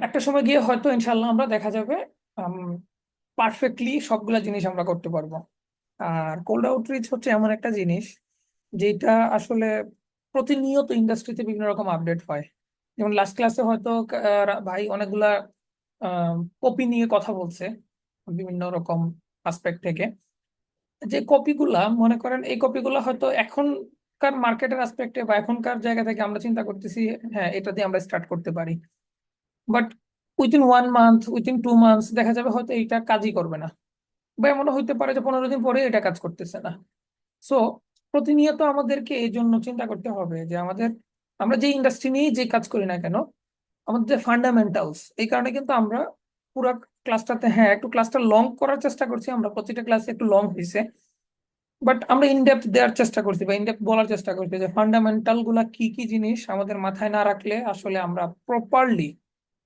একটা সময় গিয়ে হয়তো ইনশাল্লাহ আমরা দেখা যাবে পারফেক্টলি সবগুলা জিনিস আমরা করতে পারবো। আর কোল্ড আউটরিচ হচ্ছে এমন একটা জিনিস যেটা আসলে প্রতিনিয়ত ইন্ডাস্ট্রিতে বিভিন্ন রকম আপডেট হয়। যেমন লাস্ট ক্লাসে হয়তো ভাই অনেকগুলা কপি নিয়ে কথা বলছে বিভিন্ন রকম আসপেক্ট থেকে। যে কপিগুলা মনে করেন এই কপিগুলা হয়তো এখনকার মার্কেটের আসপেক্টে বা এখনকার জায়গা থেকে আমরা চিন্তা করতেছি হ্যাঁ এটা দিয়ে আমরা স্টার্ট করতে পারি, but within 1 month within 2 months দেখা যাবে হয়তো এটা কাজই করবে না, বা এমনও হইতে পারে যে 15 দিন পরে এটা কাজ করতেছে না। সো প্রতিনিয়ত আমাদেরকে এই জন্য চিন্তা করতে হবে যে আমরা যে ইন্ডাস্ট্রি নিয়ে যে কাজ করি না কেন, আমাদের যে ফান্ডামেন্টালস, এই কারণে কিন্তু আমরা পুরো ক্লাসটাতে, হ্যাঁ একটু ক্লাসটা লং করার চেষ্টা করছি, আমরা প্রতিটা ক্লাসে একটু লং হয়েছে, বাট আমরা ইনডেপথ দেওয়ার চেষ্টা করছি বা ইনডেপথ বলার চেষ্টা করছি যে ফান্ডামেন্টাল গুলা কি কি জিনিস আমাদের মাথায় না রাখলে আসলে আমরা প্রপারলি,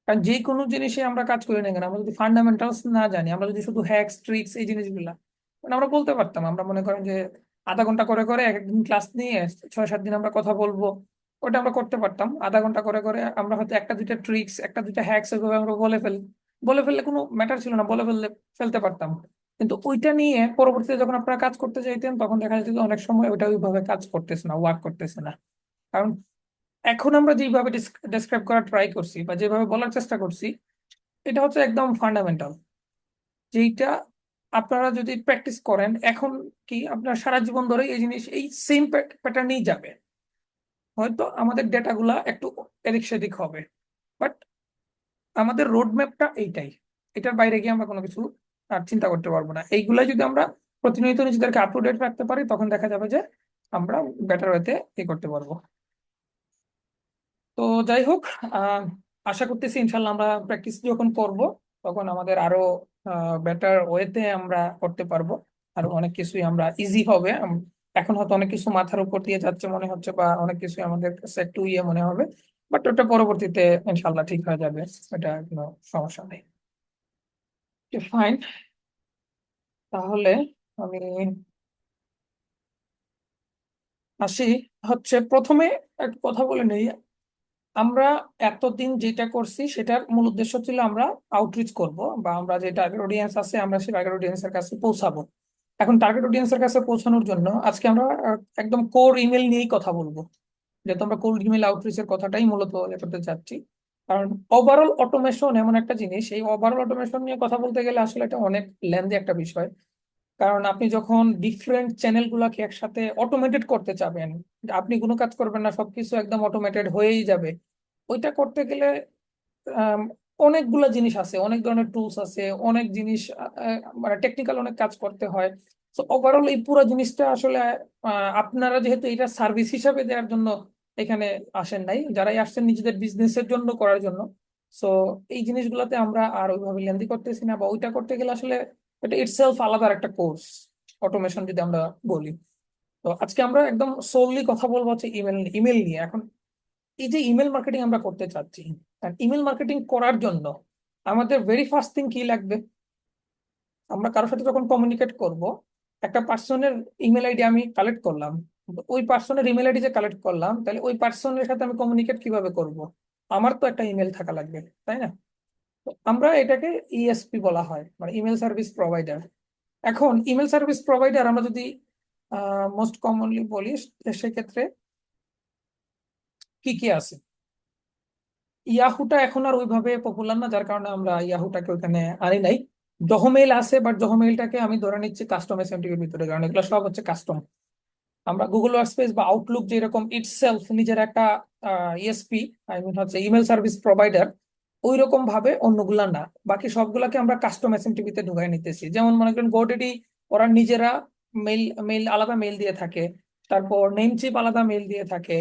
কারণ যে কোনো জিনিসে আমরা কাজ করি না কেন আমরা যদি ফান্ডামেন্টালস না জানি, আমরা যদি শুধু হ্যাকস ট্রিক্স এই জিনিসগুলা মানে আমরা বলতে পারতাম, আমরা মনে করেন যে আধা ঘন্টা করে করে একদিন ক্লাস নিয়ে 6-7 দিন আমরা কথা বলবো, ওটা আমরা করতে পারতাম। আধা ঘন্টা করে করে আমরা হয়তো একটা দুইটা ট্রিক্স একটা দুইটা হ্যাকস এভাবে আমরা বলে ফেললে কোনো ম্যাটার ছিল না, ফেলতে পারতাম। কিন্তু ওইটা নিয়ে পরবর্তীতে যখন আপনারা কাজ করতে চাইতেন তখন দেখা যেত যে অনেক সময় ওইটা ওইভাবে কাজ করতেছে না, ওয়ার্ক করতেছে না। কারণ এখন আমরা যেভাবে ডেসক্রাইব করার ট্রাই করছি বা যেভাবে বলার চেষ্টা করছি, এটা হচ্ছে একদম ফান্ডামেন্টাল, যেটা আপনারা যদি প্র্যাকটিস করেন এখন কি আপনার সারা জীবন ধরে এই জিনিস এই সেম প্যাটার্নেই যাবে। হয়তো আমাদের ডেটাগুলা একটু এদিক সেদিক হবে, বাট আমাদের রোড ম্যাপটা এইটাই। এটার বাইরে গিয়ে আমরা কোনো কিছু আর চিন্তা করতে পারবো না। এইগুলাই যদি আমরা প্রতিনিয়ত নিজেদেরকে আপ টু ডেট রাখতে পারি তখন দেখা যাবে যে আমরা বেটার ওয়েতে করতে পারবো। তো যাই হোক, আহ আশা করতেছি ইনশাল্লাহ আমরা প্র্যাকটিস যখন করব তখন আমাদের আরো বেটার ওয়েতে আমরা করতে পারবো। আর অনেক কিছুই আমরা ইজি হবে। এখন হয়তো অনেক কিছু মাথার উপর দিয়ে যাচ্ছে মনে হচ্ছে বা অনেক কিছু আমাদের কাছে একটু ইয়ে মনে হবে, বাট ওটা পরবর্তীতে ইনশাল্লাহ ঠিক হয়ে যাবে। এটা কোনো সমস্যা নেই। ফাইন, তাহলে আমি আসি। হচ্ছে প্রথমে একটা কথা বলে নেই, আমরা এতদিন যেটা করছি সেটার মূল উদ্দেশ্য ছিল আমরা আউটরিচ করব, বা আমরা যে টার্গেট অডিয়েন্স আছে আমরা সেই টার্গেট অডিয়েন্সের কাছে পৌঁছাবো। এখন টার্গেট অডিয়েন্সের কাছে পৌঁছানোর জন্য আজকে আমরা একদম কোর ইমেল নিয়েই কথা বলবো, যেহেতু আমরা কোল্ড ইমেল আউটরিচের কথাটাই মূলত ইয়ে করতে চাচ্ছি। কারণ ওভারঅল অটোমেশন এমন একটা জিনিস, এই ওভারঅল অটোমেশন নিয়ে কথা বলতে গেলে আসলে এটা অনেক লেন্দি একটা বিষয়। কারণ আপনি যখন ডিফারেন্ট চ্যানেল গুলাকে একসাথে অটোমেটেড করতে চাবেন, আপনি কোনো কাজ করবেন না, সবকিছু একদম অটোমেটেড হয়েই যাবে, ওইটা করতে গেলে আম, অনেকগুলা জিনিস আছে, অনেক ধরনের টুলস আছে, অনেক জিনিস মানে টেকনিক্যাল অনেক কাজ করতে হয়। তো ওভারঅল এই পুরো জিনিসটা আসলে আপনারা যেহেতু এটা সার্ভিস হিসাবে দেওয়ার জন্য এখানে আসেন নাই, যারাই আসছেন নিজেদের বিজনেসের জন্য করার জন্য। সো এই জিনিসগুলোতে আমরা আর ওইভাবে লেন্দি করতেছি না, বা ওইটা করতে গেলে আসলে এটা ইটসেলফ আলাদা একটা কোর্স, অটোমেশন যদি আমরা বলি। তো আজকে আমরা একদম সোললি কথা বলবো হচ্ছে ইমেল ইমেল নিয়ে। এখন এই যে ইমেল মার্কেটিং আমরা করতে চাচ্ছি, আর ইমেল মার্কেটিং করার জন্য আমাদের ভেরি ফার্স্ট থিং কি লাগবে? আমরা কারোর সাথে যখন কমিউনিকেট করব, একটা পার্সনের ইমেল আইডি আমি কালেক্ট করলাম, তো ওই পার্সনের ইমেল আইডি যে কালেক্ট করলাম, তাহলে ওই পার্সনের সাথে আমি কমিউনিকেট কিভাবে করব? আমার তো একটা ইমেল থাকা লাগবে, তাই না? তো আমরা এটাকে ইএসপি বলা হয়, মানে ইমেল সার্ভিস প্রোভাইডার। এখন ইমেল সার্ভিস প্রোভাইডার আমরা যদি মোস্ট কমনলি বলি, সেক্ষেত্রে কি কি আছে? ইয়াহুটা এখন আর ওইভাবে পপুলার না, যার কারণে আমরা ইয়াহুটাকে ওখানে আনি নাই। জহমেইল আছে, বাট জহমেইলটাকে আমি ধরে নিচ্ছি কাস্টম এসএমটিপির ভিতরে, কারণ এগুলো সব হচ্ছে কাস্টম। আমরা গুগল ওয়ার্কস্পেস বা আউটলুক যেরকম ইটসেলফ নিজের একটা ইএসপি, আই মিন হচ্ছে ইমেল সার্ভিস প্রোভাইডার, ওই রকম ভাবে অন্যগুলা না। বাকি সবগুলাকে আমরা কাস্টম এসএমটিপি তে ঢুকাই নিতেছি। যেমন মনে করেন গোডেডি, ওরা নিজেরা মেইল মেইল আলাদা মেইল দিয়ে থাকে, তারপর নেমচিপ আলাদা মেইল দিয়ে থাকে।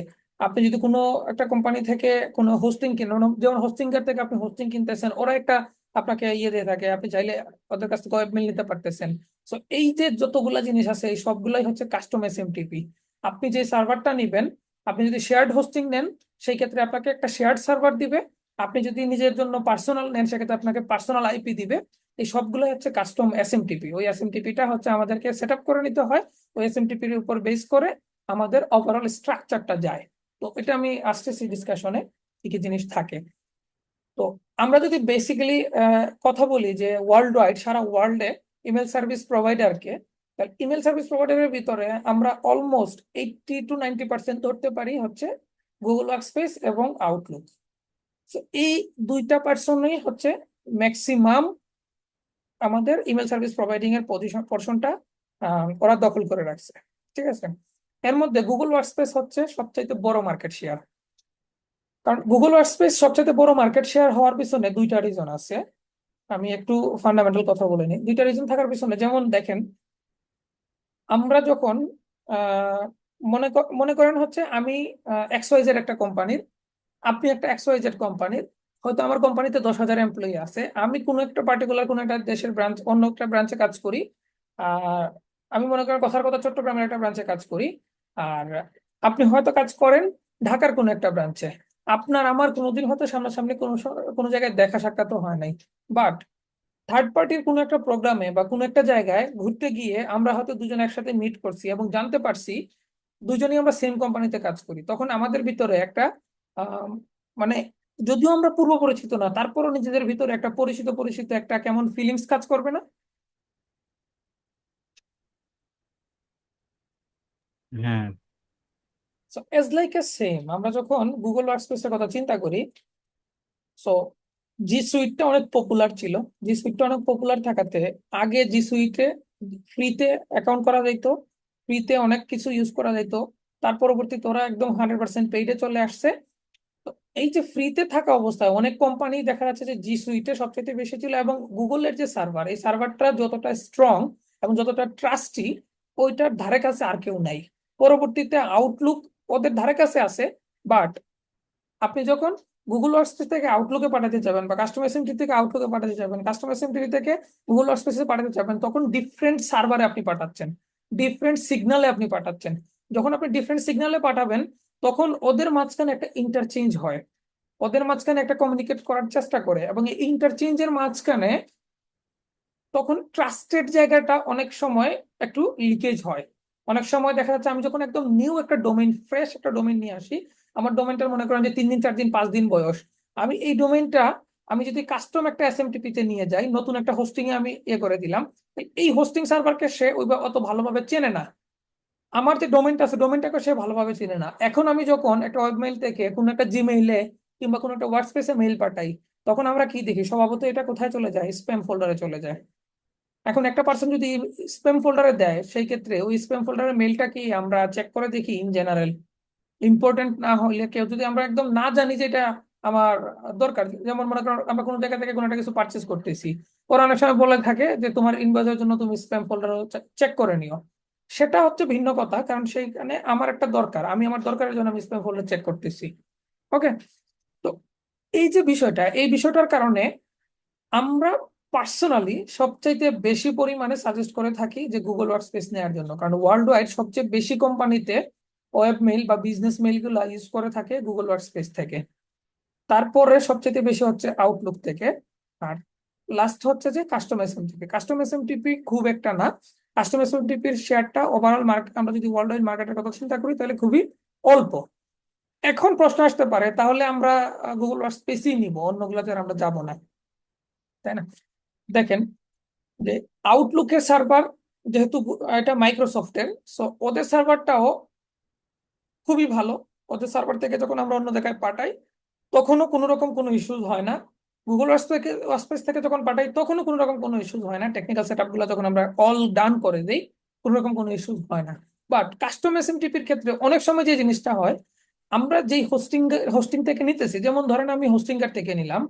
আপনি যদি কোনো একটা কোম্পানি থেকে কোনো হোস্টিং কিনেন, যেমন হোস্টিংকার থেকে আপনি হোস্টিং কিনতেছেন, ওরা একটা আপনাকে ইয়ে দিয়ে থাকে, আপনি চাইলে ওদের কাছ থেকে ওয়েব মেইল নিতে পারতেছেন। সো এই যে যতগুলা জিনিস আছে এই সবগুলাই হচ্ছে কাস্টম এসএমটিপি। আপনি যে সার্ভারটা নিবেন, আপনি যদি শেয়ার্ড হোস্টিং নেন সেই ক্ষেত্রে আপনাকে একটা শেয়ার্ড সার্ভার দিবে। আপনি যদি নিজের জন্য পার্সোনাল নেন সেক্ষেত্রে আপনাকে পার্সোনাল আইপি দিবে। এই সবগুলো হচ্ছে কাস্টম এসএমটিপি। ওই এসএমটিপিটা হচ্ছে আমাদেরকে সেট আপ করে নিতে হয়, ওই এসএমটিপির উপর বেস করে আমাদের ওভারঅল স্ট্রাকচারটা যায়। তো এটা আমি আসতেছি ডিসকাশনে কি কি জিনিস থাকে। তো আমরা যদি বেসিক্যালি কথা বলি যে ওয়ার্ল্ড ওয়াইড, সারা ওয়ার্ল্ডে ইমেল সার্ভিস প্রোভাইডারকে, তাহলে ইমেল সার্ভিস প্রোভাইডারের ভিতরে আমরা অলমোস্ট 80 to 90% ধরতে পারি হচ্ছে গুগল ওয়ার্কস্পেস এবং আউটলুক। তো এই দুইটা পার্সনই হচ্ছে ম্যাক্সিমাম আমাদের ইমেল সার্ভিস প্রোভাইডিং এর পোর্শনটা ওরা দখল করে রাখছে। ঠিক আছে, এর মধ্যে গুগল ওয়ার্কস্পেস হচ্ছে সবচাইতে বড় মার্কেট শেয়ার। কারণ গুগল ওয়ার্কস্পেস সবচেয়ে বড় মার্কেট শেয়ার হওয়ার পিছনে দুইটা রিজন আছে। আমি একটু ফান্ডামেন্টাল কথা বলে নিই। দুইটা রিজন থাকার পিছনে, যেমন দেখেন, আমরা যখন আহ, মনে করেন হচ্ছে আমি এক্সওয়াইজেড একটা কোম্পানির, আপনি একটা এক্সওয়াইজেড কোম্পানির, হয়তো আমার কোম্পানিতে 10,000 এমপ্লয়ি আছে, আমি কোনো একটা পার্টিকুলার কোনো একটা দেশের ব্রাঞ্চ, অন্য একটা ব্রাঞ্চে কাজ করি। আর আমি মনে করেন কথার কথা চট্টগ্রামের একটা ব্রাঞ্চে কাজ করি। আর আপনি হয়তো কাজ করেন ঢাকার কোনো একটা ব্রাঞ্চে। আপনার আমার কোনোদিন হয়তো সামনাসামনি কোনো জায়গায় দেখা সাক্ষাৎ হয় নাই, বাট থার্ড পার্টির কোনো একটা প্রোগ্রামে বা কোনো একটা জায়গায় ঘুরতে গিয়ে আমরা হয়তো দুজন একসাথে মিট করছি এবং জানতে পারছি দুজনেই আমরা সেম কোম্পানিতে কাজ করি। তখন আমাদের ভিতরে একটা আহ, মানে যদিও আমরা পূর্ব পরিচিত না, তারপরও নিজেদের ভিতরে একটা পরিচিত পরিচিত একটা কেমন ফিলিংস কাজ করবে না? হ্যাঁ। So as like a same, আমরা যখন গুগল ওয়ার্কস্পেসের কথা চিন্তা করি, সো জি সুইটটা অনেক পপুলার ছিল। জি সুইটটা অনেক পপুলার থাকাতে আগে জি সুইটে ফ্রিতে অ্যাকাউন্ট করা যেত, ফ্রিতে অনেক কিছু ইউজ করা যেত। তার পরবর্তীতে ওরা একদম 100% পেইডে চলে আসছে। তো এই যে ফ্রিতে থাকা অবস্থায় অনেক কোম্পানি দেখা যাচ্ছে যে জি সুইটে সবচেয়ে বেশি ছিল, এবং গুগলের যে সার্ভার, এই সার্ভারটা যতটা স্ট্রং এবং যতটা ট্রাস্টি, ওইটার ধারে কাছে আর কেউ নাই। পরবর্তীতে আউটলুক ওদের ধারে কাছে আছে, বাট আপনি যখন গুগল ওয়ার্কস্পেস থেকে আউটলুকে পাঠাতে যাবেন বা কাস্টমার এসএমটি থেকে আউটলুকে পাঠাতে যাবেন, কাস্টমার এসএমটি থেকে গুগল ওয়ার্কস্পেসে পাঠাতে যাবেন, তখন ডিফারেন্ট সার্ভারে আপনি পাঠাচ্ছেন, ডিফারেন্ট সিগনালে আপনি পাঠাচ্ছেন। যখন আপনি ডিফারেন্ট সিগনালে পাঠাবেন, তখন ওদের মাঝখানে একটা ইন্টারচেঞ্জ হয়, ওদের মাঝখানে একটা কমিউনিকেট করার চেষ্টা করে, এবং এই ইন্টারচেঞ্জের মাঝখানে তখন ট্রাস্টেড জায়গাটা অনেক সময় একটু লিকেজ হয়। অনেক সময় দেখা যাচ্ছে আমি যখন একদম নিউ একটা ডোমেইন, ফ্রেশ একটা ডোমেইন নিয়ে আসি, আমার ডোমেইনটার মনে করেন যে 3 দিন 4 দিন 5 দিন বয়স, আমি এই ডোমেইনটা আমি যদি কাস্টম একটা এসএমটিপি তে নিয়ে যাই, নতুন একটা হোস্টিং এ আমি করে দিলাম, এই হোস্টিং সার্ভারকে সে ওই অত ভালোভাবে চেনে না। আমার যে ডোমেইনটা আছে, ডোমেইনটাকে সে ভালোভাবে চিনে না। এখন আমি যখন একটা ওয়েবমেইল থেকে কোনো একটা জিমেইলে কিংবা কোনো একটা হোয়াটসঅ্যাপে মেইল পাঠাই, তখন আমরা কি দেখি? স্বভাবত এটা কোথায় চলে যায়? স্প্যাম ফোল্ডারে চলে যায়। এখন একটা পার্সন যদি স্প্যাম ফোল্ডারে দেয়, সেই ক্ষেত্রে ওই স্প্যাম ফোল্ডারের মেইলটা কি আমরা চেক করে দেখি? ইন জেনারেল ইম্পর্টেন্ট না হলে, কেউ যদি আমরা একদম না জানি যে এটা আমার দরকার, যেমন মনে করো আমরা কোনো জায়গা থেকে কোনো একটা কিছু পারচেস করতেছি, ওরা অনেক সময় বলে থাকে যে তোমার ইনভয়েসের জন্য তুমি স্প্যাম ফোল্ডার চেক করে নিও। সেটা হচ্ছে ভিন্ন কথা, কারণ সেইখানে আমার একটা দরকার, আমি আমার দরকারের জন্য আমি স্প্যাম ফোল্ডার চেক করতেছি। ওকে, তো এই যে বিষয়টা, এই বিষয়টার কারণে আমরা পার্সোনালি সবচাইতে বেশি পরিমাণে সাজেস্ট করে থাকি যে গুগল ওয়ার্কস্পেস নেওয়ার জন্য, কারণ ওয়ার্ল্ড ওয়াইড সবচেয়ে বেশি কোম্পানিতে ওয়েব মেইল বা বিজনেস মেইল গুলো ইউজ করে থাকে গুগল ওয়ার্কস্পেস থেকে। তারপরে সবচেয়ে বেশি হচ্ছে আউটলুক থেকে। আর লাস্ট হচ্ছে যে কাস্টম এসএমটিপি। কাস্টম এসএমটিপি খুব একটা না, কাস্টম এসএমটিপির শেয়ারটা ওভারঅল মার্কেট, আমরা যদি ওয়ার্ল্ড ওয়াইড মার্কেটের কথা চিন্তা করি, তাহলে খুবই অল্প। এখন প্রশ্ন আসতে পারে, তাহলে আমরা গুগল ওয়ার্কস্পেসই নিব, অন্যগুলোতে আর আমরা যাব না, তাই না? দেখেন যে আউটলুকের সার্ভার, যেহেতু এটা মাইক্রোসফটের, সো ওদের সার্ভারটাও খুবই ভালো। ওদের সার্ভার থেকে যখন আমরা অন্য জায়গায় পাঠাই, তখনও কোনো রকম কোনো ইস্যুজ হয় না। গুগল ওয়ার্কস্পেস থেকে যখন পাঠাই, তখনও কোনো রকম কোনো ইস্যুজ হয় না। টেকনিক্যাল সেট গুলো যখন আমরা অল ডান করে দিই, কোনো রকম কোনো ইস্যুজ হয় না। বাট কাস্টম এসএমটিপির ক্ষেত্রে অনেক সময় যে জিনিসটা হয়, আমরা যেই হোস্টিং থেকে নিতেছি, যেমন ধরেন আমি হোস্টিঙ্গার থেকে নিলাম,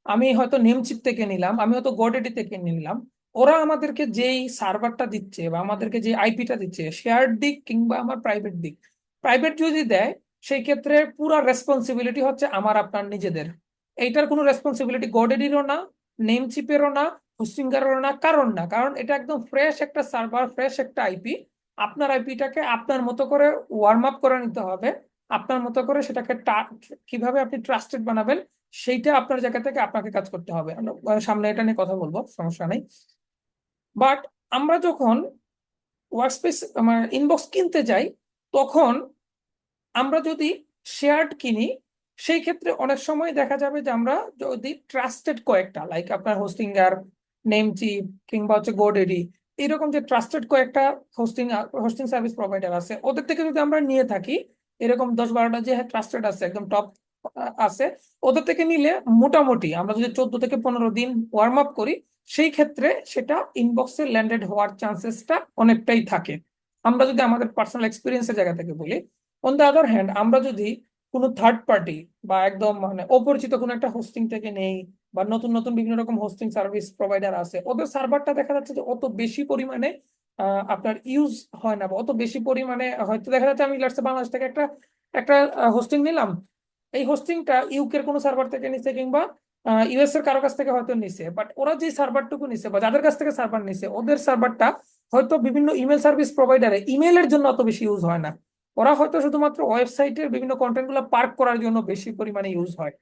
আমি হয়তো নেমচিপ থেকে নিলাম, আমি হয়তো গোডেডি থেকে নিলাম, ওরা আমাদেরকে যেই সার্ভারটা দিচ্ছে বা আমাদেরকে যে আইপিটা দিচ্ছে, শেয়ার দিক কিংবা আমার প্রাইভেট দিক, প্রাইভেট যদি দেয়, সেই ক্ষেত্রে পুরো রেসপন্সিবিলিটি হচ্ছে আমার আপনার নিজেদের। এইটার কোনো রেসপন্সিবিলিটি গোডেডিরও না, নেমচিপেরও না, হোস্টিঙ্গারেরও না, কারণ না, কারণ এটা একদম ফ্রেশ একটা সার্ভার, ফ্রেশ একটা আইপি। আপনার আইপিটাকে আপনার মতো করে ওয়ার্ম আপ করে নিতে হবে, আপনার মতো করে সেটাকে কিভাবে আপনি ট্রাস্টেড বানাবেন, সেইটা আপনার জায়গা থেকে আপনাকে কাজ করতে হবে। আমরা সামনে এটা নিয়ে কথা বলবো, সমস্যা নেই। বাট আমরা যখন ওয়ার্কস্পেস ইনবক্স কিনতে যাই, তখন আমরা যদি শেয়ার্ড কিনি, সেই ক্ষেত্রে অনেক সময় দেখা যাবে যে আমরা যদি ট্রাস্টেড কয়েকটা লাইক আপনার হোস্টিঙ্গার, নেমচিপ কিংবা হচ্ছে গোডেডি, এরকম যে ট্রাস্টেড কয়েকটা হোস্টিং হোস্টিং সার্ভিস প্রোভাইডার আছে, ওদের থেকে যদি আমরা নিয়ে থাকি, এরকম 10-12টা যে ট্রাস্টেড আছে একদম টপ আছে, ওদের থেকে নিলে মোটামুটি আমরা যদি 14 থেকে 15 দিন ওয়ার্ম আপ করি, সেই ক্ষেত্রে সেটা ইনবক্সে ল্যান্ডেড হওয়ার চান্সেসটা অনেকটাই থাকে। আমরা যদি আমাদের পার্সোনাল এক্সপিরিয়েন্সের জায়গা থেকে বলি। অন দ্য আদার হ্যান্ড, আমরা যদি কোনো থার্ড পার্টি বা একদম মানে অপরিচিত কোনো একটা হোস্টিং থেকে নেই, বা নতুন নতুন বিভিন্ন রকম হোস্টিং সার্ভিস প্রোভাইডার আছে, ওদের সার্ভারটা দেখা যাচ্ছে যে অত বেশি পরিমাণে আপনার ইউজ হয় না, বা অত বেশি পরিমাণে হয়তো দেখা যাচ্ছে আমি লেটস বাংলাদেশ থেকে একটা একটা হোস্টিং নিলাম, এই হোস্টিংটা ইউকের কোনো সার্ভার থেকে নিছে, কিংবা ইউএস এর কারো কাছ থেকে হয়তো নিছে, বাট ওরা যে সার্ভারটুকু নিছে বা যাদের কাছ থেকে সার্ভার নিছে, ওদের সার্ভারটা হয়তো বিভিন্ন ইমেল সার্ভিস প্রোভাইডারে ইমেলের জন্য অত বেশি ইউজ হয় না, ওরা হয়তো শুধুমাত্র ওয়েবসাইটের বিভিন্ন কন্টেন্ট গুলো পার্ক করার জন্য বেশি পরিমাণে ইউজ হয়।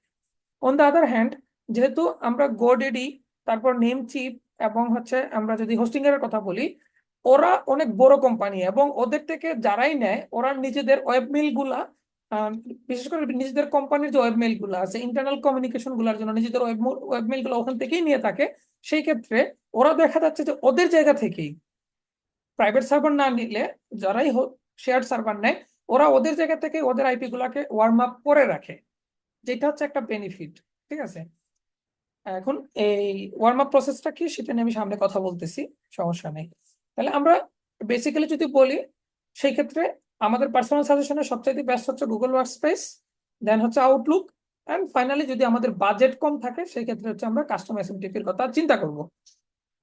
অন দ্য আদার হ্যান্ড, যেহেতু আমরা গোডেডি, তারপর নেমচিপ, এবং হচ্ছে আমরা যদি হোস্টিং এর কথা বলি, ওরা অনেক বড় কোম্পানি, এবং ওদের থেকে যারাই নেয় ওরা নিজেদের ওয়েবমেইল গুলা, বিশেষ করে নিজেদের কোম্পানির যে ওয়েবমেইল গুলা আছে ইন্টারনাল কমিউনিকেশন গুলার জন্য নিজেদের ওয়েবমেইল গুলো ওখান থেকেই নিয়ে থাকে। সেই ক্ষেত্রে ওরা দেখা যাচ্ছে যে ওদের জায়গা থেকেই, প্রাইভেট সার্ভার না নিলে, যারাই শেয়ার সার্ভার নেয়, ওরা ওদের জায়গা থেকে ওদের আইপি গুলাকে ওয়ার্ম আপ করে রাখে, যেটা হচ্ছে একটা বেনিফিট। ঠিক আছে, এখন এই ওয়ার্ম আপ প্রসেসটা কি সেটা নিয়ে আমি সামনে কথা বলতেছি, সমস্যা নেই। তাহলে আমরা বেসিক্যালি যদি বলি, সেই ক্ষেত্রে আমাদের পার্সোনাল সাজেশনের সবচেয়ে বেস্ট হচ্ছে গুগল ওয়ার্কস্পেস, দেন হচ্ছে আউটলুক, এন্ড ফাইনালি যদি আমাদের বাজেট কম থাকে সেই ক্ষেত্রে হচ্ছে আমরা কাস্টম এসএমটিপি এর কথা চিন্তা করব।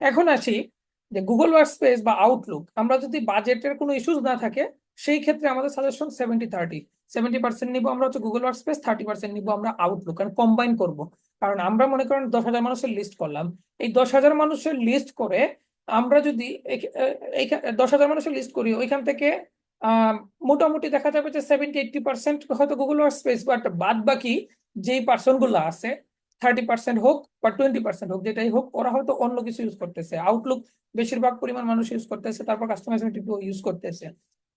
এখন আসি যে গুগল ওয়ার্কস্পেস বা আউটলুক, আমরা যদি বাজেটের কোনো ইস্যুস না থাকে, সেই ক্ষেত্রে আমাদের সাজেশন 70-30, 70% নিবো আমরা হচ্ছে গুগল ওয়ার্কস্পেস, 30% নিবো আমরা আউটলুক, কারণ কম্বাইন করব। কারণ আমরা মনে করেন 10,000 মানুষের লিস্ট করলাম, এই 10,000 মানুষের লিস্ট করে আমরা যদি 10,000 মানুষের লিস্ট করি, ওইখান থেকে মোটামুটি দেখা যাবে যে 70-80% হয়তো গুগল ওয়ার্কস্পেস, বাট বাদ বাকি যেই পার্সন গুলো আছে, 30% হোক বা 20% হোক, যেটাই হোক, ওরা হয়তো অন্য কিছু ইউজ করতেছে, আউটলুক বেশিরভাগ পরিমাণ মানুষ ইউজ করতেছে, তারপর কাস্টমাইজেশন ইউজ করতেছে।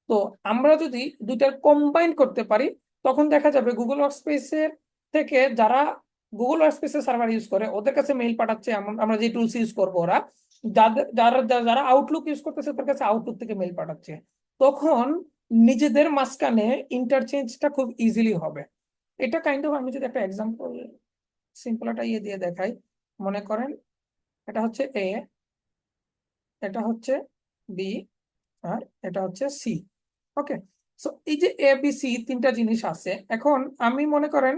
তো আমরা যদি দুইটার কম্বাইন করতে পারি, তখন দেখা যাবে গুগল ওয়ার্কস্পেসের থেকে যারা গুগল ওয়ার্কস্পেসের সার্ভার ইউজ করে ওদের কাছে মেইল পাঠাচ্ছে, এমন আমরা যে টুলস ইউজ করবো, ওরা যাদের যারা যারা আউটলুক ইউজ করতেছে ওদের কাছে আউটলুক থেকে মেইল পাঠাচ্ছে, তখন নিজেদের মাঝখানে ইন্টারচেঞ্জটা খুব ইজিলি হবে। এটা কাইন্ড অফ, আমি যদি একটা এক্সাম্পল সিম্পল একটা ইয়ে দিয়ে দেখাই, মনে করেন এটা হচ্ছে এ, এটা হচ্ছে বি, আর এটা হচ্ছে সি। ওকে, সো এই যে এ বি সি তিনটা জিনিস আছে, এখন আমি মনে করেন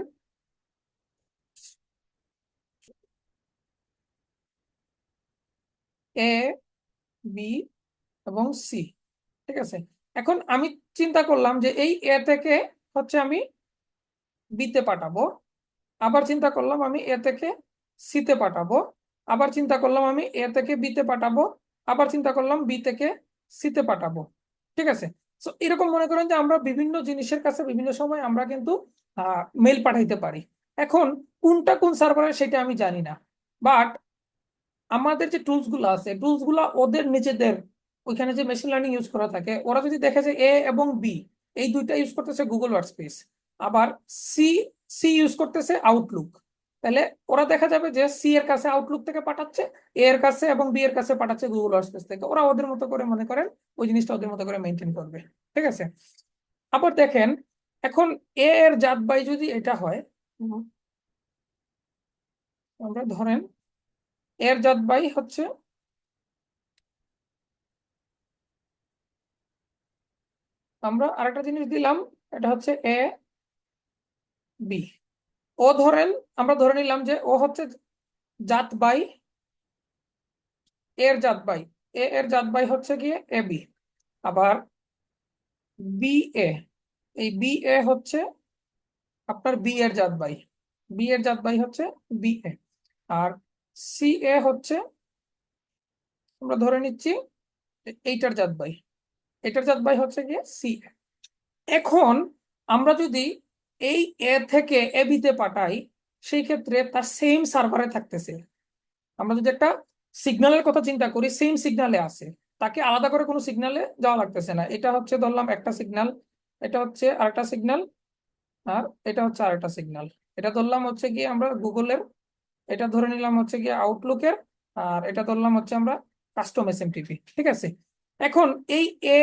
এ, বি এবং সি, ঠিক আছে। এখন আমি চিন্তা করলাম যে এই এ থেকে হচ্ছে আমি বিতে পাঠাবো, আবার চিন্তা করলাম আমি এ থেকে সিতে পাঠাবো, আবার চিন্তা করলাম আমি এ থেকে বিতে পাঠাবো, আবার চিন্তা করলাম বি থেকে সিতে পাঠাবো। ঠিক আছে, তো এরকম মনে করেন যে আমরা বিভিন্ন জিনিসের কাছে বিভিন্ন সময় আমরা কিন্তু মেল পাঠাইতে পারি। এখন কোনটা কোন সার্ভারে সেটা আমি জানি না, বাট আমাদের যে টুলস গুলো আছে, টুলস গুলা ওদের নিজেদের ওইখানে যে মেশিন লার্নিং ইউজ করা থাকে, ওরা যদি দেখে যে এ এবং বি এই দুইটা ইউজ করতেছে গুগল ওয়ার্কস্পেস, আবার সি সি ইউজ করতেছে আউটলুক, তাহলে ওরা দেখা যাবে যে সি এর কাছে আউটলুক থেকে পাঠাচ্ছে, এ এর কাছে এবং বি এর কাছে পাঠাচ্ছে গুগল ওয়ার্কস্পেস থেকে, ওরা ওদের মতো করে মনে করেন ওই জিনিসটা ওদের মতো করে মেনটেন করবে। ঠিক আছে, আবার দেখেন, এখন এ এর জাত বাই যদি এটা হয়, আমরা ধরেন এর জাত বাই হচ্ছে, আমরা আরেকটা জিনিস দিলাম, এটা হচ্ছে এ বি, ও ধরেন আমরা ধরে নিলাম যে ও হচ্ছে জাত বাই, এর জাত বাই, এ এর জাত বাই হচ্ছে গিয়ে এ বি, আবার বি এ, এই বি এ হচ্ছে আপনার বি এর জাত বাই, বি এর জাত বাই হচ্ছে বি এ, আর সি এ হচ্ছে আমরা ধরে নিচ্ছি এইটার জাত বাই, এটার জাত বাই হচ্ছে গিয়ে সি এ। এখন আমরা যদি এই এ থেকে এ বিতে পাঠাই, সেই ক্ষেত্রে তার সেম সার্ভারে থাকতেছে, আমরা যদি একটা সিগন্যালের কথা চিন্তা করি, সেম সিগন্যালে আছে, তাকে আলাদা করে কোনো সিগন্যালে যাওয়া লাগতেছে না। এটা হচ্ছে ধরলাম একটা সিগন্যাল, এটা হচ্ছে আরেকটা সিগন্যাল, আর এটা হচ্ছে আরেকটা সিগন্যাল। এটা ধরলাম হচ্ছে কি আমরা গুগলের, এটা ধরে নিলাম হচ্ছে কি আউটলুকের, আর এটা ধরলাম হচ্ছে আমরা কাস্টম এসএমটিপি। ঠিক আছে, এখন এই এ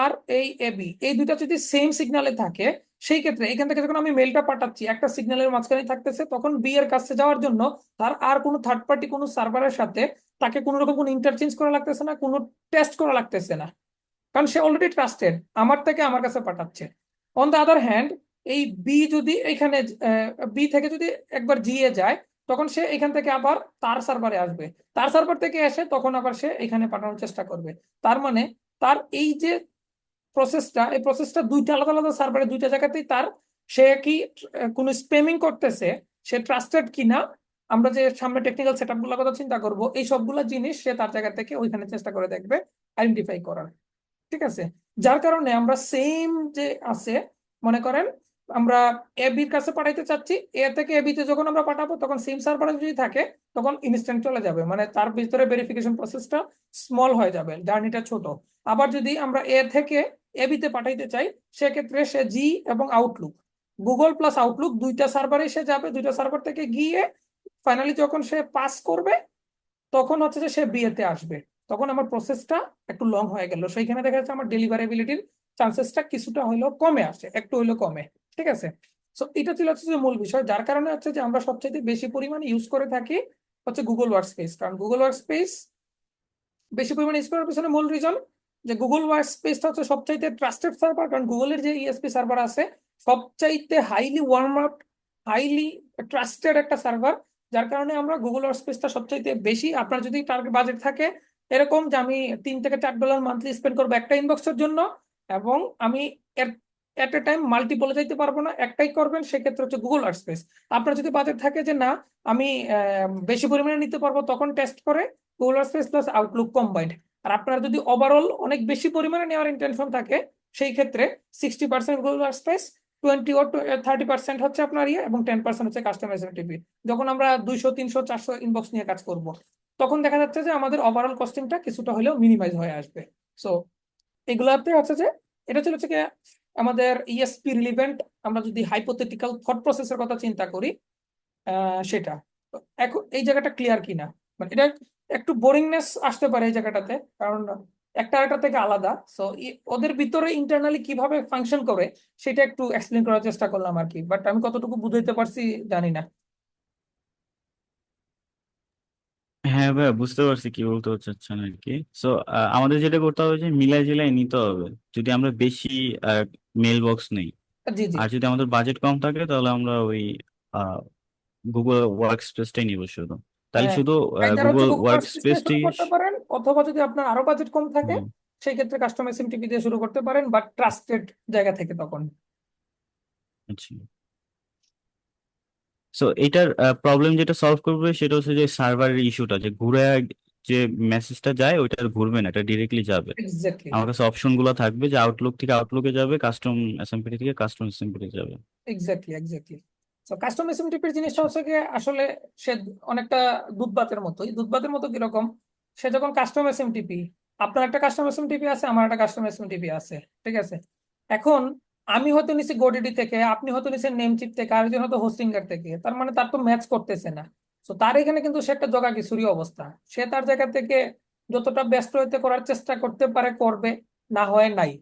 আর এই এ বি এই দুইটা যদি সেম সিগন্যালে থাকে, সেই ক্ষেত্রে এখান থেকে যখন আমি মেলটা পাঠাচ্ছি একটা সিগন্যালের মাঝখানে থাকতেছে, তখন বি এর কাছে যাওয়ার জন্য তার আর কোনো থার্ড পার্টি কোনো সার্ভারের সাথে তাকে কোনো রকম কোনো ইন্টারচেঞ্জ করা লাগতেছে না, কোনো টেস্ট করা লাগতেছে না, কারণ সে অলরেডি ট্রাস্টেড, আমার থেকে আমার কাছে পাঠাচ্ছে। অন দ্য আদার হ্যান্ড, এই বি যদি এখানে বি থেকে যদি একবার জি এ যায়, তখন সে এখান থেকে আবার তার সার্ভারে আসবে, তার সার্ভার থেকে এসে তখন আবার সে এখানে পাঠানোর চেষ্টা করবে। তার মানে তার এই যে প্রসেসটা, এই প্রসেসটা দুইটা আলাদা আলাদা সার্ভারে দুইটা জায়গাতেই তার, সে কি কোনো স্প্যামিং করতেছে, সে ট্রাস্টেড কিনা, আমরা যে সামনে টেকনিক্যাল সেটআপ গুলোর কথা চিন্তা করব, এই সবগুলা জিনিস সে তার জায়গা থেকে ওইখানে চেষ্টা করে দেখবে আইডেন্টিফাই করার। ঠিক আছে, যার কারণে আমরা সেম যে আছে, মনে করেন আমরা এ বির কাছে পাঠাইতে চাচ্ছি, এ থেকে এ বিতে যখন আমরা পাঠাবো তখন সেম সার্ভারে যদি থাকে তখন ইনস্ট্যান্ট চলে যাবে, মানে তার ভিতরে ভেরিফিকেশন প্রসেসটা স্মল হয়ে যাবে, জার্নিটা ছোট। আবার যদি আমরা এ থেকে এ বিতে পাঠাইতে চাই, সেক্ষেত্রে সে জি এবং আউটলুক, গুগল প্লাস আউটলুক দুইটা সার্ভারে সে যাবে, দুইটা সার্ভার থেকে গিয়ে ফাইনালি যখন সে পাস করবে, তখন হচ্ছে যে সে বিয়েতে আসবে। তখন আমার প্রসেসটা একটু লং হয়ে গেল, সেইখানে দেখা যাচ্ছে আমার ডেলিভারেবিলিটির চান্সেসটা কিছুটা হইলেও কমে আসে, একটু হইলেও কমে। ঠিক আছে, সো এটা ছিল হচ্ছে যে মূল বিষয়, যার কারণে হচ্ছে যে আমরা সবচেয়ে বেশি পরিমাণে ইউজ করে থাকি হচ্ছে গুগল ওয়ার্ক স্পেস। কারণ গুগল ওয়ার্ক স্পেস বেশি পরিমাণে ইউজ করার পিছনে মূল রিজন যে গুগল ওয়ার্ক স্পেসটা হচ্ছে সবচাইতে ট্রাস্টেড সার্ভার, কারণ গুগলের যে ইএসপি সার্ভার আছে সবচাইতে highly warm up, highly trusted একটা সার্ভার। যার কারণে আমরা গুগল ওয়ার্ক স্পেসটা সবচাইতে বেশি, আপনার যদি টার্গেট বাজেট থাকে এরকম যে আমি $3 থেকে $4 মান্থলি স্পেন্ড করবো একটা ইনবক্সের জন্য, এবং আমি এট এ টাইম মাল্টিপলে যাইতে পারবো না, একটাই করবেন, সেক্ষেত্রে হচ্ছে গুগল ওয়ার্ক স্পেস। আপনার যদি বাজেট থাকে যে না আমি বেশি পরিমাণে নিতে পারবো, তখন টেস্ট করে Google workspace plus Outlook combined. আর আপনার যদি ওভারঅল অনেক বেশি পরিমাণে নেওয়ার ইন্টেনশন থাকে, সেই ক্ষেত্রে 60% গুগল ওয়ার্ক স্পেস, 20 or 30% হচ্ছে আপনার ইয়ে, এবং 10% হচ্ছে কাস্টমার এসএমটিপি। যখন আমরা 200 300 400 ইনবক্স নিয়ে কাজ করব, তখন দেখা যাচ্ছে যে আমাদের ওভারঅল কস্টিংটা কিছুটা হলেও মিনিমাইজ হয়ে আসবে। সো এগুলাতে হচ্ছে যে এটা ছিল হচ্ছে কি আমাদের ইএসপি রিলিভেন্ট, আমরা যদি হাইপোথেটিক্যাল থট প্রসেসের কথা চিন্তা করি, সেটা। তো এখন এই জায়গাটা ক্লিয়ার কিনা, মানে এটা একটু বোরিংনেস আসতে পারে এই জায়গাটাতে, কারণ একটা আরেকটা থেকে আলাদা। সো ওদের ভিতরে ইন্টারনালি কিভাবে ফাংশন করে সেটা একটু এক্সপ্লেন করার চেষ্টা করলাম আর কি, বাট আমি কতটুকু বুঝাইতে পারছি জানি না। হ্যাঁ ভাই, বুঝতে পারছি কি বলতে চাচ্ছেন আর কি। সো আমাদের যেটা করতে হবে যে মিলাই জিলাই নিতে হবে, যদি আমরা বেশি মেল বক্স নেই। জি জি। আর যদি আমাদের বাজেট কম থাকে তাহলে আমরা ওই গুগল ওয়ার্ক স্পেসটাই নিব শুধু। তাহলে হ্যাঁ, শুধু আইদার হচ্ছে গুগল গুগল ওয়ার্ক ওয়ার্কস্পেস দিয়ে স্পেসটি। শুরু করতে পারেন, অথবা যদি আপনার আরো বাজেট কম থাকে সেই ক্ষেত্রে কাস্টমার এসএমটিপি দিয়ে শুরু করতে পারেন, বাট ট্রাস্টেড জায়গা থেকে তখন। আচ্ছা, সো এটার প্রবলেম যেটা সলভ করবে সেটা হচ্ছে যে সার্ভারের ইস্যুটা, যে ঘুরে যে মেসেজটা যায় ওইটা আর ঘুরবে না, এটা ডিরেক্টলি যাবে। এক্স্যাক্টলি আমার কাছে অপশন গুলো থাকবে যে আউটলুক থেকে আউটলুকে যাবে, কাস্টম এসএমপিটি থেকে কাস্টম এসএমপিটি যাবে। Exactly exactly. তো কাস্টম এসএমটিপির জিনিসটা আচ্ছা। হচ্ছে গিয়ে আসলে সে অনেকটা দুধ ভাতের মতোই। দুধ ভাতের মতো কিরকম, সে যখন কাস্টম এসএমটিপি, আপনার একটা কাস্টম এসএমটিপি আছে, আমার একটা কাস্টম এসএমটিপি আছে। ঠিক আছে, এখন আমি হয়তো নিছি গোডিডি থেকে, আপনি হয়তো নিছেন নেমচিপ থেকে, আরেকজন হয়তো হোস্টিঙ্গার থেকে, তার মানে তার তো ম্যাচ করতেছে না। তো তার এখানে কিন্তু সে একটা জগা খিচুড়ি অবস্থা, সে তার জায়গা থেকে যতটা ব্যস্ত হইতে করার চেষ্টা করতে পারে করবে, না হয় নাই।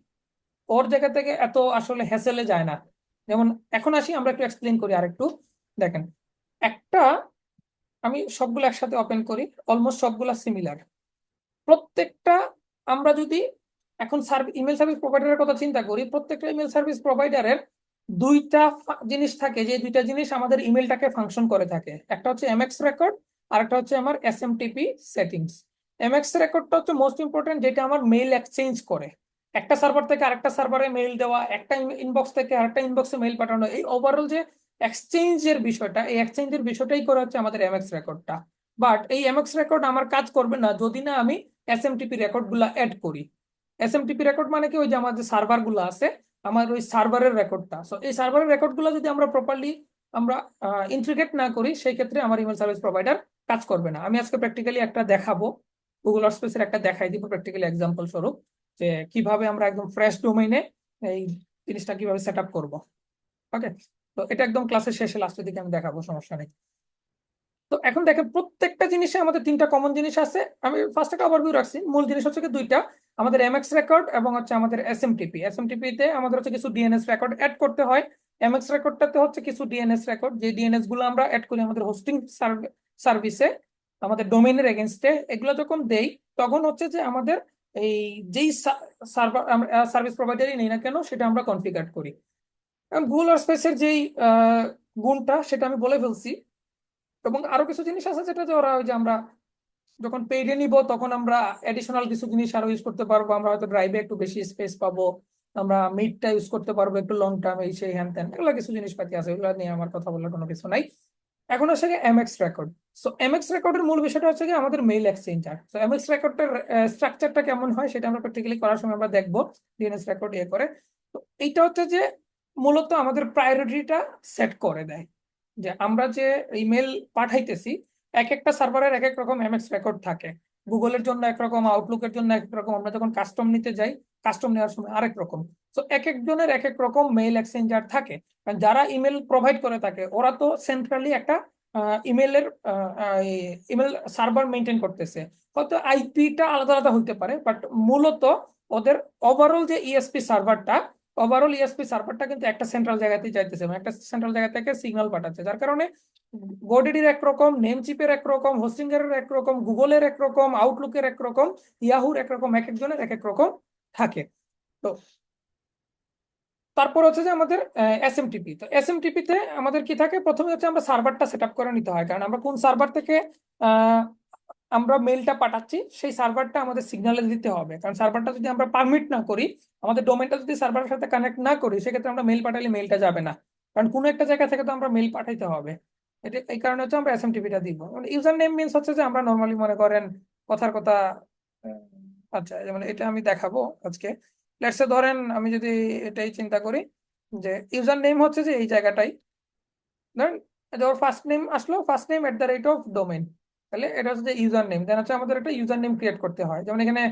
ওর জায়গা থেকে এত আসলে হ্যাসেলে যায় না। যেমন এখন আসি আমরা একটু এক্সপ্লেন করি আরেকটু। দেখেন, একটা, আমি সবগুলো একসাথে ওপেন করি, অলমোস্ট সবগুলা সিমিলার প্রত্যেকটা। আমরা যদি এখন ইমেল সার্ভিস প্রোভাইডারের কথা চিন্তা করি, প্রত্যেকটা ইমেল সার্ভিস প্রোভাইডারের দুইটা জিনিস থাকে, যে দুইটা জিনিস আমাদের ইমেলটাকে ফাংশন করে থাকে। একটা হচ্ছে এমএক্স রেকর্ড, আর একটা হচ্ছে আমার এসএমটিপি সেটিংস। এমএক্স রেকর্ডটা হচ্ছে মোস্ট ইম্পর্টেন্ট, যেটা আমার মেইল এক্সচেঞ্জ করে, একটা সার্ভার থেকে আরেকটা সার্ভারে মেইল দেওয়া, একটা ইনবক্স থেকে আরেকটা ইনবক্সে মেইল পাঠানো, এই ওভারঅল যে এক্সচেঞ্জের বিষয়টা, এই এক্সচেঞ্জের বিষয়টাই করে হচ্ছে আমাদের এমএক্স রেকর্ডটা। বাট এই এমএক্স রেকর্ড আমার কাজ করবে না যদি না আমি এসএমটিপি রেকর্ড গুলা অ্যাড করি। এসএমটিপি রেকর্ড মানে কি, ওই যে আমার যে সার্ভার গুলো আছে, আমার ওই সার্ভারের রেকর্ডটা। সো এই সার্ভারের রেকর্ড গুলো যদি আমরা প্রপারলি আমরা ইন্টিগ্রেট না করি, সেই ক্ষেত্রে আমার ইমেল সার্ভিস প্রোভাইডার কাজ করবে না। আমি আজকে প্র্যাকটিক্যালি একটা দেখাবো, গুগল ওয়ার্কস্পেসের একটা দেখাই দিব প্র্যাকটিক্যালি এক্সাম্পল স্বরূপ, যে কিভাবে আমরা একদম ফ্রেশ ডোমেইনে এই জিনিসটা কিভাবে সেট আপ করবো। ওকে, তো এটা একদম ক্লাসের শেষে লাস্টের দিকে আমি দেখাবো, সমস্যা নেই। তো এখন দেখেন প্রত্যেকটা জিনিসে আমাদের তিনটা কমন জিনিস আছে। আমি ফার্স্ট একটা ওভারভিউ রাখছি। মূল জিনিস হচ্ছে কি দুইটা, আমাদের এমএক্স রেকর্ড এবং হচ্ছে আমাদের এসএমটিপি। এসএমটিপি তে আমাদের হচ্ছে কিছু ডিএনএস রেকর্ড অ্যাড করতে হয়, এমএক্স রেকর্ডটাতে হচ্ছে কিছু ডিএনএস রেকর্ড, যে ডিএনএস গুলো আমরা অ্যাড করি আমাদের হোস্টিং সার্ভিসে, আমাদের ডোমেইনের এগেনস্টে। এগুলো যখন দেই তখন হচ্ছে যে আমাদের এই যেই সার্ভার সার্ভিস প্রোভাইডারই নেই না কেন সেটা আমরা কনফিগার করি। গুগল ওয়ার্কস্পেসের যেই গুণটা সেটা আমি বলে ফেলছি। এবং আরো কিছু জিনিস আছে যেটা যে ওরা ওই যে আমরা যখন পেইডে নিব তখন আমরা এডিশনাল কিছু জিনিস আরো ইউজ করতে পারবো। আমরা হয়তো ড্রাইভে একটু বেশি স্পেস পাবো, আমরা মিডটা ইউজ করতে পারবো একটু লং টার্ম, এই সেই হ্যান ত্যান, এগুলো কিছু জিনিসপাতি আছে, এগুলো নিয়ে আমার কথা বলার কোনো কিছু নাই। এখন হচ্ছে গিয়ে এমএক্স রেকর্ড। সো এমএক্স রেকর্ডের মূল বিষয়টা হচ্ছে কি আমাদের মেইল এক্সচেঞ্জার। সো এমএক্স রেকর্ডের স্ট্রাকচারটা কেমন হয় সেটা আমরা প্র্যাকটিক্যালি করার সময় আমরা দেখবো ডিএনএস রেকর্ড ইয়ে করে। তো এইটা হচ্ছে যে মূলত আমাদের প্রায়োরিটিটা সেট করে দেয়, যে আমরা যে ইমেল পাঠাইতেছি এক একটা সার্ভারের এক এক রকম এমএক্স রেকর্ড থাকে। গুগলের জন্য একরকম, আউটলুকের জন্য এক রকম, আমরা যখন কাস্টম নিতে যাই কাস্টম নেওয়ার সময় আরেক রকম। তো এক একজনের এক এক রকম মেইল এক্সচেঞ্জার থাকে। কারণ যারা ইমেল প্রোভাইড করে থাকে ওরা তো সেন্ট্রালি একটা ইমেলের ইমেল সার্ভার মেনটেন করতেছে। হয়তো আইপিটা আলাদা আলাদা হইতে পারে, বাট মূলত ওদের ওভারঅল যে ইএসপি সার্ভারটা, ওভারঅল ইএসপি সার্ভারটা কিন্তু একটা সেন্ট্রাল জায়গাতেই যাইতেছে, এবং একটা সেন্ট্রাল জায়গা থেকে সিগন্যাল পাঠাচ্ছে। যার কারণে গোডিডির একরকম, নেমচিপের একরকম, হোস্টিংয়ের একরকম, গুগলের একরকম, আউটলুকের একরকম, ইয়াহুর একরকম, এক একজনের এক এক রকম থাকে। তো তারপর হচ্ছে যে আমাদের এসএমটিপি। তো এসএমটিপি তে আমাদের কি থাকে, প্রথমে হচ্ছে আমরা সার্ভারটা সেট আপ করে নিতে হয়, কারণ আমরা কোন সার্ভার থেকে আহ, আমরা মেইলটা পাঠাচ্ছি সেই সার্ভারটা আমাদের সিগন্যালে দিতে হবে। কারণ সার্ভারটা যদি আমরা পারমিট না করি, আমাদের ডোমেনটা যদি সার্ভারের সাথে কানেক্ট না করি, সেক্ষেত্রে আমরা মেইল পাঠালে মেইলটা যাবে না। কারণ কোনো একটা জায়গা থেকে তো আমরা মেইল পাঠাইতে হবে। এটা এই কারণে হচ্ছে আমরা এসএমটিপিটা দিব। ইউজার নেম মিনস হচ্ছে যে আমরা নর্মালি মনে করেন কথার কথা, আহ, আচ্ছা যেমন এটা আমি দেখাবো আজকে। লেটস ধরেন আমি যদি এটাই চিন্তা করি যে ইউজার নেম হচ্ছে যে এই জায়গাটাই, ধরেন ওর ফার্স্ট নেম আসলো, firstname@ডোমেইন, তাহলে এটা হচ্ছে যে ইউজার নেম। দেন হচ্ছে আমাদের একটা ইউজার নেম ক্রিয়েট করতে হয়। যেমন এখানে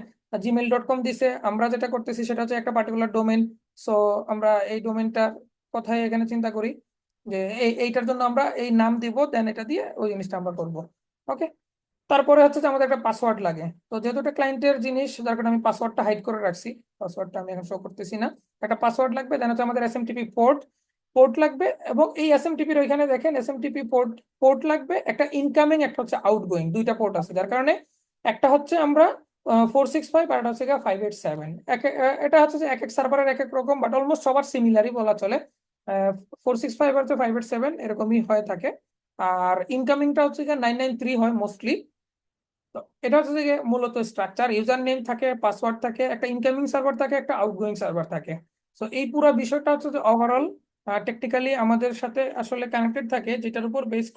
gmail.com দিছে, আমরা যেটা করতেছি সেটা হচ্ছে একটা পার্টিকুলার ডোমেইন। সো আমরা এই ডোমেইনটা কোথায় এখানে চিন্তা করি যে এইটার জন্য আমরা এই নাম দিব, দেন এটা দিয়ে ওই জিনিসটা আমরা করব। ওকে। তারপরে হচ্ছে যে আমাদের একটা পাসওয়ার্ড লাগে। তো যেহেতু এটা ক্লায়েন্টের জিনিস, যার কারণে আমি পাসওয়ার্ডটা হাইড করে রাখছি, পাসওয়ার্ডটা আমি এখন শো করতেছি না। একটা পাসওয়ার্ড লাগবে, দেন হচ্ছে আমাদের এসএমটিপি পোর্ট পোর্ট লাগবে। এবং এই এসএমটিপির ওইখানে দেখেন এসএমটিপি পোর্ট পোর্ট লাগবে, একটা ইনকামিং একটা হচ্ছে আউটগোয়িং, দুইটা পোর্ট আছে। যার কারণে একটা হচ্ছে আমরা 465 আর একটা হচ্ছে 587। এটা হচ্ছে যে এক এক সার্ভারের এক এক রকম, বাট অলমোস্ট সবার সিমিলারই বলা চলে। 465 আর 587 এরকমই হয়ে থাকে। আর ইনকামিংটা হচ্ছে 993 হয় মোস্টলি। তো এটা হচ্ছে যে মূলত স্ট্রাকচার, ইউজার নেম থাকে, পাসওয়ার্ড থাকে, একটা ইনকামিং সার্ভার থাকে, একটা আউটগোয়িং সার্ভার থাকে। তো এই পুরো বিষয়টা হচ্ছে যে ওভারঅল টেকনিক্যালি আমাদের সাথে আসলে কানেক্টেড থাকে, যেটার উপর বেস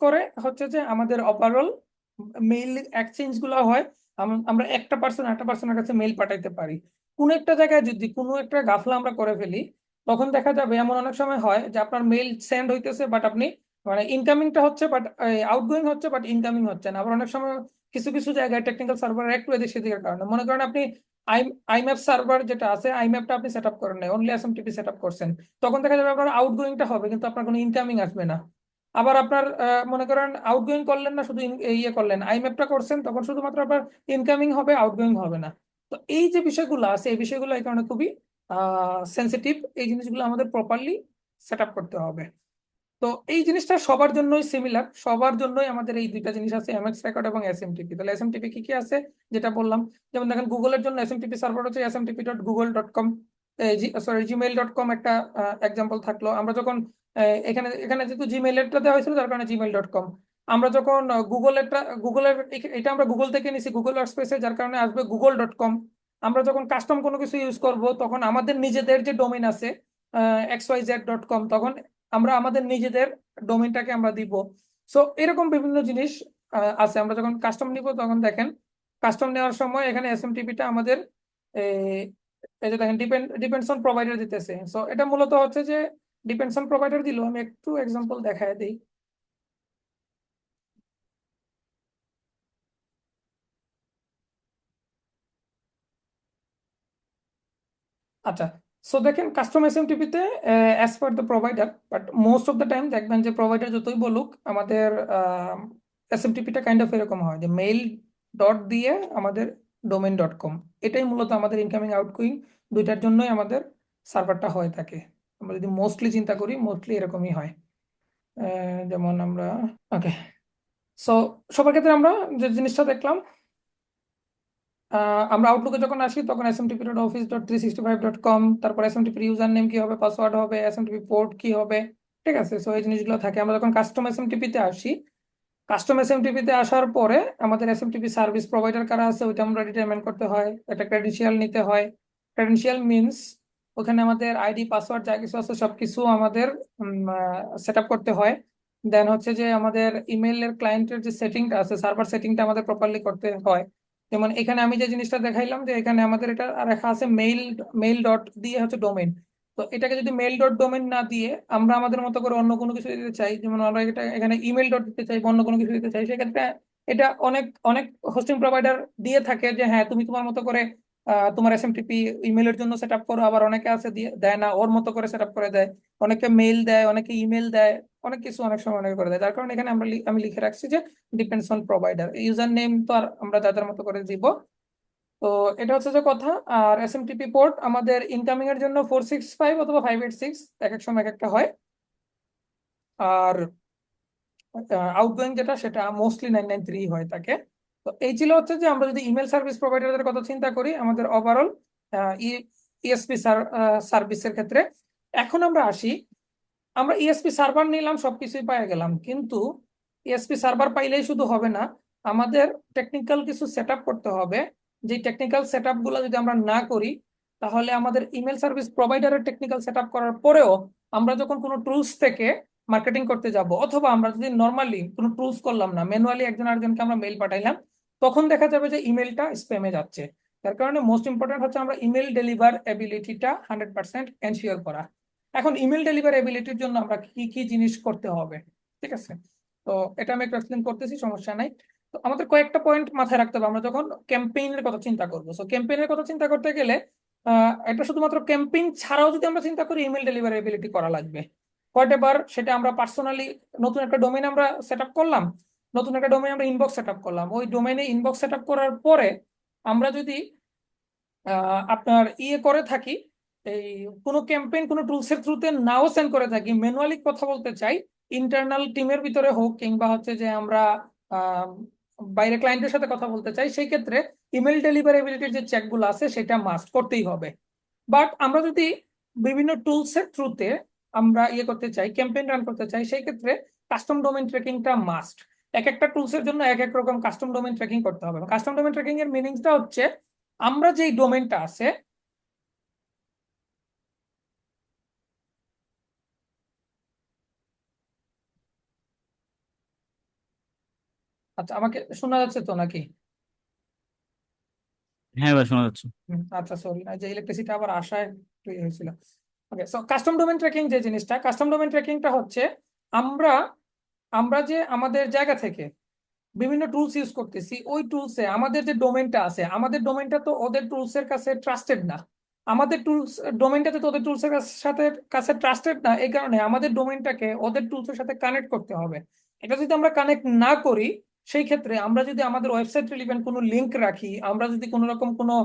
করে হচ্ছে যে আমাদের ওভারঅল মেইল এক্সচেঞ্জ গুলো হয়। আমরা একটা পার্সন একটা পার্সনের কাছে মেইল পাঠাইতে পারি। কোনো একটা জায়গায় যদি কোনো একটা গাফলা আমরা করে ফেলি, তখন দেখা যাবে এমন অনেক সময় হয় যে আপনার মেইল সেন্ড হইতেছে বাট আপনি মানে ইনকামিংটা হচ্ছে বাট আউটগোয়িং হচ্ছে বাট ইনকামিং হচ্ছে না। আবার অনেক সময় কিছু কিছু জায়গায় টেকনিক্যাল সার্ভার একটু এদিক সেদিকের কারণে, মনে করেন আপনি আই আইম্যাপ সার্ভার যেটা আছে, আইম্যাপটা আপনি সেট আপ করেন নাই, অনলি এসএমটিপি সেট আপ করছেন, তখন দেখা যাবে আপনার আউটগোয়িংটা হবে কিন্তু আপনার কোনো ইনকামিং আসবে না। আবার আপনার মনে করেন আউটগোয়িং করলেন না, শুধু ইয়ে করলেন, আইম্যাপটা করছেন, তখন শুধুমাত্র আপনার ইনকামিং হবে, আউটগোয়িং হবে না। তো এই যে বিষয়গুলো আছে এই বিষয়গুলো এই কারণে খুবই সেন্সিটিভ। এই জিনিসগুলো আমাদের প্রপারলি সেট আপ করতে হবে। তো এই জিনিসটা সবার জন্যই সিমিলার, সবার জন্যই আমাদের এই দুইটা জিনিস আছে, এমএক্স রেকর্ড এবং এসএমটিপি। তাহলে এসএমটিপি কি কি আছে যেটা বললাম, যেমন দেখেন গুগলের জন্য এসএমটিপি সার্ভার হচ্ছে smtp.google.com, সরি gmail.com একটা এক্সাম্পল থাকলো। আমরা যখন এখানে এখানে যেহেতু জিমেইলেরটা দেওয়া হয়েছিল যার কারণে gmail.com। আমরা যখন গুগলের এটা আমরা গুগল থেকে নিছি, গুগল ওয়ার্কস্পেসে, যার কারণে আসবে google.com। আমরা যখন কাস্টম কোনো কিছু ইউজ করব তখন আমাদের নিজেদের যে ডোমেইন আছে xyz.com, তখন আমরা আমাদের নিজেদের ডোমেইনটাকে আমরা দিব। সো এরকম বিভিন্ন জিনিস আছে। আমরা যখন কাস্টম নিব তখন দেখেন কাস্টম নেওয়ার সময় এখানে এসএমটিপিটা আমাদের এই এই যে দেখেন ডিপেন্ডস অন প্রোভাইডার দিতেছে। সো এটা মূলত হচ্ছে যে ডিপেন্ডস অন প্রোভাইডার দিল। আমি একটু এক্সাম্পল দেখায় দিই। আচ্ছা, সো দেখেন কাস্টম এসএমটিপিতে as per the provider, but most of the time দেখবেন যে প্রোভাইডার যতই বলুক আমাদের এসএমটিপিটা কাইন্ড অফ এরকম হয় যে মেইল ডট দিয়ে আমাদের domain.com, এটাই মূলত আমাদের ইনকামিং আউটগোয়িং দুইটার জন্যই আমাদের সার্ভারটা হয়ে থাকে। আমরা যদি মোস্টলি চিন্তা করি মোস্টলি এরকমই হয়। যেমন আমরা ওকে, সো সবার ক্ষেত্রে আমরা যে জিনিসটা দেখলাম, আমরা আউটলুকে যখন আসি তখন smtp.office.365.com, তারপর smtp ইউজার নেম কি হবে, পাসওয়ার্ড হবে, smtp পোর্ট কি হবে, ঠিক আছে। সো এই জিনিসগুলো থাকে। আমরা যখন কাস্টম এসএমটিপি তে আসি, কাস্টম এসএমটিপি তে আসার পরে আমাদের এসএমটিপি সার্ভিস প্রোভাইডার কারা আছে ওইটা আমরা ডিটারমাইন করতে হয়, একটা ক্রেডেনশিয়াল নিতে হয়। ক্রেডেনশিয়াল মিনস ওখানে আমাদের আইডি পাসওয়ার্ড যা কিছু আছে সবকিছু আমাদের সেট আপ করতে হয়। দেন হচ্ছে যে আমাদের ইমেইলের ক্লায়েন্টের যে সেটিংটা আছে, সার্ভার সেটিংটা আমাদের প্রপারলি করতে হয়। যেমন এখানে আমি যে জিনিসটা দেখাইলাম যে এখানে আমাদের এটা লেখা আছে মেইল, মেইল ডট দিয়ে হচ্ছে ডোমেইন। তো এটাকে যদি মেইল ডট ডোমেইন না দিয়ে আমরা আমাদের মতো করে অন্য কোনো কিছু দিতে চাই, যেমন আমরা এটা এখানে ইমেল ডট দিতে চাই বা অন্য কোনো কিছু দিতে চাই, সেক্ষেত্রে এটা অনেক অনেক হোস্টিং প্রোভাইডার দিয়ে থাকে যে হ্যাঁ তুমি তোমার মতো করে তোমার এসএমটিপি ইমেলের জন্য সেট আপ করো। আবার অনেকে আছে দিয়ে দেয় না, ওর মতো করে সেট আপ করে দেয়। অনেকে মেইল দেয়, অনেকে ইমেল দেয়, অনেক কিছু অনেক সময় অনেকে করে দেয়। যার কারণে এখানে আমি লিখে রাখছি যে depends on provider. User name তো আর আমরা যাদের মতো করে দিব। তো এটা হচ্ছে যে কথা। আর এসএমটিপি পোর্ট আমাদের ইনকামিং এর জন্য 465 অথবা 586, এক এক সময় এক একটা হয়। আর আউটগোয়িং যেটা সেটা মোস্টলি 993 হয়ে থাকে। তো এই ছিল হচ্ছে যে আমরা যদি ইমেল সার্ভিস প্রোভাইডারদের কথা চিন্তা করি আমাদের ওভারঅল ইএসপি সার্ভিসের ক্ষেত্রে। এখন আমরা আসি, আমরা ইএসপি সার্ভার নিলাম, সবকিছুই পেয়ে গেলাম, কিন্তু ইএসপি সার্ভার পাইলেই শুধু হবে না, আমাদের টেকনিক্যাল কিছু সেট আপ করতে হবে। যে টেকনিক্যাল সেট আপ গুলো যদি আমরা না করি তাহলে আমাদের ইমেল সার্ভিস প্রোভাইডারের টেকনিক্যাল সেট আপ করার পরেও আমরা যখন কোনো টুলস থেকে মার্কেটিং করতে যাব, অথবা আমরা যদি নর্মালি কোনো টুলস করলাম না, ম্যানুয়ালি একজন আরেকজনকে আমরা মেইল পাঠাইলাম, তখন দেখা যাবে যে ইমেলটা স্প্যামে যাচ্ছে। তার কারণে মোস্ট ইম্পর্টেন্ট হচ্ছে আমরা ইমেল ডেলিভার এবিলিটিটা 100% এনশিওর করা। এখন ইমেল ডেলিভারি এবিলিটির জন্য আমরা কি কি জিনিস করতে হবে, ঠিক আছে। তো এটা আমি একটু এক্সপ্লেন করতেছি, সমস্যা নাই। তো আমাদের কয়েকটা পয়েন্ট মাথায় রাখতে হবে আমরা যখন ক্যাম্পেইনের কথা চিন্তা করবো। সো ক্যাম্পেইনের কথা চিন্তা করতে গেলে এটা শুধুমাত্র ক্যাম্পেইন ছাড়াও যদি আমরা চিন্তা করি ইমেল ডেলিভারি এবিলিটি করা লাগবে। হোয়াটএভার সেটা আমরা পার্সোনালি নতুন একটা ডোমেইন আমরা সেট আপ করলাম, নতুন একটা ডোমেইন আমরা ইনবক্স সেট আপ করলাম, ওই ডোমেইনে ইনবক্স সেট আপ করার পরে আমরা যদি আপনার করে থাকি, এই কোনো ক্যাম্পেইন কোনো টুলস এর থ্রুতে নাও সেন্ড করে থাকি, ম্যানুয়ালি কথা বলতে চাই, ইন্টারনাল টিমের ভিতরে হোক কিংবা হচ্ছে যে আমরা আহ, বাইরে ক্লায়েন্টের সাথে কথা বলতে চাই, সেই ক্ষেত্রে ইমেল ডেলিভারেবিলিটির যে চেকগুলো আছে সেটা মাস্ট করতেই হবে। বাট আমরা যদি বিভিন্ন টুলস এর থ্রুতে আমরা করতে চাই, ক্যাম্পেইন রান করতে চাই, সেই ক্ষেত্রে কাস্টম ডোমেইন ট্র্যাকিংটা মাস্ট। এক একটা টুলস এর জন্য এক এক রকম কাস্টম ডোমেইন ট্র্যাকিং করতে হবে। কাস্টম ডোমেইন ট্র্যাকিং এর মিনিংসটা হচ্ছে আমরা যেই ডোমেইনটা আছে, আচ্ছা আমাকে শোনা যাচ্ছে তো নাকি? হ্যাঁ ভাই, শোনা যাচ্ছে। আচ্ছা সরি, না যে ইলেকট্রিসিটি আবার আসায় একটু ইয়ে হয়েছিল। ওকে, সো কাস্টম ডোমেন ট্র্যাকিং যে জিনিসটা, কাস্টম ডোমেন ট্র্যাকিংটা হচ্ছে আমরা আমরা যে আমাদের জায়গা থেকে বিভিন্ন টুলস ইউজ করতেছি, ওই টুলসে আমাদের যে ডোমেনটা আছে, আমাদের ডোমেনটা তো ওদের টুলসের কাছে ট্রাস্টেড না। আমাদের টুলস ডোমেনটা তো ওদের টুলসের সাথে কাছে ট্রাস্টেড না, এই কারণে আমাদের ডোমেনটাকে ওদের টুলসের সাথে কানেক্ট করতে হবে। এটা যদি আমরা কানেক্ট না করি, সেই ক্ষেত্রে আমরা যদি আমাদের ওয়েবসাইট রিলেভেন্ট কোনো লিঙ্ক রাখি, আমরা যদি কোনো রকম কোনো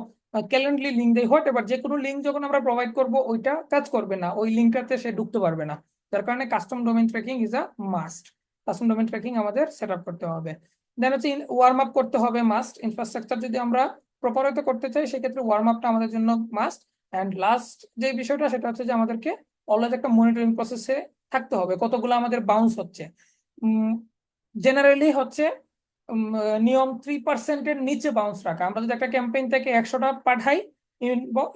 ক্যালেন্ডারি লিঙ্ক দেই, হোয়াট এভার, যে কোনো লিঙ্ক যখন আমরা প্রোভাইড করব ওইটা কাজ করবে না, ওই লিঙ্কটাতে সে ঢুকতে পারবে না। যার কারণে custom domain tracking is a must. Custom domain tracking আমাদের সেট আপ করতে হবে। দেন হচ্ছে ওয়ার্ম আপ করতে হবে মাস্ট। ইনফ্রাস্ট্রাকচার যদি আমরা প্রপার হতে করতে চাই সেক্ষেত্রে ওয়ার্ম আপটা আমাদের জন্য মাস্ট। অ্যান্ড লাস্ট যে বিষয়টা সেটা হচ্ছে যে আমাদেরকে অলওয়েজ একটা মনিটরিং প্রসেসে থাকতে হবে কতগুলো আমাদের বাউন্স হচ্ছে। জেনারেলি হচ্ছে নিয়ম 3%-এর নিচে বাউন্স রাখা। আমরা যদি একটা ক্যাম্পেইন থেকে 100টা পাঠাই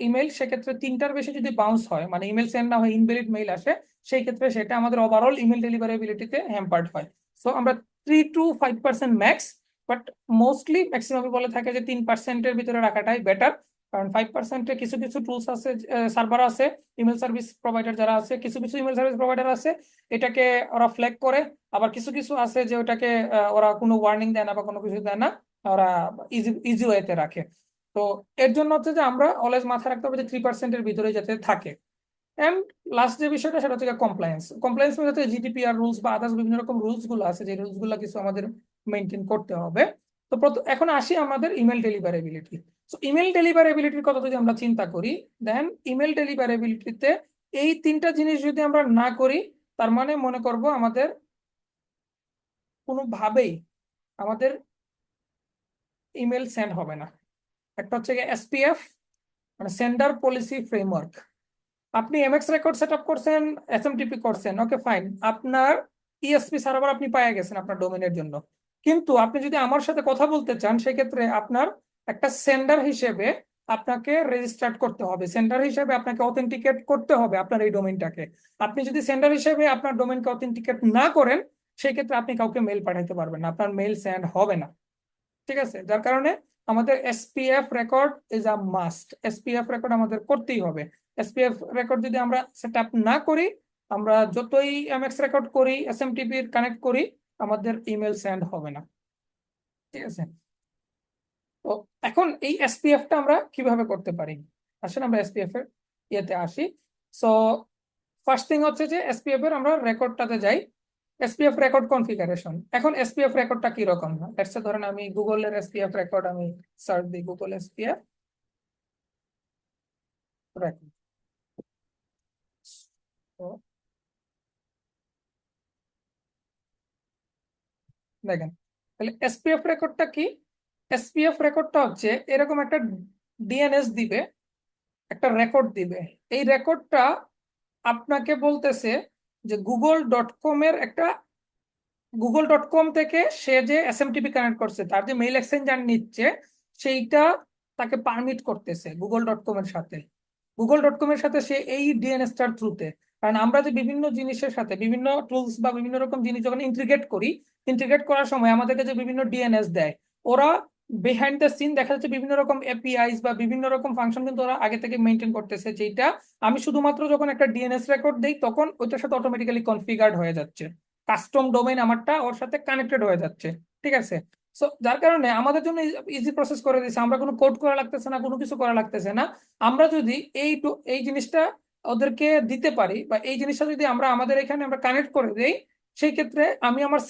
ইমেল, সেক্ষেত্রে 3টার বেশি যদি বাউন্স হয়, মানে ইমেল সেন্ড না হয় ইনভ্যালিড মেইল আসে, সেই ক্ষেত্রে সেটা আমাদের ওভারঅল ইমেল ডেলিভারেবিলিটিতে হ্যাম্পার্ড হয়। সো আমরা 3 to 5% max, but mostly maximum বলে থাকে যে 3%-এর ভিতরে রাখাটাই বেটার। কারণ 5%-এ কিছু কিছু টুলস আছে, সার্ভার আছে, ইমেল সার্ভিস প্রোভাইডার যারা আছে, কিছু কিছু ইমেল সার্ভিস প্রোভাইডার আছে এটাকে ওরা ফ্ল্যাগ করে। আবার কিছু কিছু আছে যে ওটাকে ওরা কোনো ওয়ার্নিং দেয় না বা কোনো কিছু দেয় না, ওরা ইজি ইজি ওয়েতে রাখে। তো এর জন্য হচ্ছে যে আমরা অলওয়েজ মাথায় রাখতে হবে যে 3%-এর ভিতরে যাতে থাকে। এন্ড লাস্ট যে বিষয়টা সেটা হচ্ছে কমপ্লায়েন্স। কমপ্লায়েন্স মানে হচ্ছে জিডিপিআর রুলস বা আদার্স বিভিন্ন রকম রুলস গুলো আছে, যে রুলস গুলো কিছু আমাদের মেনটেন করতে হবে। তো এখন আসি আমাদের ইমেল ডেলিভারেবিলিটি। সো ইমেল ডেলিভারেবিলিটির কথা যদি আমরা চিন্তা করি, দেন ইমেল ডেলিভারেবিলিটিতে এই তিনটা জিনিস যদি আমরা না করি, তার মানে মনে করব আমাদের কোনোভাবেই আমাদের ইমেল সেন্ড হবে না। একটা হচ্ছে এসপিএফ, মানে সেন্ডার পলিসি ফ্রেমওয়ার্ক। আপনি এমএক্স রেকর্ড সেট আপ করছেন, এসএমটিপি করছেন, ওকে ফাইন, আপনার ইএসপি সার্ভার আপনি পেয়ে গেছেন আপনার ডোমেনের জন্য। কিন্তু আপনি যদি আমার সাথে কথা বলতে চান, সেক্ষেত্রে আপনার একটা সেন্ডার হিসেবে আপনাকে রেজিস্টার্ড করতে হবে, সেন্ডার হিসেবে আপনাকে অথেন্টিকেট করতে হবে আপনার এই ডোমেনটাকে। আপনি যদি সেন্ডার হিসেবে আপনার ডোমেনকে অথেন্টিকেট না করেন, সেই ক্ষেত্রে আপনি কাউকে মেল পাঠাতে পারবেন না, আপনার মেল সেন্ড হবে না। ঠিক আছে, যার কারণে আমাদের SPF record is a must. SPF record আমাদের করতেই হবে। এসপিএফ রেকর্ড যদি আমরা সেট আপ না করি, আমরা যতই এমএক্স রেকর্ড করি, এসএমটিপি কানেক্ট করি, আমাদের ইমেল সেন্ড হবে না। ঠিক আছে, তো এখন এই এসপিএফটা আমরা কিভাবে করতে পারি, আসেন আমরা এসপিএফ এর ইয়েতে আসি। সো ফার্স্ট থিং হচ্ছে যে এসপিএফ এর আমরা রেকর্ডটাতে যাই। SPF record configuration. এখন এসপিএফ রেকর্ডটা কি রকম? এর ধরেন আমি গুগলের এসপিএফ রেকর্ড আমি সার্চ দিই, গুগল এসপিএফ রেকর্ড। তো দেখেন, তাহলে এসপিএফ রেকর্ডটা কি? এসপিএফ রেকর্ডটা হচ্ছে এরকম একটা ডিএনএস দিবে, একটা রেকর্ড দিবে। এই রেকর্ডটা আপনাকে বলতেছে যে গুগল.কম এর একটা, গুগল.কম থেকে সে যে এসএমটিপি কানেক্ট করছে, তার যে মেইল এক্সচেঞ্জার নিচ্ছে, সেইটা তাকে পারমিট করতেছে গুগল.কম এর সাথে। গুগল.কম এর সাথে সে এই ডিএনএস টার থ্রুতে, কারণ আমরা যে বিভিন্ন জিনিসের সাথে বিভিন্ন টুলস বা বিভিন্ন রকম জিনিস যখন ইন্টিগ্রেট করি, ইন্টিগ্রেট করার সময় আমাদেরকে যে বিভিন্ন ডিএনএস দেয়, ওরা বিহাইন্ড দ্য সিন দেখা যাচ্ছে বিভিন্ন রকম এপিআইস বা বিভিন্ন রকম ফাংশন কিন্তু ওরা আগে থেকে মেনটেন করতেছে, যেটা আমি শুধুমাত্র যখন একটা ডিএনএস রেকর্ড দেই তখন ওইটার সাথে অটোমেটিক্যালি কনফিগার্ড হয়ে যাচ্ছে, কাস্টম ডোমেইন আমারটা ওর সাথে কানেক্টেড হয়ে যাচ্ছে। ঠিক আছে, সো যার কারণে আমাদের জন্য ইজি প্রসেস করে দিচ্ছে, আমরা কোনো কোড করা লাগতেছে না, কোনো কিছু করা লাগতেছে না। আমরা যদি এই জিনিসটা ওদেরকে দিতে পারি, বা এই জিনিসটা যদি আমরা আমাদের এখানে আমরা কানেক্ট করে দেই, সেই ক্ষেত্রে আমি আমার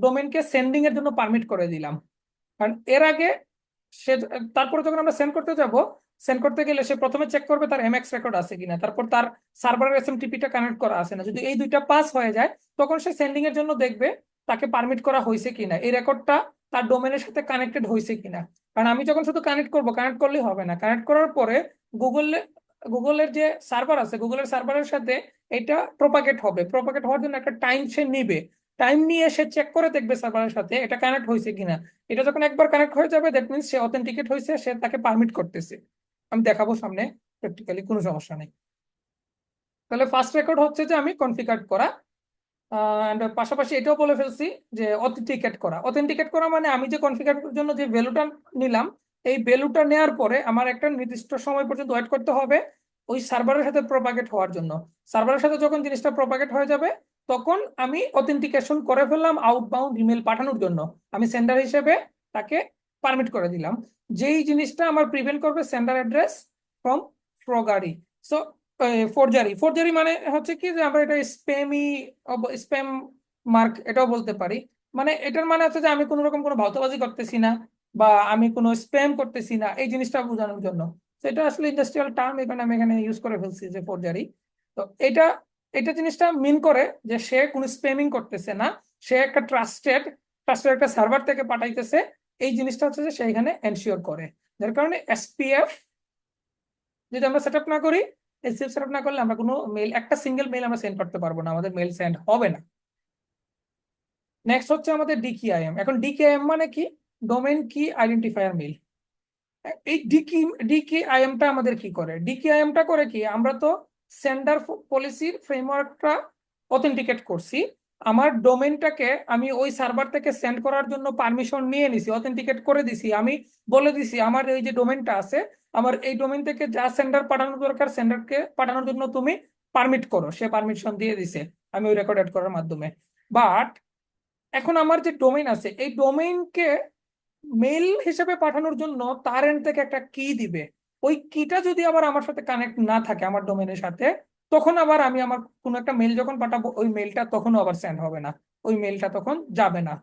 ডোমেনকে সেন্ডিং এর জন্য পারমিট করে দিলাম। কারণ এর আগে সে, তারপরে যখন আমরা সেন্ড করতে যাব, সেন্ড করতে গেলে সে প্রথমে চেক করবে তার এমএক্স রেকর্ড আছে কিনা, তারপর তার সার্ভারের এসএমটিপিটা কানেক্ট করা আছে না। যদি এই দুইটা পাস হয়ে যায়, তখন সে সেন্ডিং এর জন্য দেখবে তাকে পারমিট করা হয়েছে কিনা, এই রেকর্ডটা তার ডোমেনের সাথে কানেক্টেড হয়েছে কিনা। কারণ আমি যখন শুধু কানেক্ট করব, কানেক্ট করলেই হবে না, কানেক্ট করার পরে গুগল গুগলের যে সার্ভার আছে, গুগলের সার্ভারের সাথে এটা প্রপাগেট হবে। প্রপাগেট হওয়ার জন্য একটা টাইম সে নিবে, টাইম নিয়ে সে চেক করে দেখবে সার্ভারের সাথে এটা কানেক্ট হয়েছে কিনা। এটা যখন একবার কানেক্ট হয়ে যাবে, দ্যাট মিনস সে অথেন্টিকেট হয়েছে, সে তাকে পারমিট করতেছে। আমি দেখাবো সামনে প্র্যাকটিক্যালি, কোনো সমস্যা নেই। তাহলে ফার্স্ট রেকর্ড হচ্ছে যে আমি কনফিগার করা, এন্ড পাশাপাশি এটাও বলে ফেলছি যে অথেন্টিকেট করা। অথেন্টিকেট করা মানে আমি যে কনফিগার জন্য যে ভ্যালুটা নিলাম, এই ভ্যালুটা নেওয়ার পরে আমার একটা নির্দিষ্ট সময় পর্যন্ত ওয়েট করতে হবে ওই সার্ভারের সাথে প্রপাগেট হওয়ার জন্য। সার্ভারের সাথে যখন জিনিসটা প্রপাগেট হয়ে যাবে, তখন আমি অথেন্টিকেশন করে ফেললাম আউটবাউন্ড ইমেল পাঠানোর জন্য। আমি সেন্ডার হিসেবে তাকে পারমিট করে দিলাম, যেই জিনিসটা আমার প্রিভেন্ট করবে সেন্ডার অ্যাড্রেস ফ্রম ফ্রগারি। সো ফোরজারি, ফোরজারি মানে হচ্ছে কি যে আমরা এটা স্প্যামি, স্প্যাম মার্ক এটাও বলতে পারি। মানে এটার মানে হচ্ছে যে আমি কোনো রকম কোনো ভাওতাবাজি করতেছি না, বা আমি কোনো স্প্যাম করতেছি না, এই জিনিসটা বোঝানোর জন্য। তো এটা আসলে ইন্ডাস্ট্রিয়াল টার্ম, এখানে আমি এখানে ইউজ করে ফেলছি যে ফোরজারি। তো এটা এটা জিনিসটা মিন করে যে সে কোনো স্প্যামিং করতেছে না, সে একটা ট্রাস্টেড ট্রাস্টেড একটা সার্ভার থেকে পাঠাইতেছে। এই জিনিসটা হচ্ছে যে সে এখানে এনশিওর করে। যার কারণে এসপিএফ যদি আমরা সেট আপ না করি, এসপিএফ সেট আপ না করলে আমরা কোনো মেল, একটা সিঙ্গেল মেল আমরা সেন্ড করতে পারবো না, আমাদের মেল সেন্ড হবে না। নেক্সট হচ্ছে আমাদের ডিকিআইএম। এখন ডিকিআইএম মানে কি? ডোমেইন কি আইডেন্টিফায়ার মেল। এই ডিকিআইএমটা আমাদের কি করে? ডিকিআইএমটা করে কি, আমরা তো সেন্ডার পলিসির ফ্রেমওয়ার্কটা অথেন্টিকেট করছি, আমার ডোমেইনটাকে আমি ওই সার্ভার থেকে সেন্ড করার জন্য পারমিশন নিয়ে নিছি, অথেন্টিকেট করে দিছি। আমি বলে দিছি আমার এই যে ডোমেইনটা আছে, আমার এই ডোমেইন থেকে যা সেন্ডার পাঠানোর দরকার, সেন্ডারকে পাঠানোর জন্য তুমি পারমিট করো, সে পারমিশন দিয়ে দিছে আমি ওই রেকর্ড এড করার মাধ্যমে। বাট এখন আমার যে ডোমেইন আছে, এই ডোমেইনকে মেল হিসেবে পাঠানোর জন্য তার এন্ড থেকে একটা কি দিবে। ওই কিটা যদি আবার আমার সাথে কানেক্ট না থাকে আমার ডোমেনের সাথে, তখন আবার আমি আমার কোনো একটা মেল যখন পাঠাবো ওই মেলটা তখনও আবার সেন্ড হবে না, ওই মেলটা তখন যাবে না।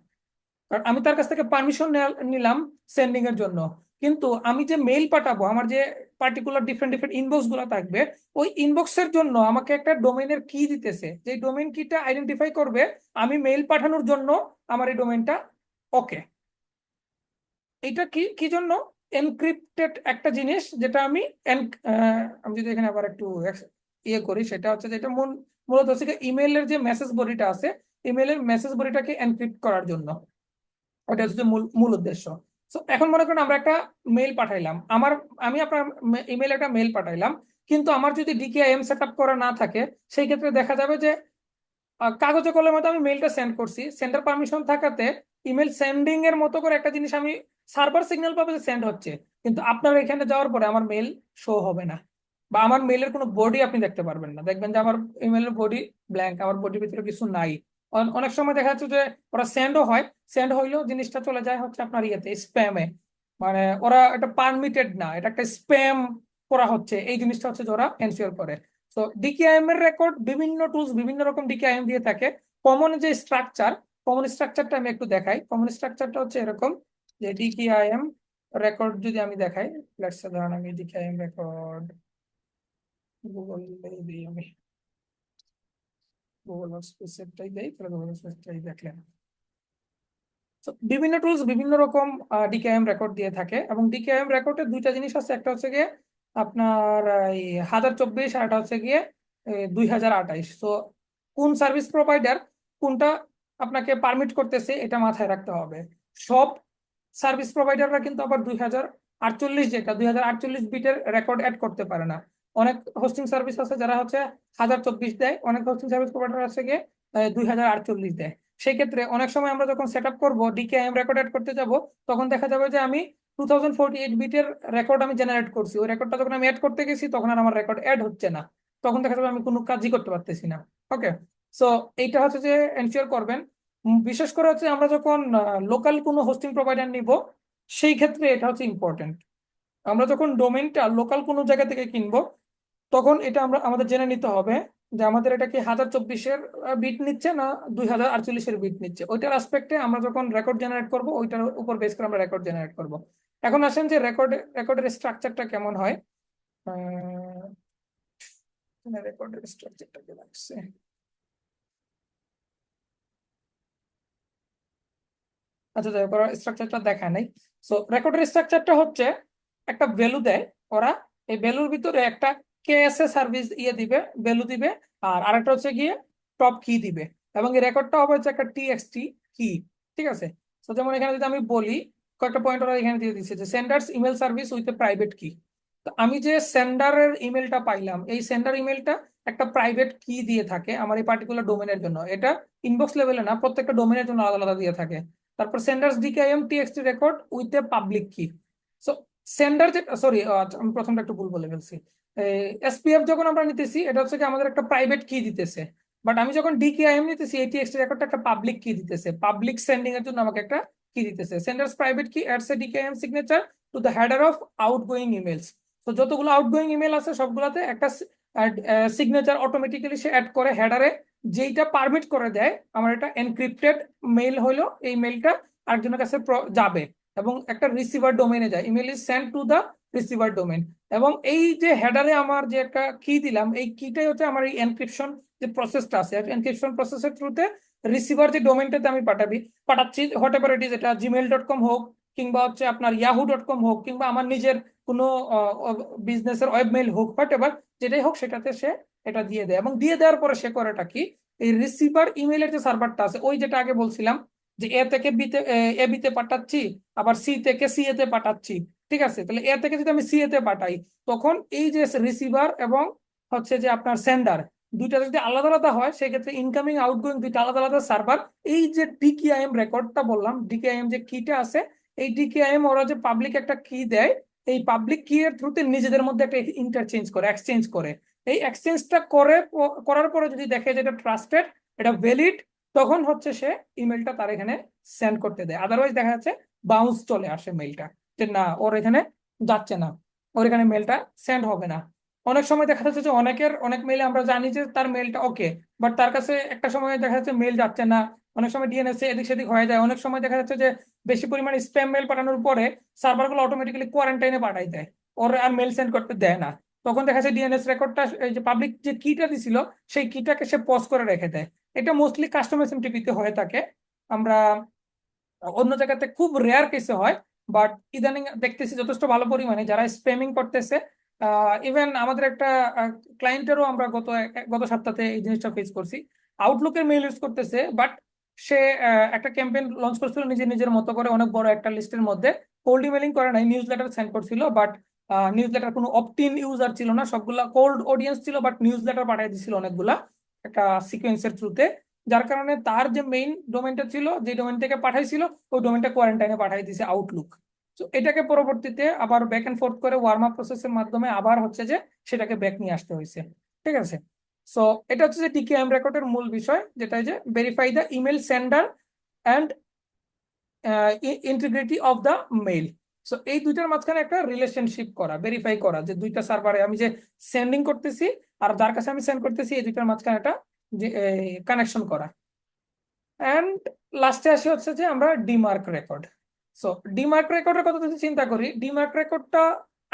কারণ আমি তার কাছ থেকে পারমিশন নিলাম সেন্ডিং এর জন্য, কিন্তু আমি যে মেইল পাঠাবো আমার যে পার্টিকুলার ডিফারেন্ট ডিফারেন্ট ইনবক্স গুলো থাকবে, ওই ইনবক্সের জন্য আমাকে একটা ডোমেইনের কি দিতেছে, যে ডোমেইন কিটা আইডেন্টিফাই করবে আমি মেইল পাঠানোর জন্য আমার এই ডোমেইনটা ওকে। এটা কি কি জন্য? এনক্রিপ্টেড একটা জিনিস, যেটা আমি যদি এখানে আবার একটু ইয়ে করি, সেটা হচ্ছে যেটা মূলত হচ্ছে ইমেইলের যে মেসেজ বডিটা আছে, ইমেইলের মেসেজ বডিটাকে এনক্রিপ্ট করার জন্য, ওটা হচ্ছে মূল মূল উদ্দেশ্য। তো এখন মনে করেন আমরা একটা মেইল পাঠাইলাম, আমি আপনার ইমেইলে একটা মেইল পাঠাইলাম, কিন্তু আমার যদি ডিকেআইএম সেট আপ করা না থাকে, সেই ক্ষেত্রে দেখা যাবে যে কাগজে কলমে তো আমি মেইলটা সেন্ড করছি, সেন্ডার পারমিশন থাকাতে ইমেল সেন্ডিং এর মতো করে একটা জিনিস আমি সার্ভার সিগন্যাল পাবে যে সেন্ড হচ্ছে, কিন্তু আপনার এখানে যাওয়ার পরে আমার মেইল শো হবে না, বা আমার মেইলের কোনো বডি আপনি দেখতে পারবেন না, দেখবেন যে আমার ইমেলের বডি ব্ল্যাঙ্ক, আমার বডির ভিতরে কিছু নাই। অনেক সময় দেখা যাচ্ছে যে ওরা সেন্ডও হয়, সেন্ড হইলেও জিনিসটা চলে যায় হচ্ছে আপনার ইয়েতে স্প্যামে, মানে ওরা এটা পারমিটেড না, এটা একটা স্প্যাম করা হচ্ছে, এই জিনিসটা হচ্ছে যে ওরা এনশিওর করে। তো ডিকেআইএম এর রেকর্ড বিভিন্ন টুলস বিভিন্ন রকম ডিকেআইএম দিয়ে থাকে। কমন যে স্ট্রাকচার, কমন স্ট্রাকচারটা আমি একটু দেখাই। কমন স্ট্রাকচারটা হচ্ছে এরকম যে ডিকেআইএম রেকর্ড যদি আমি দেখাই, লেটস সে ধরেন আমি ডিকেআইএম রেকর্ড গুগল দিই, আমি গুগল স্পেসটাই দেই, তাহলে গুগল স্পেসটাই দেখলেন। তো বিভিন্ন টুলস বিভিন্ন রকম ডিকেএম রেকর্ড দিয়ে থাকে, এবং ডিকেএম রেকর্ডের দুইটা জিনিস আছে, একটা হচ্ছে গিয়ে আপনার এই 1024, আর একটা হচ্ছে গিয়ে 2028। তো কোন সার্ভিস প্রোভাইডার কোনটা আপনাকে পারমিট করতেছে এটা মাথায় রাখতে হবে। সব সার্ভিস প্রোভাইডাররা কিন্তু আবার 2048, যেটা 2048 বিটের রেকর্ড অ্যাড করতে পারে না। অনেক হোস্টিং সার্ভিস আছে যারা হচ্ছে 1024 দেয়, অনেক হোস্টিং সার্ভিস প্রোভাইডার আছে গিয়ে 2048 দেয়। সেই ক্ষেত্রে অনেক সময় আমরা যখন সেট আপ করবো ডিকেএম রেকর্ড অ্যাড করতে যাব, তখন দেখা যাবে যে আমি 2048 বিটের রেকর্ড আমি জেনারেট করছি, ওই রেকর্ডটা যখন আমি অ্যাড করতে গেছি তখন আর আমার রেকর্ড অ্যাড হচ্ছে না, তখন দেখা যাবে আমি কোনো কাজই করতে পারতেছি না। ওকে, সো এইটা হচ্ছে যে এনশিওর করবেন। বিশেষ করে হচ্ছে আমরা যখন লোকাল কোনো হোস্টিং প্রোভাইডার নিব, সেই ক্ষেত্রে এটা হচ্ছে ইম্পর্টেন্ট। আমরা যখন ডোমেইনটা লোকাল কোনো জায়গা থেকে কিনবো, তখন এটা আমাদের জেনে নিতে হবে যে আমাদের এটা কি 1024-এর বিট নিচ্ছে না 2048-এর বিট নিচ্ছে। ওইটার আসপেক্টে আমরা যখন রেকর্ড জেনারেট করব, ওইটার উপর বেস করে আমরা রেকর্ড জেনারেট করব। এখন আসেন যে রেকর্ডের স্ট্রাকচারটা কেমন হয়। রেকর্ডের স্ট্রাকচারটা কি লাগছে? আচ্ছা, যাই হোক, স্ট্রাকচারটা দেখায় নাই। সো রেকর্ডের স্ট্রাকচারটা হচ্ছে একটা ভ্যালু দেয় ওরা, এই ভ্যালুর ভিতরে একটা কেএসএ সার্ভিস ইয়ে দিবে, ভ্যালু দিবে, আর আরেকটা হচ্ছে গিয়ে টপ কি দিবে, এবং এই রেকর্ডটা হবে হচ্ছে একটা টিএক্সটি কি। ঠিক আছে, তো যেমন এখানে যদি আমি বলি, কয়েকটা পয়েন্ট ওরা এখানে দিয়ে দিচ্ছে যে sender's email service with a private key. তো আমি যে সেন্ডারের ইমেলটা পাইলাম, এই সেন্ডার ইমেলটা একটা প্রাইভেট কি দিয়ে থাকে আমার এই পার্টিকুলার ডোমেনের জন্য, এটা ইনবক্স লেভেলে না, প্রত্যেকটা ডোমেনের জন্য আলাদা আলাদা দিয়ে থাকে। তারপর sender's DKIM TXT record with a public key. So sender যে, সরি আমি প্রথমটা একটু ভুল বলে ফেলছি। এসপিএফ যখন আমরা নিতেছি এটা হচ্ছে কি আমাদের একটা প্রাইভেট কি দিতেছে, বাট আমি যখন ডিকেআইএম নিতেছি এই টিএক্সটি রেকর্ডটা একটা পাবলিক কি দিতেছে, পাবলিক সেন্ডিং এর জন্য আমাকে একটা কি দিতেছে। Sender's private key adds a DKIM signature to the header of outgoing emails. তো যতগুলো আউটগোয়িং ইমেল আছে সবগুলাতে একটা সিগনেচার অটোমেটিক্যালি সে অ্যাড করে হেডারে, যেইটা পারমিট করে দেয় আমার এটা এনক্রিপ্টেড মেইল হইলো, এই মেইলটা আরেকজনের কাছে যাবে এবং একটা রিসিভার ডোমেনে যায়, email is send to the receiver domain. এবং এই যে হেডারে আমার যে একটা কি দিলাম, এই কিটাই হচ্ছে আমার এই এনক্রিপশন যে প্রসেসটা আছে, এনক্রিপশন প্রসেসের থ্রুতে রিসিভার যে ডোমেনটাতে আমি পাঠাচ্ছি, হোয়াট এভার ইট ইজ, এটা gmail.com হোক, কিংবা হচ্ছে আপনার yahoo.com হোক, কিংবা আমার নিজের কোনো বিজনেসের ওয়েব মেইল হোক, হোয়াট এভার যেটাই হোক, সেটাতে সে এটা দিয়ে দেয়। এবং দিয়ে দেওয়ার পরে সে করেটা কি, এই রিসিভার ইমেইলের যে সার্ভারটা আছে, ওই যেটা আগে বলছিলাম যে এ থেকে বিতে, এ বিতে পাঠাচ্ছি, আবার সি থেকে সি এতে পাঠাচ্ছি। ঠিক আছে, তাহলে এ থেকে যদি আমি সি এতে পাঠাই, তখন এই যে রিসিভার এবং হচ্ছে যে আপনার সেন্ডার, দুইটা যদি আলাদা আলাদা হয়, সেক্ষেত্রে ইনকামিং আউটগোয়িং দুইটা আলাদা আলাদা সার্ভার। এই যে ডিকেআইএম রেকর্ডটা বললাম, ডিকেআইএম যে কিটা আছে, এই ডিকেআইএম ওরা যে পাবলিক একটা কি দেয়, এই পাবলিক কি এর থ্রুতে নিজেদের মধ্যে একটা ইন্টারচেঞ্জ করে, এক্সচেঞ্জ করে। এই এক্সচেঞ্জটা করার পরে যদি দেখে যে এটা ট্রাস্টেড, এটা ভ্যালিড, তখন হচ্ছে সে ইমেলটা তার এখানে সেন্ড করতে দেয়। আদারওয়াইজ দেখা যাচ্ছে বাউন্স চলে আসে মেলটা, যে না ওর এখানে যাচ্ছে না, ওর এখানে মেলটা সেন্ড হবে না। অনেক সময় দেখা যাচ্ছে যে অনেকের অনেক মেইলে আমরা জানি যে তার মেলটা ওকে, বাট তার কাছে একটা সময় দেখা যাচ্ছে মেল যাচ্ছে না, অনেক সময় ডিএনএস এদিক সেদিক হয়ে যায়, অনেক সময় দেখা যাচ্ছে যে বেশি পরিমাণে স্প্যাম মেল পাঠানোর পরে সার্ভারগুলো অটোমেটিক্যালি কোয়ারেন্টাইনে পাঠাই দেয়, ওর আর মেল সেন্ড করতে দেয় না। তখন দেখা যাচ্ছে ডিএনএস রেকর্ডটা, এই যে পাবলিক যে কিটা দিছিল সেই কিটাকে সে পজ করে রেখে দেয়। এটা মোস্টলি কাস্টমার এসএমটিপি তে হয়ে থাকে। আমরা অন্য জায়গাতে খুব রেয়ার কেসে হয়, বাট ইদানিং দেখতেছি যথেষ্ট ভালো পরিমাণে যারা স্প্যামিং করতেছে। ইভেন আমাদের একটা ক্লায়েন্টেরও আমরা গত সপ্তাহে এই জিনিসটা ফেস করছি। আউটলুকের মেইল ইউজ করতেছে, বাট সে একটা ক্যাম্পেইন লঞ্চ করছিল নিজের নিজের মতো করে অনেক বড় একটা লিস্টের মধ্যে। কোল্ড ইমেলিং করে নাই, নিউজ লেটার সেন্ড করছিল, বাট নিউজ লেটার কোনো অপটিন ইউজার ছিল না, সবগুলা কোল্ড অডিয়েন্স ছিল, বাট নিউজ লেটার পাঠিয়ে দিছিল অনেকগুলা একটা সিকোয়েন্সের থ্রুতে। যার কারণে তার যে মেইন ডোমেনটা ছিল, যে ডোমেন থেকে পাঠাইছিল, ওই ডোমেনটা কোয়ারেন্টাইনে পাঠিয়ে দিয়েছে আউটলুক। তো এটাকে পরবর্তীতে আবার ব্যাক এন্ড ফোর্থ করে ওয়ার্ম আপ প্রসেসের মাধ্যমে আবার হচ্ছে যে সেটাকে ব্যাক নিয়ে আসতে হয়েছে। ঠিক আছে। সো এটা হচ্ছে যে টিকেএম রেকর্ডের মূল বিষয়, যেটা যে verify the email sender and integrity of the mail. So এই দুইটার মাঝখানে একটা রিলেশনশিপ করা, ভেরিফাই করা যে দুইটা সার্ভারে আমি যে সেন্ডিং করতেছি আর যার কাছে আমি সেন্ড করতেছি এই দুইটার মাঝখানে একটা কানেকশন করা। অ্যান্ড লাস্টে আসি হচ্ছে যে আমরা ডিমার্ক রেকর্ড। সো ডিমার্ক রেকর্ডের কথা যদি চিন্তা করি, ডিমার্ক রেকর্ডটা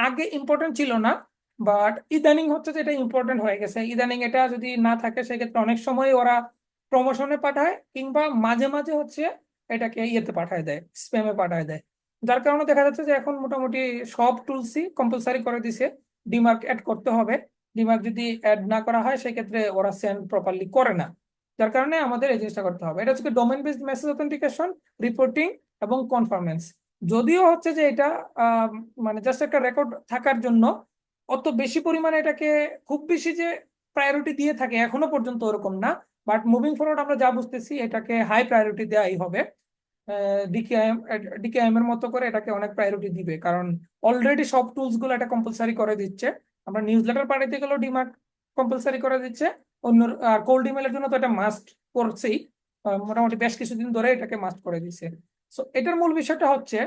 আগে ইম্পর্টেন্ট ছিল না, বাট ইদানিং হচ্ছে যে এটা ইম্পর্টেন্ট হয়ে গেছে। ইদানিং এটা যদি না থাকে সেক্ষেত্রে অনেক সময় ওরা প্রমোশনে পাঠায়, কিংবা মাঝে মাঝে হচ্ছে এটাকে ইয়েতে পাঠায় দেয়, স্প্যামে পাঠায় দেয়। যার কারণে দেখা যাচ্ছে যে এখন মোটামুটি সব টুলসই কম্পালসারি করে দিছে ডিমার্ক অ্যাড করতে হবে। ডিমার্ক যদি অ্যাড না করা হয় সেক্ষেত্রে ওরা সেন্ড প্রপারলি করে না। যার কারণে আমাদের এই জিনিসটা করতে হবে। এটা হচ্ছে domain based message authentication, reporting এবং কনফার্মেন্স। যদিও হচ্ছে যে এটা মানে জাস্ট একটা রেকর্ড থাকার জন্য অত বেশি পরিমাণে এটাকে খুব বেশি যে প্রায়োরিটি দিয়ে থাকে এখনো পর্যন্ত ওরকম না, বাট মুভিং ফরওয়ার্ড আমরা যা বুঝতেছি এটাকে হাই প্রায়োরিটি দেওয়াই হবে। ডিকেআইএম ডিকেআইএম এর মতো করে এটাকে অনেক প্রায়োরিটি দিবে, কারণ অলরেডি সব টুলস গুলো এটা কম্পালসারি করে দিচ্ছে। আমরা নিউজ লেটার পাঠাইতে গেলেও ডিমার্ক কম্পালসারি করে দিচ্ছে। অন্য আর কোল্ড ইমেলের জন্য তো এটা মাস্ট করছেই, মোটামুটি বেশ কিছুদিন ধরে এটাকে মাস্ট করে দিছে। সো এটার মূল বিষয়টা হচ্ছে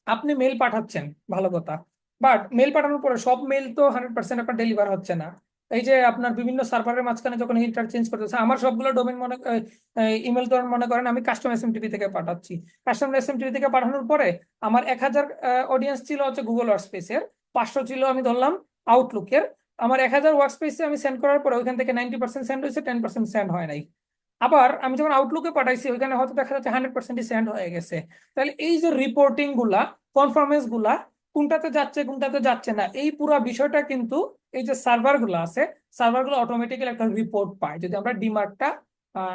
আপনি মেল পাঠাচ্ছেন, ভালো কথা, বাট মেল পাঠানোর পরে সব মেল তো 100% আপনার ডেলিভার হচ্ছে না। এই যে আপনার বিভিন্ন সার্ভারের মাঝখানে যখন ইন্টারচেঞ্জ করতেছে, আমার সবগুলো ডোমেন ইমেল ধরুন মনে করেন আমি কাস্টম এসএমটিপি থেকে পাঠাচ্ছি। কাস্টম এসএমটিপি থেকে পাঠানোর পরে আমার 1000 অডিয়েন্স ছিল হচ্ছে গুগল ওয়ার্কস্পেসের, 500 ছিল আমি ধরলাম আউটলুকের। আমার 1000 ওয়ার্কস্পেসে আমি সেন্ড করার পরে ওইখান থেকে 90% সেন্ড হয়েছে, 10% সেন্ড হয় নাই। আবার আমি যখন আউটলুকে পাঠাইছি ওইখানে হয়তো দেখা যাচ্ছে 100% সেন্ড হয়ে গেছে। তাহলে এই যে রিপোর্টিং গুলা, কনফার্মেন্স গুলা, কোনটাতে যাচ্ছে কোনটাতে যাচ্ছে না, এই পুরো বিষয়টা কিন্তু এই যে সার্ভার গুলো আছে, সার্ভার গুলো অটোমেটিক্যালি একটা রিপোর্ট পায় যদি আমরা ডিমার্কটা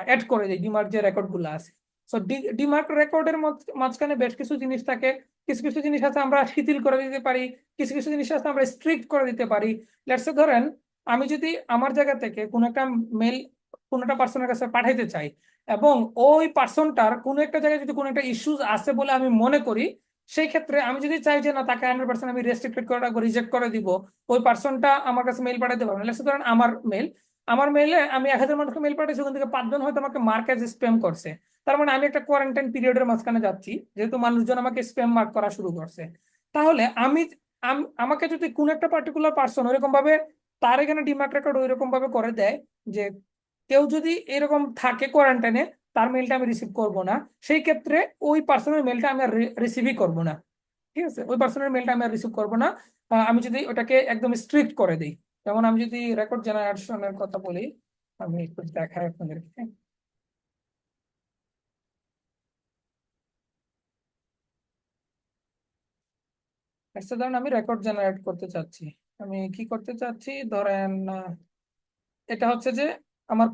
অ্যাড করে দিই, ডিমার্ক যে রেকর্ড গুলো আছে। সো ডিমার্ক রেকর্ডের মাঝখানে বেশ কিছু জিনিস থাকে। কিছু কিছু জিনিস আছে আমরা শিথিল করে দিতে পারি, কিছু কিছু জিনিস আছে আমরা স্ট্রিক্ট করে দিতে পারি। লেটস ধরেন আমি যদি আমার জায়গা থেকে কোনো একটা মেল কোনো একটা পার্সনের কাছে পাঠাইতে চাই, এবং ওই পার্সনটার কোনো একটা জায়গায় যদি কোনো একটা ইস্যুস আছে বলে আমি মনে করি, সেই ক্ষেত্রে আমি যদি চাই যে না তাকে 100% আমি রেস্ট্রিক্টেড করে রাখবো, রিজেক্ট করে দিব, ওই পার্সনটা আমার কাছে মেল পাঠাতে পারবে না। লেটস ধরেন আমার মেলে আমি 1000 মানুষকে মেল পাঠাইছি, ওখান থেকে 5 জন হয়তো আমাকে মার্ক অ্যাজ স্প্যাম করছে। তার মানে আমি একটা কোয়ারেন্টাইন পিরিয়ডের মাঝখানে যাচ্ছি, যেহেতু মানুষজন আমাকে স্প্যাম মার্ক করা শুরু করছে। তাহলে আমাকে যদি কোন একটা পার্টিকুলার পার্সন ওইরকম ভাবে তার এখানে ডিমার্ক রেকর্ড ওইরকম ভাবে করে দেয় যে কেউ যদি এরকম থাকে কোয়ারেন্টাইনে, তার মেলটা আমি রিসিভ করব না, সেই ক্ষেত্রে ওই পার্সনের মেলটা আমি আর রিসিভই করব না। ঠিক আছে, ওই পার্সনের মেলটা আমি আর রিসিভ করব না। আমি যদি ওটাকে একদম স্ট্রিক্ট করে দিই, যেমন আমি যদি রেকর্ড জেনারেশনের কথা বলি, আমি একটু দেখাই আপনাদেরকে। আচ্ছা ধরেন আমি রেকর্ড জেনারেট করতে চাচ্ছি। আমি কি করতে চাচ্ছি, ধরেন এটা হচ্ছে যে আমার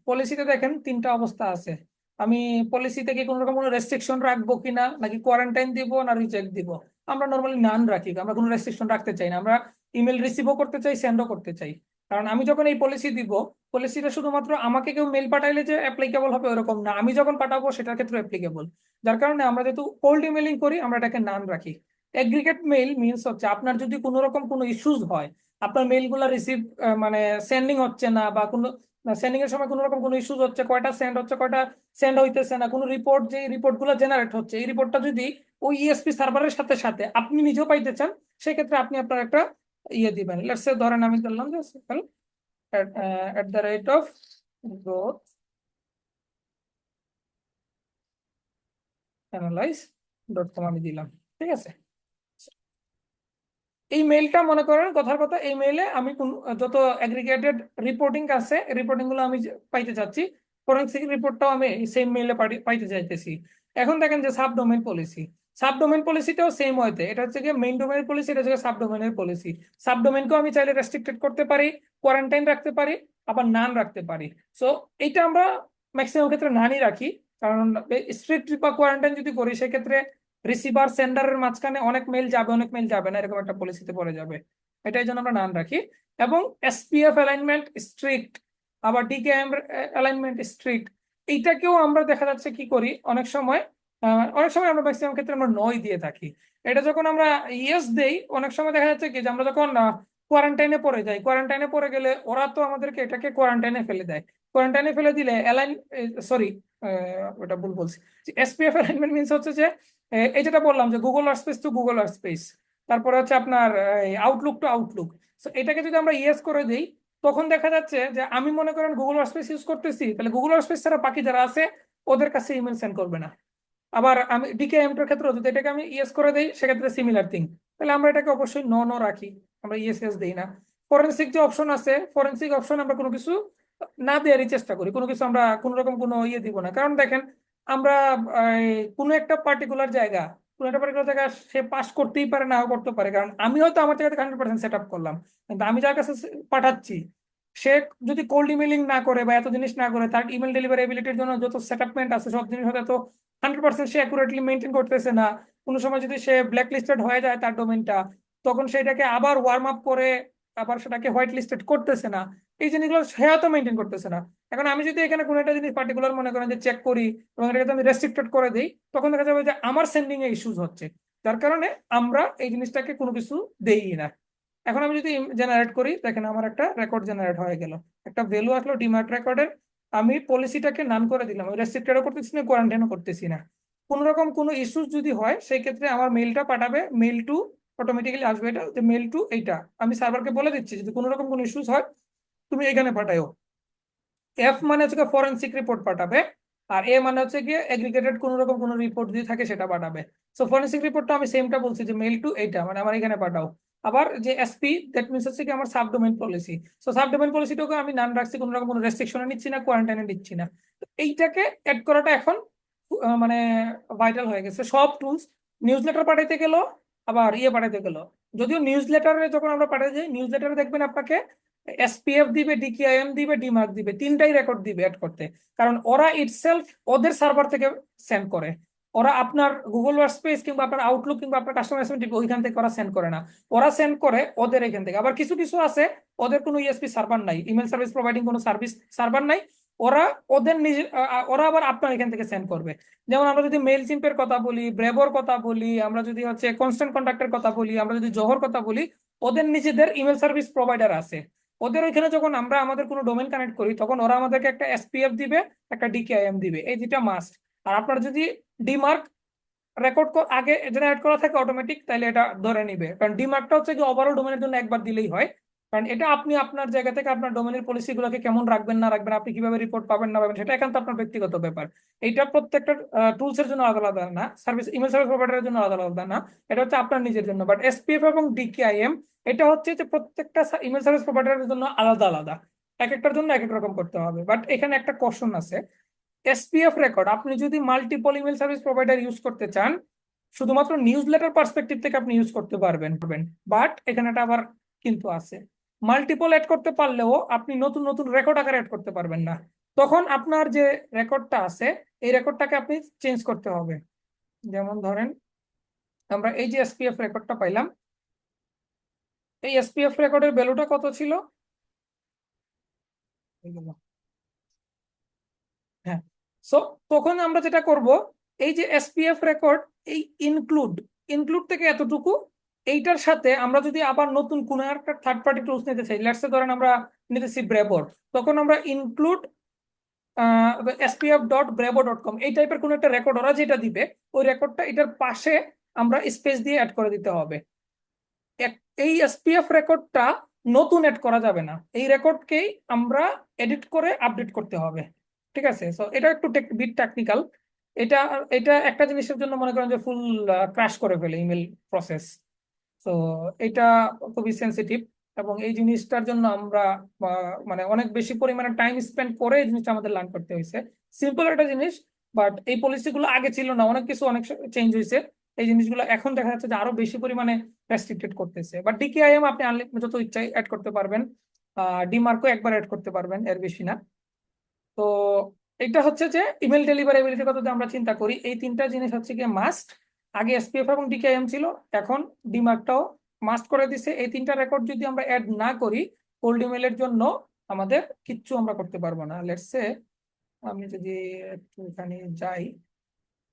পলিসিতে দেখেন তিনটা অবস্থা আছে। আমি পলিসি থেকে কোনো রকম কোনো রেস্ট্রিকশন রাখবো কিনা, নাকি কোয়ারেন্টাইন দিব, না রিজেক্ট দিব। আমরা নর্মালি নান রাখি, আমরা কোনো রেস্ট্রিকশন রাখতে চাই না, আমরা ইমেল রিসিভও করতে চাই, সেন্ডও করতে চাই। কারণ আমি যখন এই পলিসি দিব, পলিসিটা শুধুমাত্র আমাকে কেউ মেল পাঠাইলে যে অ্যাপ্লিকেবল হবে ওরকম না, আমি যখন পাঠাবো সেটার ক্ষেত্রে অ্যাপ্লিকেবল। যার কারণে আমরা যেহেতু কোল্ড ইমেলিং করি আমরা এটাকে নান রাখি। এগ্রিগেট মেইল মিনস হচ্ছে আপনার যদি কোনো রকম কোনো ইস্যুস হয়, আপনার মেইল গুলা রিসিভ মানে সেন্ডিং হচ্ছে না, বা কোনো সেন্ডিং এর সময় কোনো রকম কোনো ইস্যুস হচ্ছে, কয়টা সেন্ড হচ্ছে, কয়টা সেন্ড হইতেছে না, কোনো রিপোর্ট, যে রিপোর্ট গুলো জেনারেট হচ্ছে, এই রিপোর্টটা যদি ওই ইএসপি সার্ভারের সাথে সাথে আপনি নিজেও পাইতে চান, সেক্ষেত্রে আপনি আপনার একটা ইয়ে দিবেন। লেটস সে ধরেন আমি বললাম যে at the rate of growth analyze.com আমি দিলাম, ঠিক আছে। এই মেইলটা মনে করেন কথার কথা, এই মেইলে আমি কোন যত অ্যাগ্রিগেটেড রিপোর্টিং আছে, রিপোর্টিং গুলো আমি পাইতে চাচ্ছি, ফরেনসিক রিপোর্টটাও আমি সেম মেইলে পাইতে চাইতেছি। এখন দেখেন যে sub domain policy, sub domain পলিসিটাও সেম হইতে, এটা হচ্ছে গিয়ে মেইন ডোমেইনের পলিসি, এটা হচ্ছে সাব ডোমেইনের পলিসি। সাব ডোমেইনকেও আমি চাইলে রেস্ট্রিক্টেড করতে পারি, কোয়ারেন্টাইন রাখতে পারি, আবার নান রাখতে পারি। সো এইটা আমরা ম্যাক্সিমাম ক্ষেত্রে নানই রাখি, কারণ স্ট্রিক্ট বা কোয়ারেন্টাইন যদি করি সেক্ষেত্রে রিসিভার সেন্ডারের মাঝখানে অনেক মেল যাবে, অনেক মেল যাবে না, এরকম একটা পলিসিতে পড়ে যাবে। এটাই জন্য আমরা নান রাখি। এবং এসপিএফ অ্যালাইনমেন্ট স্ট্রিক্ট, আবার ডিকেএম অ্যালাইনমেন্ট স্ট্রিক্ট, এইটাকেও আমরা দেখা যাচ্ছে কি করি অনেক সময়, অনেক সময় আমরা ম্যাক্সিমাম ক্ষেত্রে আমরা নয় দিয়ে থাকি। এটা যখন আমরা ইয়েস দেই, অনেক সময় দেখা যাচ্ছে কি যে আমরা যখন কোয়ারেন্টাইনে পড়ে যাই, কোয়ারেন্টাইনে পড়ে গেলে ওরা তো আমাদেরকে এটাকে কোয়ারেন্টাইনে ফেলে দেয়। কোয়ারেন্টাইনে ফেলে দিলে অ্যালাইন, সরি, ওটা ভুল বলছি। এসপিএফ অ্যালাইনমেন্ট মিনস হচ্ছে যে এই যেটা বললাম যে Google workspace two Google workspace, তারপরে হচ্ছে আপনার আউটলুক টু আউটলুক। তো এটাকে যদি আমরা ইয়েস করে দিই, তখন দেখা যাচ্ছে যে আমি মনে করেন গুগল ওয়ার্কস্পেস ইউজ করতেছি, তাহলে গুগল ওয়ার্কস্পেস ছাড়া বাকি যারা আছে ওদের কাছে ইমেল সেন্ড করবে না। আবার আমি ডিকেএমটার ক্ষেত্রে যদি এটাকে আমি ইয়েস করে দেই, সেক্ষেত্রে সিমিলার থিং, তাহলে আমরা এটাকে অবশ্যই নো নো রাখি, আমরা ইয়েস ইয়েস দেই না। ফরেনসিক যে অপশন আছে, ফরেনসিক অপশন আমরা কোনো কিছু না দেওয়ারই চেষ্টা করি, কোনো কিছু আমরা কোনো রকম কোনো ইয়ে দিব না। কারণ দেখেন আমরা কোনো একটা পার্টিকুলার জায়গা, কোনো একটা পার্টিকুলার জায়গা সে পাস করতেই পারে, নাও করতে পারে, কারণ আমি হয়তো আমার জায়গাতে 100% সেট আপ করলাম, কিন্তু আমি যার কাছে পাঠাচ্ছি সে যদি কোল্ড ইমেলিং না করে বা এত জিনিস না করে, তার ইমেল ডেলিভারেবিলিটির জন্য যত সেটআপমেন্ট আছে সব জিনিস হয়তো 100% সে অ্যাকুরেটলি মেনটেন করতেছে না। কোনো সময় যদি সে ব্ল্যাক লিস্টেড হয়ে যায় তার ডোমেনটা, তখন সেটাকে আবার ওয়ার্ম আপ করে আবার সেটাকে হোয়াইট লিস্টেড করতেছে না, এই জিনিসগুলো সে হয়তো মেনটেন করতেছে না। এখন আমি যদি এখানে কোনো একটা জিনিস পার্টিকুলার মনে করেন যে চেক করি এবং এটাকে যদি আমি রেস্ট্রিক্টেড করে দিই, তখন দেখা যাবে যে আমার সেন্ডিং এ ইস্যুস হচ্ছে, যার কারণে আমরা এই জিনিসটাকে কোনো কিছু দেই না। এখন আমি যদি জেনারেট করি, দেখেন আমার একটা রেকর্ড জেনারেট হয়ে গেল, একটা ভ্যালু আসলো ডিমার্ট রেকর্ডের। আমি পলিসিটাকে নান করে দিলাম, আমি রেস্ট্রিক্টেডও করতেছি না, কোয়ারেন্টাইনও করতেছি না। কোনো রকম কোনো ইস্যুস যদি হয়, সেই ক্ষেত্রে আমার মেইলটা পাঠাবে, মেইল টু, অটোমেটিক্যালি আসবে এটা যে মেইল টু এইটা, আমি সার্ভারকে বলে দিচ্ছি যদি কোনো রকম কোনো ইস্যুস হয় তুমি এখানে পাঠাও। এফ মানে হচ্ছে ফরেনসিক রিপোর্ট পাঠাবে, আর এ মানে হচ্ছে গিয়ে এগ্রিগেটেড কোনো রকম কোনো রিপোর্ট যদি থাকে সেটা পাঠাবে। সো ফরেনসিক রিপোর্টটা আমি সেমটা বলছি যে মেইল টু এইটা, মানে আমার এখানে পাঠাও। আবার যে এসপি, দ্যাট মিনস হচ্ছে কি আমার সাবডোমেইন পলিসি। সো সাবডোমেইন পলিসিটাকে আমি নাম রাখছি, কোনো রকম কোনো রেস্ট্রিকশনে নিচ্ছি না, কোয়ারেন্টাইনে নিচ্ছি না। তো এইটাকে অ্যাড করাটা এখন মানে ভাইটাল হয়ে গেছে সব টুলস। নিউজ লেটার পাঠাইতে গেল, আবার ইয়ে পাঠাইতে গেল, যদিও নিউজ লেটারে যখন আমরা পাঠাই যাই, নিউজ লেটারে দেখবেন আপনাকে এসপিএফ দিবে, ডিকিআইএম দিবে, ডিমার্ক দিবে, তিনটাই রেকর্ড দিবে অ্যাড করতে। কারণ ওরা ইটসেলফ ওদের সার্ভার থেকে সেন্ড করে, ওরা আপনার গুগল ওয়ার্কস্পেস কিংবা আপনার আউটলুক কিংবা আপনার কাস্টমার সার্ভিস ওইখান থেকে ওরা সেন্ড করে না, ওরা সেন্ড করে ওদের এখান থেকে। আবার কিছু কিছু আছে ওদের কোনো ইএসপি সার্ভার নাই, ইমেল সার্ভিস প্রোভাইডিং কোনো সার্ভিস সার্ভার নাই, ওরা ওদের নিজে ওরা আবার আপনার এখান থেকে সেন্ড করবে। যেমন আমরা যদি মেল চিম্পের কথা বলি, ব্রেভোর কথা বলি, আমরা যদি হচ্ছে কনস্ট্যান্ট কন্ট্যাক্টের কথা বলি, আমরা যদি জোহর কথা বলি, ওদের নিজেদের ইমেল সার্ভিস প্রোভাইডার আছে। ওদের ওইখানে যখন আমরা আমাদের কোনো ডোমেন কানেক্ট করি, তখন ওরা আমাদেরকে একটা এসপিএফ দিবে, একটা ডিকেআইএম দিবে, এই দুটা মাস্ট। আর আপনার যদি ডিমার্ক রেকর্ড আগে জেনারেট করা থাকে অটোমেটিক, তাহলে এটা ধরে নিবে, কারণ ডিমার্কটা হচ্ছে কি ওভারঅল ডোমেনের জন্য একবার দিলেই হয়। কারণ এটা আপনি আপনার জায়গা থেকে আপনার ডোমেনের পলিসি গুলোকে কেমন রাখবেন না রাখবেন, আপনি কিভাবে রিপোর্ট পাবেন না পাবেন, সেটা একান্ত আপনার ব্যক্তিগত ব্যাপার। এইটা প্রত্যেকটা টুলস এর জন্য আলাদা আলাদা না, সার্ভিস ইমেল সার্ভিস প্রোভাইডারের জন্য আলাদা আলাদা না, এটা হচ্ছে আপনার নিজের জন্য। বাট এসপিএফ এবং ডিকেআইএম এটা হচ্ছে যে প্রত্যেকটা ইমেল সার্ভিস প্রোভাইডারের জন্য আলাদা আলাদা, এক একটার জন্য এক এক রকম করতে হবে। বাট এখানে একটা কোশ্চেন আছে, এসপিএফ রেকর্ড আপনি যদি multiple email service provider use করতে চান, শুধুমাত্র নিউজ লেটার পার্সপেক্টিভ থেকে আপনি ইউজ করতে পারবেন। বাট এখানে একটা আবার কিন্তু আছে, মাল্টিপল অ্যাড করতে পারলেও আপনি নতুন নতুন রেকর্ড আকারে অ্যাড করতে পারবেন না। তখন আপনার যে রেকর্ডটা আছে, এই রেকর্ডটাকে আপনি চেঞ্জ করতে হবে। যেমন ধরেন আমরা এই যে এসপিএফ রেকর্ডটা পাইলাম, এই এসপিএফ রেকর্ডের ভ্যালুটা কত ছিল? এই গেল। হ্যাঁ। সো তখন আমরা যেটা করব, এই যে এসপিএফ রেকর্ড, এই ইনক্লুড, ইনক্লুড থেকে এতটুকু এইটার সাথে আমরা যদি আবার নতুন কোনো একটা থার্ড পার্টি টুলস নিতে চাই, লেটস ধরেন আমরা নিতেছি ব্রেবর, তখন আমরা ইনক্লুড spf.bravo.com এই টাইপের কোন একটা রেকর্ড ওরা যেটা দিবে, ওই রেকর্ডটা এটার পাশে আমরা স্পেস দিয়ে অ্যাড করে দিতে হবে। এই এসপিএফ রেকর্ডটা নতুন অ্যাড করা যাবে না, এই রেকর্ডকেই আমরা এডিট করে আপডেট করতে হবে। ঠিক আছে, সো এটা একটু বিট টেকনিক্যাল। এটা এটা একটা জিনিসের জন্য মনে করেন যে ফুল ক্র্যাশ করে ফেলে ইমেল প্রসেস। তো এটা খুবই সেন্সিটিভ, এবং এই জিনিসটার জন্য আমরা মানে অনেক বেশি পরিমাণে টাইম স্পেন্ড করে এই জিনিসটা আমাদের লার্ন করতে হয়েছে। সিম্পল একটা জিনিস, বাট এই পলিসিগুলো আগে ছিল না, অনেক কিছু অনেক চেঞ্জ হয়েছে। এই জিনিসগুলো এখন দেখা যাচ্ছে যে আরো বেশি পরিমাণে রেস্ট্রিক্টেড করতেছে। বাট ডিকেআইএম আপনি যত ইচ্ছাই অ্যাড করতে পারবেন, ডিমার্কও একবার অ্যাড করতে পারবেন, এর বেশি না। তো এটা হচ্ছে যে ইমেল ডেলিভারেবিলিটির কথা যদি আমরা চিন্তা করি, এই তিনটা জিনিস হচ্ছে গিয়ে মাস্ট। আগে এসপিএফ এবং ডিকেএম ছিল, এখন ডিমার্কটাও মাস্ট করে দিছে। এই তিনটা রেকর্ড যদি আমরা অ্যাড না করি কোল্ড ইমেলের জন্য, আমাদের কিচ্ছু আমরা করতে পারবো না। লেটস সে আমি যদি একটু এখানে যাই,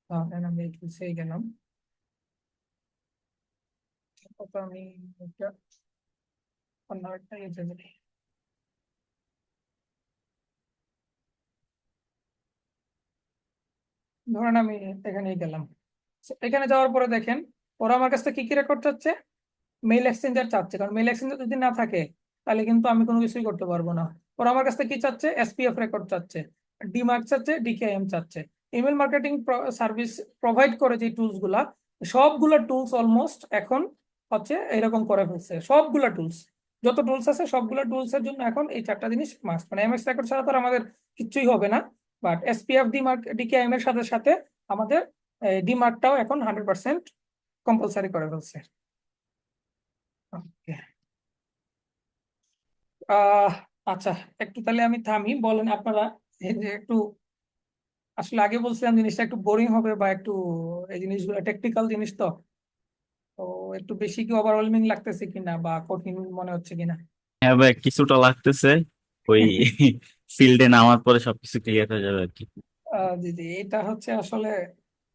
তাহলে আমি একটু সেই গেলাম, তারপর আমি এটা অন্য একটা ইয়ে যাই। ধরেন আমি এখানেই গেলাম। So, এখানে যাওয়ার পরে দেখেন ওরা আমার কাছ থেকে কি কি রেকর্ড চাচ্ছে, মেইল এক্সচেঞ্জার চাচ্ছে, কারণ মেইল এক্সচেঞ্জার যদি না থাকে তাহলে কিন্তু আমি কোনো কিছুই করতে পারবো না। ওরা আমার কাছ থেকে কি চাচ্ছে, এসপিএফ রেকর্ড চাচ্ছে, ডিমার্ক চাচ্ছে, ডিকেএম চাচ্ছে। ইমেল মার্কেটিং সার্ভিস প্রোভাইড করে যে টুলস গুলা, সবগুলা টুলস অলমোস্ট এখন হচ্ছে এরকম করে ফেলছে। সবগুলা টুলস, যত টুলস আছে সবগুলা টুলস এর জন্য এখন এই চারটা জিনিস মাস্ট। মানে এমএক্স রেকর্ড ছাড়া তো আর আমাদের কিচ্ছুই হবে না। বাট এসপিএফ ডিমার্ক ডিকেএম এর সাথে সাথে আমাদের ডিমার্কটাও এখন 100% কম্পালসারি করে ফেলছে। ওকে। আহ আচ্ছা, একটু তাহলে আমি থামি, বলেন আপনারা। এই যে একটু আসলে আগে বলছিলাম জিনিসটা একটু বোরিং হবে, বা একটু এই জিনিসগুলো টেকনিক্যাল জিনিস তো, তো একটু বেশি কি ওভারওয়েলমিং লাগতেছে কিনা বা কঠিন মনে হচ্ছে কিনা? হ্যাঁ ভাই, কিছুটা লাগতেছে। ওই ফিল্ডে নামার পরে সবকিছু ক্লিয়ার হয়ে যাবে আর কি। জি জি, এটা হচ্ছে আসলে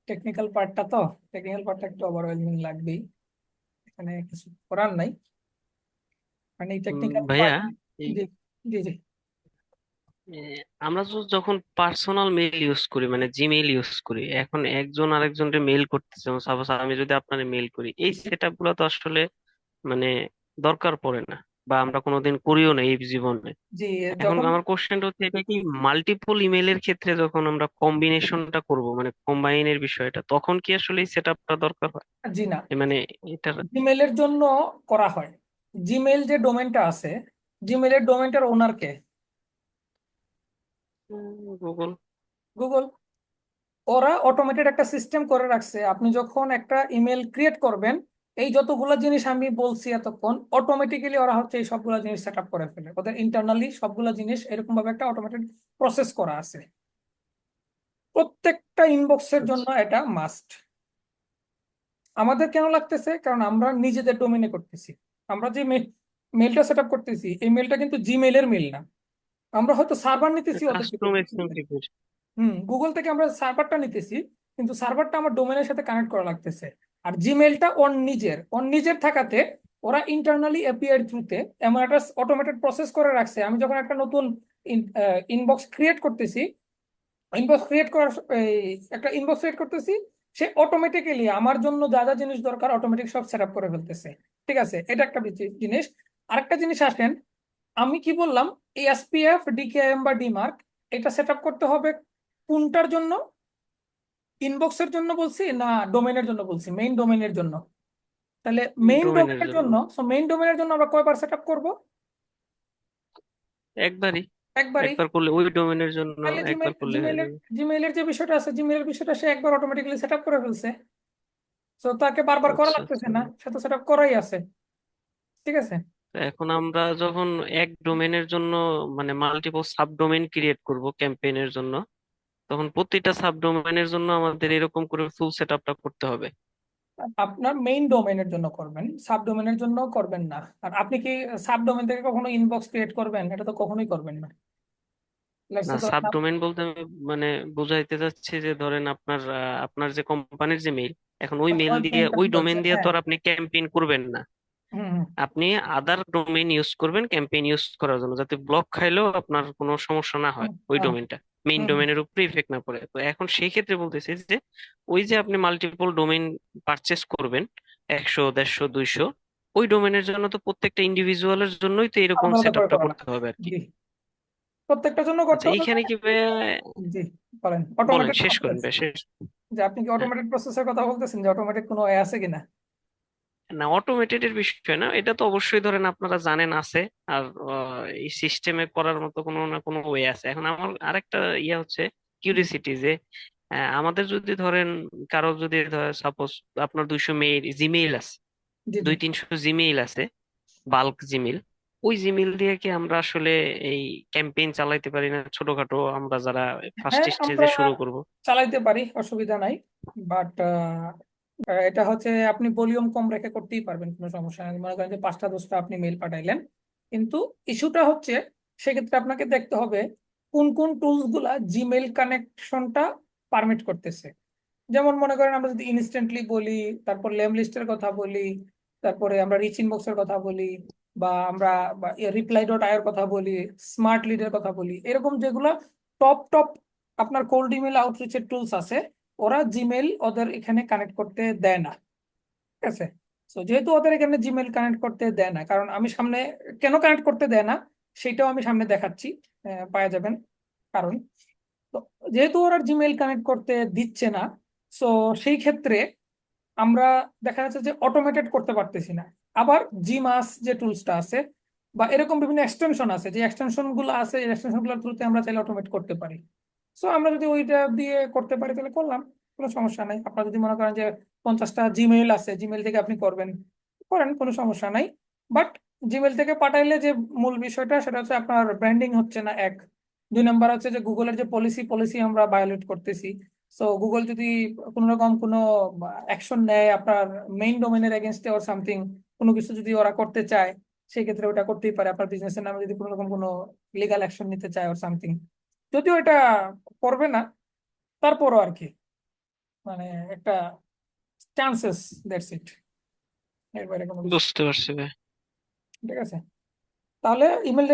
টেকনিক্যাল পার্টটা, তো টেকনিক্যাল পার্টটা একটু ওভারওয়েলমিং লাগবেই, এখানে কিছু করার নাই। মানে এই টেকনিক্যাল ভাইয়া, পার্ট। এই জি জি জি এ, আমরা তো যখন পার্সোনাল মেইল ইউজ করি মানে জিমেইল ইউজ করি, এখন একজন আরেকজনকে মেইল করতেছে, সাপোজ আমি যদি আপনার মেইল করি, এই সেট আপ গুলো তো আসলে মানে দরকার পড়ে না, বা আমরা কোনোদিন করিও না এই জীবনে। জি। এখন যখন আমার কোশ্চেনটা হচ্ছে, এটা কি মাল্টিপল ইমেলের ক্ষেত্রে যখন আমরা কম্বিনেশনটা করব, মানে কম্বাইনের বিষয়টা, তখন কি আসলে এই সেট আপটা দরকার হয়? জি না, মানে এটা জিমেলের জন্য করা হয়। জিমেল যে ডোমেনটা আছে, জিমেলের ডোমেনটার ওনার কে? গুগল। গুগল। ওরা অটোমেটেড একটা সিস্টেম করে রাখছে, আপনি যখন একটা ইমেল ক্রিয়েট করবেন, এই যতগুলো জিনিস আমি বলছি এতক্ষণ অটোমেটিক্যালি ওরা হচ্ছে এই সবগুলো জিনিস সেট আপ করে ফেলে। ওদের ইন্টারনালি সবগুলো জিনিস এরকম ভাবে একটা অটোমেটেড প্রসেস করা আছে। প্রত্যেকটা ইনবক্সের জন্য এটা মাস্ট। আমাদের কেন লাগতেছে, কারণ আমরা নিজেদের ডোমেনে করতেছি। আমরা যে মেলটা সেট আপ করতেছি, এই মেলটা কিন্তু জিমেইলের মেল না। আমরা হয়তো সার্ভার নিতেছি ওদের থেকে, কাস্টম এক্সএমপি। গুগল থেকে আমরা সার্ভারটা নিতেছি, কিন্তু সার্ভারটা আমার ডোমেনের সাথে কানেক্ট করা লাগতেছে। আর জিমেলটা ওর নিজের থাকাতে ওরা ইন্টারনালি এপিআই থ্রুতে এমন একটা অটোমেটেড প্রসেস করে রাখছে। আমি যখন একটা নতুন ইনবক্স ক্রিয়েট করতেছি, ইনবক্স ক্রিয়েট করার একটা ইনবক্স ক্রিয়েট করতেছি, সে অটোমেটিক্যালি আমার জন্য যা যা জিনিস দরকার অটোমেটিক সব সেট আপ করে ফেলতেছে। ঠিক আছে, এটা একটা জিনিস। আরেকটা জিনিস আসেন, আমি কি বললাম, এই এসপিএফ ডিকেএম বা ডিমার্ক এটা সেট আপ করতে হবে কোনটার জন্য? ইনবক্সের জন্য বলছি না ডোমেনের জন্য বলছি? মেইন ডোমেনের জন্য। তাহলে মেইন ডোমেনের ডোমেনের জন্য জন্য, মেইন ডোমেনের জন্য আমরা কয়বার সেট আপ করবো? একবারই। একবারই। একবার করলে, ওই ডোমেনের জন্য তাহলে একবার করলে হয়ে জিমেইলের যাবে। জিমেইলের যে বিষয়টা আছে, জিমেইলের বিষয়টা সে একবার অটোমেটিক্যালি সেট আপ করে ফেলছে। তো তাকে বারবার করা আচ্ছা লাগতেছে আচ্ছা। না, সে তো সেট আপ করাই আছে। ঠিক আছে। তো এখন আমরা যখন এক ডোমেনের জন্য মানে মাল্টিপল সাব ডোমেন ক্রিয়েট করব ক্যাম্পেইনের জন্য, তখন প্রতিটা সাব ডোমেনের জন্য আমাদের এরকম করে ফুল সেট আপটা করতে হবে। আপনার মেইন ডোমেনের জন্য করবেন, সাব ডোমেনের জন্য করবেন না। আর আপনি কি সাব ডোমেন থেকে কখনো ইনবক্স ক্রিয়েট করবেন? এটা তো কখনোই করবেন না। লেটস না, সে ধরেন সাবডোমেন বলতে আমি মানে বুঝাইতে চাচ্ছি যে ধরেন আপনার যে কোম্পানির যে মেইল, এখন ওই মেইল ওই দিয়ে মেইলটা ওই বলছে, ডোমেন দিয়ে তো হ্যাঁ। আর আপনি ক্যাম্পেইন করবেন না। হুম হুম আপনি আদার ডোমেইন ইউজ করবেন ক্যাম্পেইন ইউজ করার জন্য, যাতে ব্লক খাইলেও আপনার কোনো সমস্যা না হয়, হুম, ওই হ্যাঁ, ডোমেইনটা মেইন হুম হুম। ডোমেইনের উপরে ইফেক্ট না পড়ে। তো এখন সেই ক্ষেত্রে বলতেছি যে ওই যে আপনি মাল্টিপল ডোমেইন পারচেস করবেন, 100, 150, 200, ওই ডোমেইনের জন্য তো প্রত্যেকটা ইন্ডিভিজুয়ালের জন্যই তো এরকম আলাদা আলাদা সেট করে আপটা করা করতে লাগে। হবে আর কি। জি, প্রত্যেকটার জন্য করতে আচ্ছা, হবে এইখানে মানে। কি ভাইয়া, জি, বলেন বলেন অটোমেটেড শেষ করেন প্রসেস। ভাই, শেষ। যে আপনি কি হ্যাঁ, অটোমেটেড প্রসেসের কথা বলতেছেন, যে অটোমেটেড কোনো এ আছে কিনা? না অটোমেটেড এর বিষয় না, এটা তো অবশ্যই ধরেন আপনারা জানেন আছে। আর এই সিস্টেমে করার মতো কোনো না কোনো ওয়ে আছে। এখন আমার আরেকটা ইয়ে হচ্ছে কিউরিসিটি যে আমাদের যদি ধরেন কারো যদি সাপোজ আপনার 200 মেইল জিমেইল আছে, জি জি। 200-300 জিমেইল আছে, বাল্ক জিমেইল। ওই জিমেইল দিয়ে কি আমরা আসলে এই ক্যাম্পেইন চালাইতে পারি না, ছোটখাটো আমরা যারা ফার্স্ট হ্যাঁ, আমরা স্টেজে শুরু করব? চালাইতে পারি, অসুবিধা নাই। বাট এটা হচ্ছে আপনি ভলিউম কম রেখে করতেই পারবেন, কোনো সমস্যা নেই। মনে করেন যে 5টা 10টা আপনি মেল পাঠাইলেন, কিন্তু ইস্যুটা হচ্ছে সেক্ষেত্রে আপনাকে দেখতে হবে কোন কোন টুলস গুলা জিমেল কানেকশনটা পারমিট করতেছে। যেমন মনে করেন আমরা যদি ইনস্ট্যান্টলি বলি, তারপর লেম লিস্টের কথা বলি, তারপরে আমরা রিচ ইনবক্সের কথা বলি, বা আমরা reply.io এর কথা বলি, স্মার্ট লিডের কথা বলি, এরকম যেগুলো টপ টপ আপনার কোল্ড ইমেল আউটরিচের টুলস আছে, ওরা জিমেল ওদের এখানে কানেক্ট করতে দেয় না। ঠিক আছে? তো যেহেতু ওদের এখানে জিমেল কানেক্ট করতে দেয় না, কারণ আমি সামনে কেন কানেক্ট করতে দেয় না সেটাও আমি সামনে দেখাচ্ছি, পাওয়া যাবেন কারণ। তো যেহেতু ওরা জিমেইল কানেক্ট করতে দিচ্ছে না, সো সেই ক্ষেত্রে আমরা দেখা যাচ্ছে যে অটোমেটেড করতে পারতেছি না। আবার জিমাস যে টুলসটা আছে, বা এরকম বিভিন্ন এক্সটেনশন আছে, যে এক্সটেনশন গুলো আছে, এই এক্সটেনশন গুলোর থ্রুতে আমরা চাইলে অটোমেট করতে পারি। সো আমরা যদি ওইটা দিয়ে করতে পারি তাহলে করলাম, কোনো সমস্যা নাই। আপনার যদি মনে করেন যে 50টা জিমেইল আছে, জিমেইল থেকে আপনি করবেন, করেন, কোনো সমস্যা নাই। বাট জিমেইল থেকে পাঠাইলে যে মূল বিষয়টা সেটা হচ্ছে আপনার ব্র্যান্ডিং হচ্ছে না, এক। 2 নাম্বার হচ্ছে যে গুগলের যে পলিসি পলিসি আমরা ভায়োলেট করতেছি। সো গুগল যদি কোনো রকম কোনো অ্যাকশন নেয় আপনার মেইন ডোমেনের এগেনস্টে অর সামথিং, কোনো কিছু যদি ওরা করতে চায়, সেই ক্ষেত্রে ওটা করতেই পারে। আপনার বিজনেসের নামে যদি কোনো রকম কোনো লিগাল অ্যাকশন নিতে চায় অর সামথিং, যদিও এটা করবে না, তারপরও আর কি, মানে একটা চান্সেস, দ্যাটস ইট, এর বাইরে কোনো কিছু। বুঝতে পারছি ভাই। ঠিক আছে? তাহলে ইমেল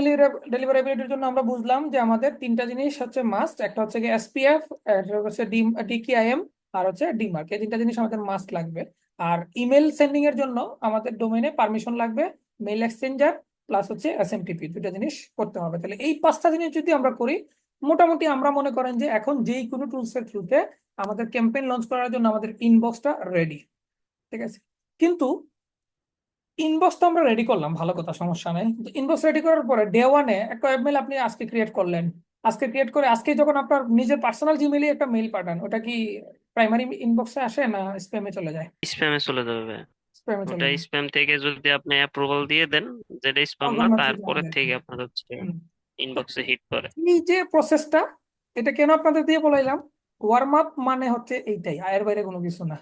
ডেলিভারেবিলিটির জন্য আমরা বুঝলাম যে আমাদের 3টা জিনিস হচ্ছে মাস্ট। একটা হচ্ছে কি এসপিএফ, একটা হচ্ছে ডিকিআইএম, আর হচ্ছে ডিমার্ক। এই 3টা জিনিস আমাদের মাস্ট লাগবে। আর ইমেল সেন্ডিং এর জন্য আমাদের ডোমেইনে পারমিশন লাগবে, মেল এক্সচেঞ্জার প্লাস হচ্ছে এসএমটিপি, 2টা জিনিস করতে হবে। তাহলে এই 5টা জিনিস যদি আমরা করি, মোটামুটি আমরা মনে করেন যে এখন যেই কোনো টুলস এর থ্রুতে আমাদের ক্যাম্পেইন লঞ্চ করার জন্য আমাদের ইনবক্সটা রেডি। ঠিক আছে? কিন্তু ইনবক্স তো আমরা রেডি করলাম, ভালো কথা, সমস্যা নেই। কিন্তু ইনবক্স রেডি করার পরে ডে 1-এ একটা ওয়েব আপনি আজকে ক্রিয়েট করলেন, আজকে ক্রিয়েট করে আজকে যখন আপনার নিজের পার্সোনাল জিমেইলে একটা মেইল পাঠান, ওটা কি প্রাইমারি ইনবক্সে আসে না স্প্যামে চলে যায়? স্প্যামে চলে যাবে ভাই। স্প্যামে চলে ওটা যায়। স্প্যাম থেকে যদি আপনি অ্যাপ্রুভাল দিয়ে দেন যেটা স্প্যাম না, তখন হচ্ছে যে তারপরে আমাদের থেকে আপনার হচ্ছে হুম। তো ইনবক্সে হিট করে। এই যে প্রসেসটা, এটা কেন আপনাদের দিয়ে বলাইলাম, ওয়ার্ম আপ মানে হচ্ছে এইটাই, আয়ের বাইরে কোনো কিছু না।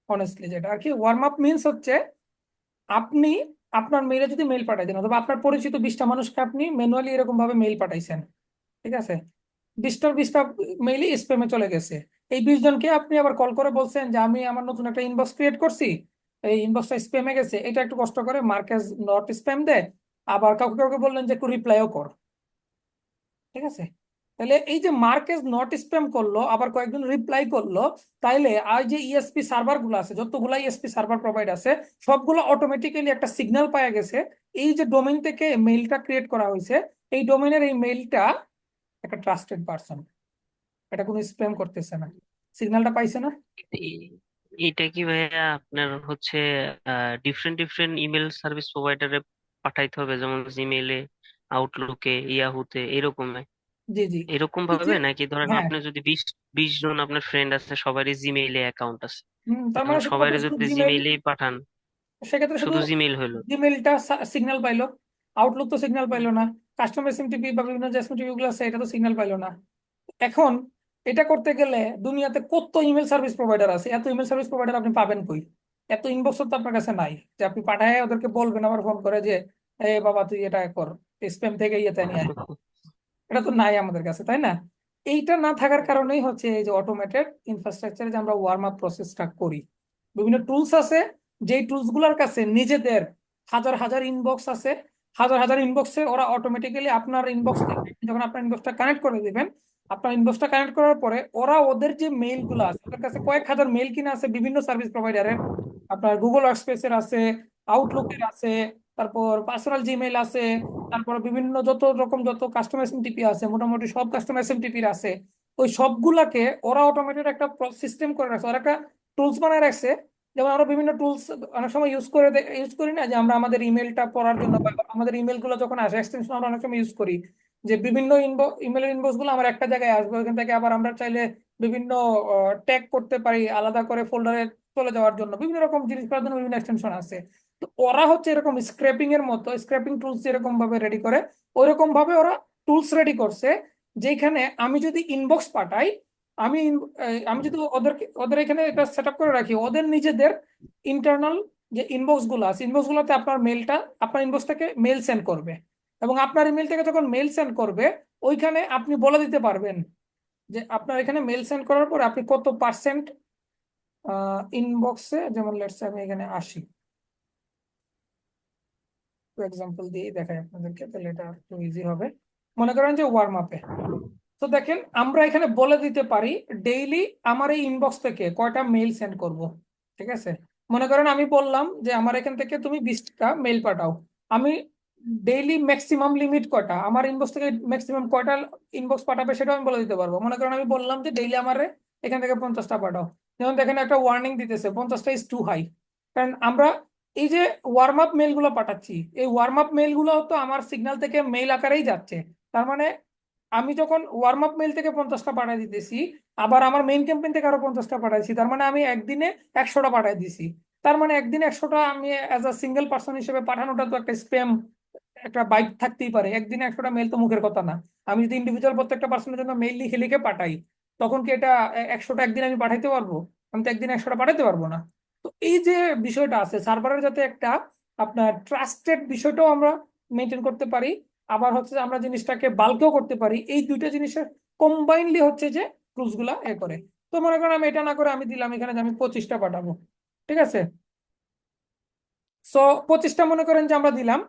অনেস্টলি যেটা আর কি, ওয়ার্ম আপ মিনস হচ্ছে আপনি আপনার মেইলে যদি মেইল পাঠাইছেন, অথবা আপনার পরিচিত 20টা মানুষকে আপনি ম্যানুয়ালি এরকম ভাবে মেইল পাঠাইছেন, ঠিক আছে? 20টা মেইলই স্প্যামে চলে গেছে। এই 20 জনকে আপনি আবার কল করে বলছেন যে আমি আমার নতুন একটা ইনবক্স ক্রিয়েট করছি, এই ইনবক্সটা স্প্যামে গেছে, এটা একটু কষ্ট করে মার্কেজ নট স্প্যাম দে। আবার কাউকে কাউকে বললেন যে একটু রিপ্লাইও কর। ঠিক আছে? তাহলে এই যে মার্কেজ নট স্প্যাম করলো, আবার কয়েকজন রিপ্লাই করলো, তাইলে আর যে ইএসপি সার্ভার গুলো আছে, যতগুলা ইএসপি সার্ভার প্রোভাইড আছে, সবগুলো অটোমেটিক্যালি একটা সিগন্যাল পাওয়া গেছে এই যে ডোমেইন থেকে মেইলটা ক্রিয়েট করা হয়েছে, এই ডোমেইনের এই মেইলটা একটা ট্রাস্টেড পারসন, এটা কোনো স্প্যাম করতেছে না, সিগন্যালটা পাইছে না? এই- এইটা কি ভাইয়া আপনার হচ্ছে ডিফারেন্ট ডিফারেন্ট ইমেল সার্ভিস প্রোভাইডারে পাঠাইতে হবে, যেমন জিমেইলে, আউটলুকে, ইয়াহুতে, এরকম জি জি। এরকম এই যে ভাবে? নাকি ধরেন হ্যাঁ, আপনি যদি 20 জন আপনার ফ্রেন্ড আছে, সবারই জিমেইলে অ্যাকাউন্ট আছে, তার এখন মানে শুধুমাত্র সবাইরে শুধু যদি জিমেইল, জিমেইলেই পাঠান, সেক্ষেত্রে শুধু শুধু জিমেইল হইলো? জিমেইলটা সিগন্যাল পাইলো, আউটলুক তো সিগন্যাল পাইলো না, কাস্টমার এসএমটিপি বা বিভিন্ন যে এসএমটিপি গুলো আছে এটা তো সিগন্যাল পাইলো না। এখন এটা করতে গেলে দুনিয়াতে কত ইমেল সার্ভিস প্রোভাইডার আছে, এত ইমেল সার্ভিস প্রোভাইডার আপনি পাবেন কই? এত ইনবক্স তো আপনার কাছে নাই যে আপনি পাঠায় ওদেরকে বলবেন আবার ফোন করে যে এ বাবা তুই এটা কর, স্প্যাম থেকে ইয়েতে নিয়ে আয়। এটা তো নাই আমাদের কাছে, তাই না? এইটা না থাকার কারণেই হচ্ছে এই যে অটোমেটেড ইনফ্রাস্ট্রাকচারে যে আমরা ওয়ার্ম আপ প্রসেসটা করি। বিভিন্ন টুলস আছে, যেই টুলস গুলোর কাছে নিজেদের হাজার হাজার ইনবক্স আছে। হাজার হাজার ইনবক্সে ওরা অটোমেটিক্যালি আপনার ইনবক্স যখন আপনার ইনবক্সটা কানেক্ট করে দিবেন, আপনার ইনবক্সটা কানেক্ট করার পরে ওরা ওদের যে মেইল গুলো আছে, ওদের কাছে কয়েক হাজার মেইল কিনা আছে বিভিন্ন সার্ভিস প্রোভাইডারের। আপনার গুগল ওয়ার্কস্পেসের আছে, আউটলুকের আছে, তারপর পার্সোনাল জিমেইল আছে, তারপর বিভিন্ন যত রকম যত কাস্টমার এসএমটিপি আছে, মোটামুটি সব কাস্টমার এসএমটিপির আছে। ওই সবগুলাকে ওরা অটোমেটেড একটা সিস্টেম করে রাখছে, ওরা একটা টুলস বানায় রাখছে। যেমন আমরা বিভিন্ন টুলস অনেক সময় ইউজ করি না, যে আমরা আমাদের ইমেলটা পড়ার জন্য বা আমাদের ইমেল গুলো যখন আসে এক্সটেনশন আমরা অনেক সময় ইউজ করি, যে বিভিন্ন ইমেলের ইনবক্স গুলো আমার একটা জায়গায় আসবে, ওইখান থেকে আবার আমরা চাইলে বিভিন্ন ট্যাগ করতে পারি আলাদা করে ফোল্ডারে চলে যাওয়ার জন্য, বিভিন্ন রকম জিনিস করার জন্য বিভিন্ন এক্সটেনশন আছে। তো ওরা হচ্ছে এরকম স্ক্র্যাপিং এর মতো, স্ক্র্যাপিং টুলস যেরকম ভাবে রেডি করে ওইরকম ভাবে ওরা টুলস রেডি করছে, যেখানে আমি যদি ইনবক্স পাঠাই, আমি যদি ওদের এখানে এটা সেট আপ করে রাখি, ওদের নিজেদের ইন্টারনাল যে ইনবক্স গুলো আছে, ইনবক্স গুলোতে আপনার ইনবক্স থেকে মেল সেন্ড করবে, এবং আপনার ইমেল থেকে যখন মেল সেন্ড করবে, ওইখানে আপনি বলে দিতে পারবেন যে আপনার এখানে মেল সেন্ড করার পর আপনি কত পার্সেন্ট ইনবক্সে, যেমন লেটস আমি এখানে আসি, এক্সাম্পল দিয়ে দেখাই আপনাদেরকে, তাহলে এটা একটু ইজি হবে। মনে করেন যে ওয়ার্ম আপে, তো দেখেন আমরা এখানে বলে দিতে পারি ডেইলি আমার এই ইনবক্স থেকে কয়টা মেইল সেন্ড করব। ঠিক আছে, মনে করেন আমি বললাম যে আমার এখান থেকে তুমি 20টা মেইল পাঠাও। আমি ডেইলি ম্যাক্সিমাম লিমিট কয়টা, আমার ইনবক্স থেকে ম্যাক্সিমাম কয়টা ইনবক্স পাঠাবে সেটা আমি বলে দিতে পারবো। মনে করেন আমি বললাম যে ডেইলি আমার এখান থেকে 50টা পাঠাও। যেমন দেখেন একটা ওয়ার্নিং দিতেছে 50টা ইজ টু হাই, কারণ আমরা এই যে ওয়ার্ম আপ মেইল গুলো পাঠাচ্ছি, এই ওয়ার্ম আপ মেইল গুলো তো আমার সিগন্যাল থেকে মেইল আকারেই যাচ্ছে। তার মানে আমি যখন ওয়ার্ম আপ মেইল থেকে 50টা পাঠিয়ে দিতেছি, আবার আমার মেইন ক্যাম্পেইন থেকে আরো 50টা পাঠাইছি, তার মানে আমি একদিনে 100টা পাঠিয়ে দিছি। তার মানে একদিনে 100টা আমি অ্যাজ আ সিঙ্গেল পার্সন হিসেবে পাঠানোটা তো একটা স্প্যাম, একটা বাইট থাকতেই পারে। একদিনে 100টা মেইল তো মুখের কথা না। আমি যদি ইন্ডিভিজুয়াল প্রত্যেকটা পার্সনের জন্য মেইল লিখে লিখে পাঠাই, তখন কি এটা 100টা একদিন আমি পাঠাইতে পারবো? আমি তো একদিনে 100টা পাঠাইতে পারবো না। তো এই যে বিষয়টা আছে সার্ভারের, যাতে একটা আপনার ট্রাস্টেড বিষয়টাও আমরা মেনটেন করতে পারি, আবার হচ্ছে যে আমরা জিনিসটাকে বাল্কেও করতে পারি, এই দুইটা জিনিসের কম্বাইনলি হচ্ছে যে টুলস গুলা করে। তো মনে করেন আমি এটা না করে আমি দিলাম এখানে যে আমি 25টা পাঠাবো। ঠিক আছে, সো 25টা মনে করেন যে আমরা দিলাম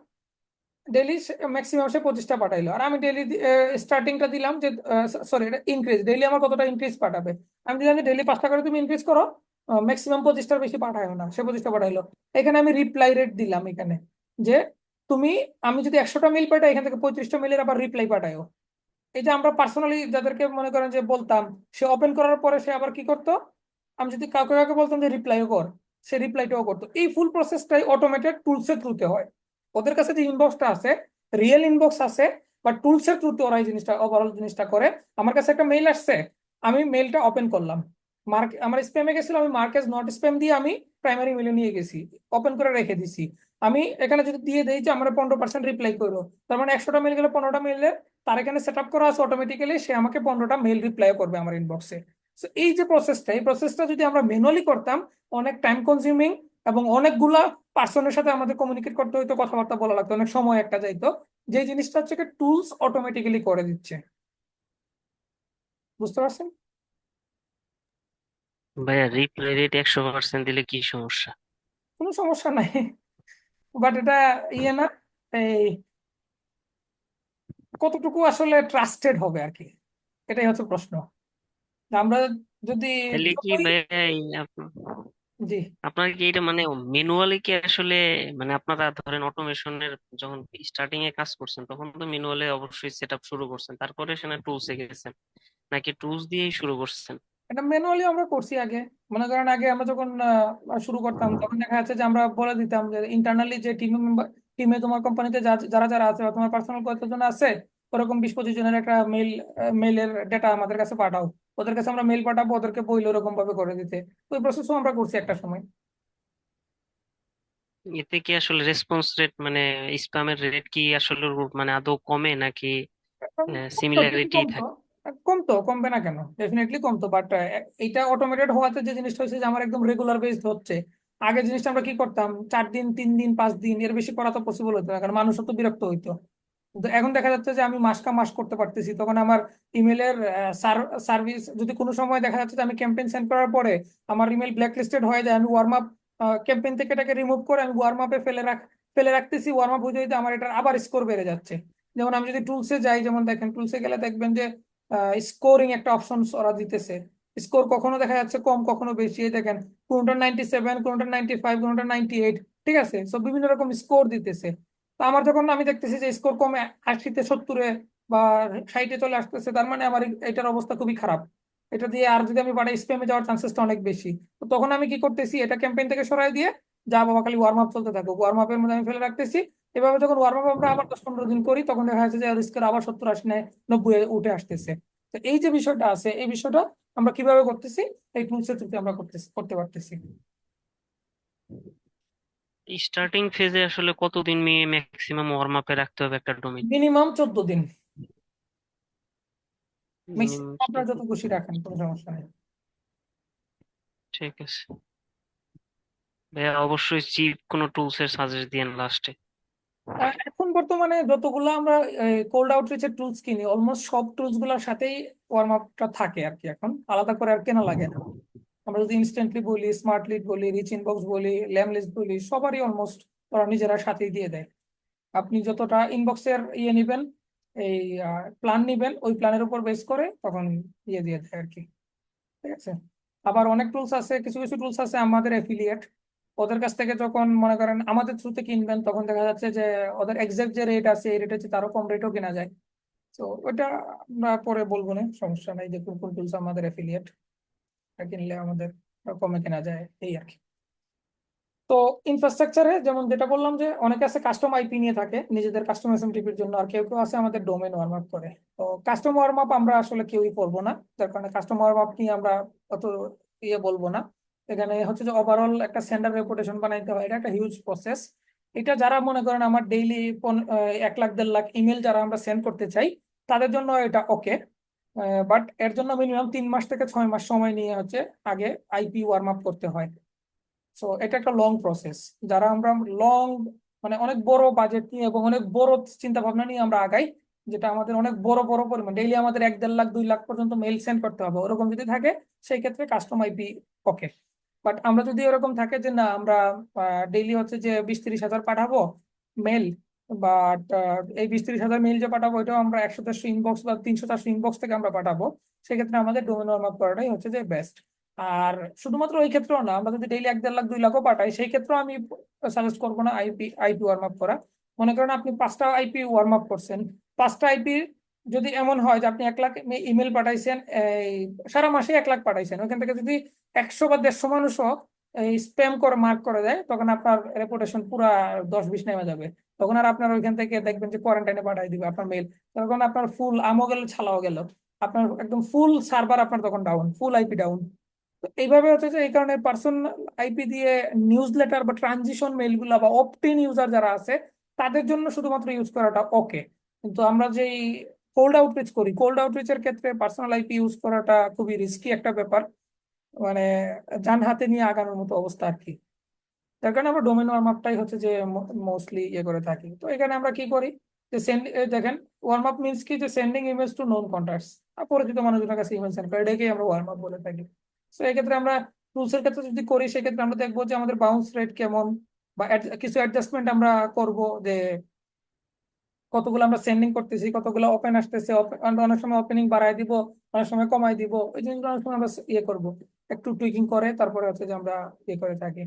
ডেইলি, ম্যাক্সিমাম সে 25টা পাঠাইলো, আর আমি ডেইলি স্টার্টিংটা দিলাম যে সরি এটা ইনক্রিজ, ডেইলি আমার কতটা ইনক্রিজ পাঠাবে। আমি দিলাম যে ডেইলি 5টা করে তুমি ইনক্রিজ করো, ম্যাক্সিমাম 25টার বেশি পাঠাইও না। সে 25টা পাঠাইলো। এখানে আমি রিপ্লাই রেট দিলাম এখানে, যে তুমি, আমি যদি 100টা মেল পাঠাই, এখান থেকে 35টা মেলের আবার রিপ্লাই পাঠাইও। এই যে আমরা পার্সোনালি যাদেরকে মনে করেন যে বলতাম, সে ওপেন করার পরে সে আবার কি করতো, আমি যদি কাউকে কাউকে বলতাম যে রিপ্লাইও কর, সে রিপ্লাইটাও করতো। এই ফুল প্রসেসটাই অটোমেটেড টুলসের থ্রুতে হয়। ওদের কাছে যে ইনবক্সটা আছে, রিয়েল ইনবক্স আছে, বা টুলসের থ্রুতে ওরা এই জিনিসটা ওভারঅল জিনিসটা করে। আমার কাছে একটা মেইল আসছে, আমি মেইলটা ওপেন করলাম, আমার স্প্যামে গেছিল, আমি মার্কেজ নট স্প্যাম দিয়ে আমি প্রাইমারি মেইলে নিয়ে গেছি, ওপেন করে রেখে দিছি। আমি এখানে যদি দিয়ে দেই যে আমরা 15% রিপ্লাই করো, তার মানে 100টা মেইল গেলে 15টা মেইলের তার এখানে সেট আপ করা আছে অটোমেটিক্যালি, সে আমাকে 15টা মেইল রিপ্লাই করবে আমার ইনবক্সে। এই যে প্রসেসটা, এই প্রসেসটা যদি আমরা ম্যানুয়ালি করতাম, অনেক টাইম কনজিউমিং, এবং অনেকগুলা পার্সনের সাথে আমাদের কমিউনিকেট করতে হইতো, কথাবার্তা বলা লাগতো, অনেক সময় একটা যাইতো। যে জিনিসটা হচ্ছে টুলস অটোমেটিক্যালি করে দিচ্ছে। বুঝতে পারছেন? ভাইয়া রিপ্লাই রেট 100% দিলে কি সমস্যা? কোনো সমস্যা নাই, বাট এটা ইয়ে না, এই কতটুকু আসলে ট্রাস্টেড হবে আর কি, এটাই হচ্ছে প্রশ্ন। আমরা যদি তাহলে কি যতই, ভাইয়া জি, আপনার কি এটা মানে ম্যানুয়ালি কি আসলে, মানে আপনারা ধরেন অটোমেশনের যখন স্টার্টিং এ কাজ করছেন তখন তো ম্যানুয়ালি অবশ্যই সেট আপ শুরু করছেন, তারপরে সেখানে টুলস এ গেছেন, নাকি টুলস দিয়েই শুরু করছেন? এটা ম্যানুয়ালি আমরা করছি আগে। মনে করেন আগে আমরা যখন শুরু করতাম, তখন দেখা যাচ্ছে যে আমরা বলে দিতাম যে ইন্টারনালি যে টিমে তোমার কোম্পানিতে যারা যারা আছে, বা তোমার পার্সোনাল কতজন আছে, ওরকম 20-25 জনের একটা মেইলের ডেটা আমাদের কাছে পাঠাও। ওদের কাছে আমরা মেইল পাঠাবো, ওদেরকে বইলে ওরকম ভাবে করে দিতে। ওই প্রসেসও আমরা করছি একটা সময়। এতে কি আসলে রেসপন্স রেট মানে স্প্যামের রেট কি আসলে মানে আদৌ কমে, নাকি কমতো, কিছু সিমিলারিটি কমতো। থাকে? কমতো, কমবে না কেন, ডেফিনেটলি কমতো, বাট এইটা অটোমেটেড হওয়াতে যে জিনিসটা হচ্ছে যে আমার একদম রেগুলার বেসড হচ্ছে। আগে জিনিসটা আমরা কি করতাম, 4 দিন, 3 দিন, 5 দিন, এর বেশি করা তো পসিবল হতো না, কারণ মানুষও তো বিরক্ত হইতো। কিন্তু এখন দেখা যাচ্ছে যে আমি মাস কা মাস করতে পারতেছি, তখন আমার ইমেলের সার্ভিস যদি কোনো সময় দেখা যাচ্ছে যে আমি ক্যাম্পেইন সেন্ড করার পরে আমার ইমেল ব্ল্যাকলিস্টেড হয়ে যায়, আমি ওয়ার্ম আপ ক্যাম্পেইন থেকে এটাকে রিমুভ করে আমি ওয়ার্ম আপে ফেলে রাখতেছি, ওয়ার্ম আপ হয়ে যেতে আমার এটার আবার স্কোর বেড়ে যাচ্ছে। যেমন আমি যদি টুলসে যাই, যেমন দেখেন টুলসে গেলে দেখবেন যে স্কোরিং একটা অপশন ওরা দিতেছে। স্কোর কখনো দেখা যাচ্ছে কম, কখনো বেশি। এই দেখেন কোনটা 97, কোনটা 95, কোনটা 98, ঠিক আছে। সো বিভিন্ন রকম স্কোর দিতেছে। তো আমার যখন আমি দেখতেছি যে স্কোর কমে 80-তে 70-এ বা 60-এ চলে আসতেছে, তার মানে আমার এটার অবস্থা খুবই খারাপ। এটা দিয়ে আর যদি আমি বাড়ি স্প্যামে যাওয়ার চান্সেসটা অনেক বেশি। তো তখন আমি কি করতেছি, এটা ক্যাম্পেইন থেকে সরাই দিয়ে যা বাবা খালি ওয়ার্ম আপ চলতে থাকুক, ওয়ার্ম আপের মধ্যে আমি ফেলে রাখতেছি। এভাবে যখন ওয়ার্ম আপ আমরা আবার 10-15 দিন করি, তখন দেখা যাচ্ছে যে স্কোর আবার 70, 80, 90 উঠে আসতেছে। তো এই যে বিষয়টা আছে, এই বিষয়টা আমরা কিভাবে করতেছি, এই টুলসের থ্রুতে আমরা করতে পারতেছি। স্টার্টিং ফেজে আসলে কতদিন ম্যাক্সিমাম ওয়ার্ম আপে রাখতে হবে একটা ডোমেইন? মিনিমাম 14 দিন। মিনিমাম। ম্যাক্সিমাম আপনারা যত খুশি রাখেন, কোনো সমস্যা নেই। ঠিক আছে ভাইয়া, অবশ্যই চিপ কোনো টুলস এর সাজেস্ট দিয়েন লাস্টে। এখন বর্তমানে যতগুলো আমরা কোল্ড আউটরিচের টুলস কিনি, অলমোস্ট সব টুলস গুলোর সাথেই ওয়ার্ম আপটা থাকে আর কি, এখন আলাদা করে আর কেনা লাগে না। আমরা যদি ইনস্ট্যান্টলি বলি, স্মার্ট লিড বলি, রিচ ইনবক্স বলি, ল্যামলিস্ট বলি, সবারই অলমোস্ট ওরা নিজেরা সাথেই দিয়ে দেয়। আপনি যতটা ইনবক্সের ইয়ে নিবেন, এই প্ল্যান নিবেন, ওই প্ল্যানের উপর বেস করে তখন ইয়ে দিয়ে দেয় আর কি, ঠিক আছে। আবার অনেক টুলস আছে, কিছু কিছু টুলস আছে আমাদের এফিলিয়েট, ওদের কাছ থেকে যখন মনে করেন আমাদের থ্রুতে কিনবেন, তখন দেখা যাচ্ছে যে ওদের এক্সাক্ট যে রেট আছে এই রেট হচ্ছে তারও কম রেটও কেনা যায়। তো ওটা আমরা পরে বলবো, না সমস্যা নাই, যে কোন কোন টুলস আমাদের এফিলিয়েট কিনলে আমাদের কমে কেনা যায়, এই আর কি। তো ইনফ্রাস্ট্রাকচারে যেমন যেটা বললাম, যে অনেকে আছে কাস্টম আইপি নিয়ে থাকে নিজেদের কাস্টম এসএমটিপির জন্য, আর কেউ কেউ আছে আমাদের ডোমেন ওয়ার্ম আপ করে। তো কাস্টম ওয়ার্ম আপ আমরা আসলে কেউই করবো না, যার কারণে কাস্টম ওয়ার্ম আপ নিয়ে আমরা অত ইয়ে বলবো না। এখানে হচ্ছে যে ওভারঅল একটা সেন্ডার রেপুটেশন বানাইতে হয়, এটা একটা হিউজ প্রসেস। এটা যারা মনে করেন আমার ডেইলি 1 লাখ 1.5 লাখ ইমেল যারা আমরা সেন্ড করতে চাই, তাদের জন্য এটা ওকে। বাট এর জন্য মিনিমাম 3 মাস থেকে 6 মাস সময় নিয়ে হচ্ছে আগে আইপি ওয়ার্ম আপ করতে হয়। সো এটা একটা লং প্রসেস। যারা আমরা লং, মানে অনেক বড় বাজেট নিয়ে এবং অনেক বড় চিন্তা ভাবনা নিয়ে আমরা আগাই, যেটা আমাদের অনেক বড় বড় পরিমাণ, ডেইলি আমাদের 1-1.5 লাখ 2 লাখ পর্যন্ত মেইল সেন্ড করতে হবে, ওরকম যদি থাকে সেই ক্ষেত্রে কাস্টম আইপি ওকে। বাট আমরা যদি এরকম থাকে যে না, আমরা ডেইলি হচ্ছে যে 20-30 হাজার পাঠাবো মেল, বাট এই 20-30 হাজার মেইল যে পাঠাবো এটাও আমরা 100-150 ইনবক্স বা 300-400 ইনবক্স থেকে আমরা পাঠাবো, সেক্ষেত্রে আমাদের ডোমেন ওয়ার্ম আপ করাটাই হচ্ছে যে বেস্ট। আর শুধুমাত্র ওই ক্ষেত্রেও না, আমরা যদি ডেইলি 1-1.5 লাখ 2 লাখও পাঠাই, সেই ক্ষেত্রেও আমি সাজেস্ট করবো না আইপি ওয়ার্ম আপ করা। মনে করেন আপনি 5টা আইপি ওয়ার্ম আপ করছেন, 5টা আইপি যদি এমন হয় যে আপনি 1 লাখ ইমেল পাঠাইছেন, এই সারা মাসে 1 লাখ পাঠাইছেন, ওখান থেকে যদি 100 বা 150 মানুষও এই স্প্যাম করে মার্ক করে দেয়, তখন আপনার রেপুটেশন পুরা 10-20 নেমে যাবে। তখন আর আপনার ওইখান থেকে দেখবেন যে কোয়ারেন্টাইনে পাঠিয়ে দিবে আপনার মেল, তখন আপনার ফুল আমও গেল ছালাও গেল, আপনার একদম ফুল সার্ভার আপনার তখন ডাউন, ফুল আইপি ডাউন। তো এইভাবে হচ্ছে যে এই কারণে পার্সোনাল আইপি দিয়ে নিউজ লেটার বা ট্রানজিশন মেইল গুলা বা অপটিন ইউজার যারা আছে, তাদের জন্য শুধুমাত্র ইউজ করাটা ওকে। কিন্তু আমরা যেই কোল্ড আউটরিচ করি, কোল্ড আউটরিচের ক্ষেত্রে পার্সোনাল আইপি ইউজ করাটা খুবই রিস্কি একটা ব্যাপার, মানে যান হাতে নিয়ে আগানোর মতো অবস্থা আর কি। তার কারণে আমরা ডোমেন ওয়ার্ম আপটাই হচ্ছে যে মোস্টলি ইয়ে করে থাকি। তো এখানে আমরা কি করি, যে দেখেন ওয়ার্ম আপ মিনস কি, যে sending image to known contacts, পরিচিত মানুষজনের কাছে ইমেল সেন্ড করে, এটাকেই আমরা ওয়ার্ম আপ বলে থাকি। তো এক্ষেত্রে আমরা টুলসের ক্ষেত্রে যদি করি, সেক্ষেত্রে আমরা দেখবো যে আমাদের বাউন্স রেট কেমন, বা কিছু অ্যাডজাস্টমেন্ট আমরা করব, যে কতগুলো আমরা সেন্ডিং করতেছি, কতগুলো ওপেন আসতেছে, আমরা অনেক সময় ওপেনিং বাড়ায় দিব, অনেক সময় কমাই দিব, এই জিনিসগুলো অনেক সময় আমরা ইয়ে করবো, একটু টুইকিং করে তারপরে হচ্ছে যে আমরা ইয়ে করে থাকি।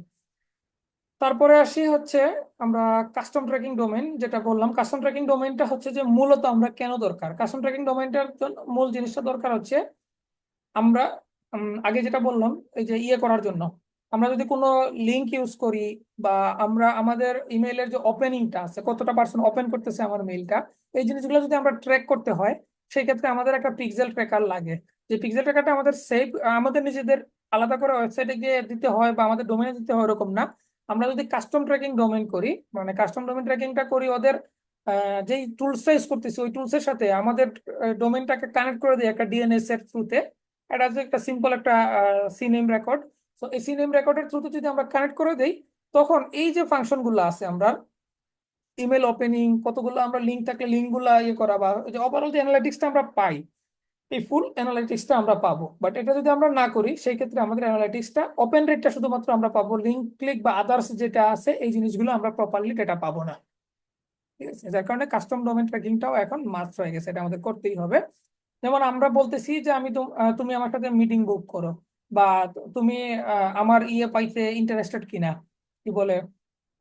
তারপরে আসি হচ্ছে আমরা কাস্টম ট্র্যাকিং ডোমেন, যেটা বললাম কাস্টম ট্র্যাকিং ডোমেনটা হচ্ছে যে মূলত আমরা কেন দরকার, কাস্টম ট্র্যাকিং ডোমেনটার জন্য মূল জিনিসটা দরকার হচ্ছে আমরা আগে যেটা বললাম, এই যে ইয়ে করার জন্য, আমরা যদি কোনো লিংক ইউজ করি, বা আমরা আমাদের ইমেইলের যে ওপেনিংটা আছে, কতটা পার্সন ওপেন করতেছে আমার মেইলটা, এই জিনিসগুলো যদি আমরা ট্র্যাক করতে হয়, সেই ক্ষেত্রে আমাদের একটা পিক্সেল ট্র্যাকার লাগে। যে পিক্সেল ট্র্যাকারটা আমাদের সেভ, আমাদের নিজেদের আলাদা করে ওয়েবসাইটে গিয়ে দিতে হয় বা আমাদের ডোমেনে দিতে হয়, এরকম না। আমরা যদি কাস্টম ট্র্যাকিং ডোমেন করি, মানে কাস্টম ডোমেন ট্র্যাকিংটা করি ওদের যেই টুলসটা ইউজ করতেছি ওই টুলসের সাথে, আমাদের ডোমেনটাকে কানেক্ট করে দিই একটা ডিএনএস এর থ্রুতে। এটা হচ্ছে একটা সিম্পল একটা সিনেম রেকর্ড। তো এই সিনেম রেকর্ডের থ্রুতে যদি আমরা কানেক্ট করে দেই, তখন এই যে ফাংশন গুলো আছে আমরা, ইমেল ওপেনিং, কতগুলো আমরা লিঙ্ক থাকলে লিঙ্কগুলো ইয়ে করা, বা ওই যে ওভারঅল যে অ্যানালাইটিক্সটা আমরা পাই, এই ফুল অ্যানালাইটিক্সটা আমরা পাবো। বাট এটা যদি আমরা না করি, সেই ক্ষেত্রে আমাদের অ্যানালাইটিক্সটা ওপেন রেটটা শুধুমাত্র আমরা পাবো, লিঙ্ক ক্লিক বা আদার্স যেটা আছে এই জিনিসগুলো আমরা প্রপারলি ডেটা পাবো না। ঠিক আছে, যার কারণে কাস্টম ডোমেন ট্র্যাকিংটাও এখন মাস্ট হয়ে গেছে, এটা আমাদের করতেই হবে। যেমন আমরা বলতেছি যে তুমি আমার সাথে মিটিং বুক করো, বা তুমি আমার ইয়ে পাইতে ইন্টারেস্টেড কিনা, কি বলে,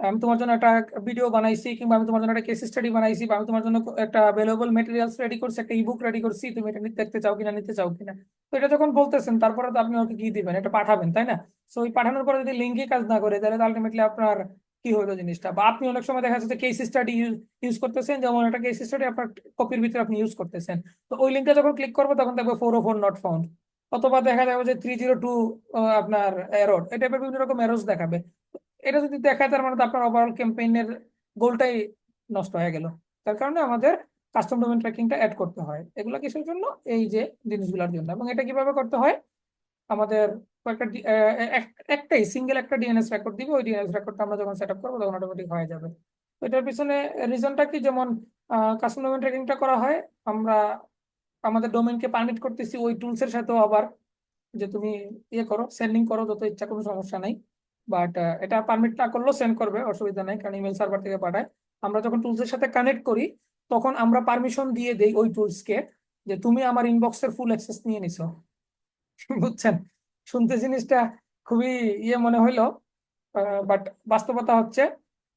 আমি তোমার জন্য একটা ভিডিও বানাইছি, কিংবা আমি তোমার জন্য একটা কেস স্টাডি বানাইছি, বা আমি তোমার জন্য একটা ভ্যালুয়েবল মেটেরিয়ালস রেডি করছি, একটা ইবুক রেডি করছি, তুমি এটা দেখতে চাও কিনা, নিতে চাও কিনা। তো এটা যখন বলতেছেন, তারপরে তো আপনি ওকে কি দিবেন, এটা পাঠাবেন, তাই না? সো ওই পাঠানোর পরে যদি লিঙ্কে কাজ না করে, তাহলে আলটিমেটলি আপনার কি হলো জিনিসটা। বা আপনি অনেক সময় দেখা যাচ্ছে কেস স্টাডি ইউজ করতেছেন, যেমন একটা কেস স্টাডি আপনার কপির ভিতরে আপনি ইউজ করতেছেন, তো ওই লিঙ্কটা যখন ক্লিক করবো তখন দেখবো 404 নট ফাউন্ড, অথবা দেখা যাবে যে 302 আপনার এরর, এই টাইপের বিভিন্ন রকম এরর্স দেখাবে। এটা যদি দেখায়, তার মানে তো আপনার ওভারঅল ক্যাম্পেইনের গোলটাই নষ্ট হয়ে গেল। তার কারণে আমাদের কাস্টম ডোমেন ট্র্যাকিংটা অ্যাড করতে হয়। এগুলো কিসের জন্য? এই যে জিনিসগুলোর জন্য। এবং এটা কিভাবে করতে হয়, আমাদের কয়েকটা একটাই সিঙ্গেল একটা ডিএনএস রেকর্ড দিব, ওই ডিএনএস রেকর্ডটা আমরা যখন সেট আপ করবো তখন অটোমেটিক হয়ে যাবে। তো এটার পিছনে রিজনটা কি, যেমন কাস্টম ডোমেন ট্র্যাকিংটা করা হয়, আমরা আমাদের ডোমেনকে পারমিট করতেছি ওই টুলসের সাথেও আবার, যে তুমি ইয়ে করো, সেন্ডিং করো যত ইচ্ছা, কোনো সমস্যা নাই। বাট এটা পারমিট না করলেও সেন্ড করবে, অসুবিধা নাই, কারণ ইমেল সার্ভার থেকে পাঠায়। আমরা যখন টুলসের সাথে কানেক্ট করি, তখন আমরা পারমিশন দিয়ে দেই ওই টুলসকে, যে তুমি আমার ইনবক্সের ফুল অ্যাক্সেস নিয়ে নিছো। বুঝছেন? শুনতে জিনিসটা খুবই ইয়ে মনে হইলো, বাট বাস্তবতা হচ্ছে,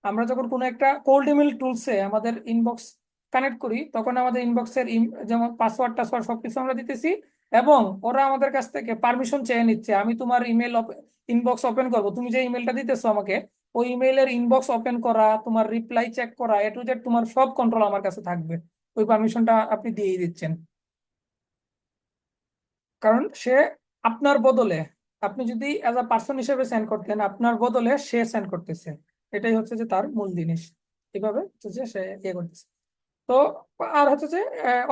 আমরা যখন কোনো একটা কোল্ড ইমেল টুলসে আমাদের ইনবক্স কানেক্ট করি, তখন আমাদের ইনবক্সের যেমন পাসওয়ার্ড টাসওয়ার্ড সবকিছু আমরা দিতেছি, এবং ওরা আমাদের কাছ থেকে পারমিশন চেয়ে নিচ্ছে, আমি তোমার ইমেল ইনবক্স ওপেন করবো, তুমি যে ইমেলটা দিতেছো আমাকে, ওই ইমেইলের ইনবক্স ওপেন করা, তোমার রিপ্লাই চেক করা, এ টু জেড তোমার সব কন্ট্রোল আমার কাছে থাকবে। ওই পারমিশনটা আপনি দিয়েই দিচ্ছেন, কারণ সে আপনার বদলে, আপনি যদি অ্যাজ আ পার্সন হিসেবে সেন্ড করতেন, আপনার বদলে সে সেন্ড করতেছে। এটাই হচ্ছে যে তার মূল জিনিস। এভাবে হচ্ছে যে সে ইয়ে করতেছে। তো আর হচ্ছে যে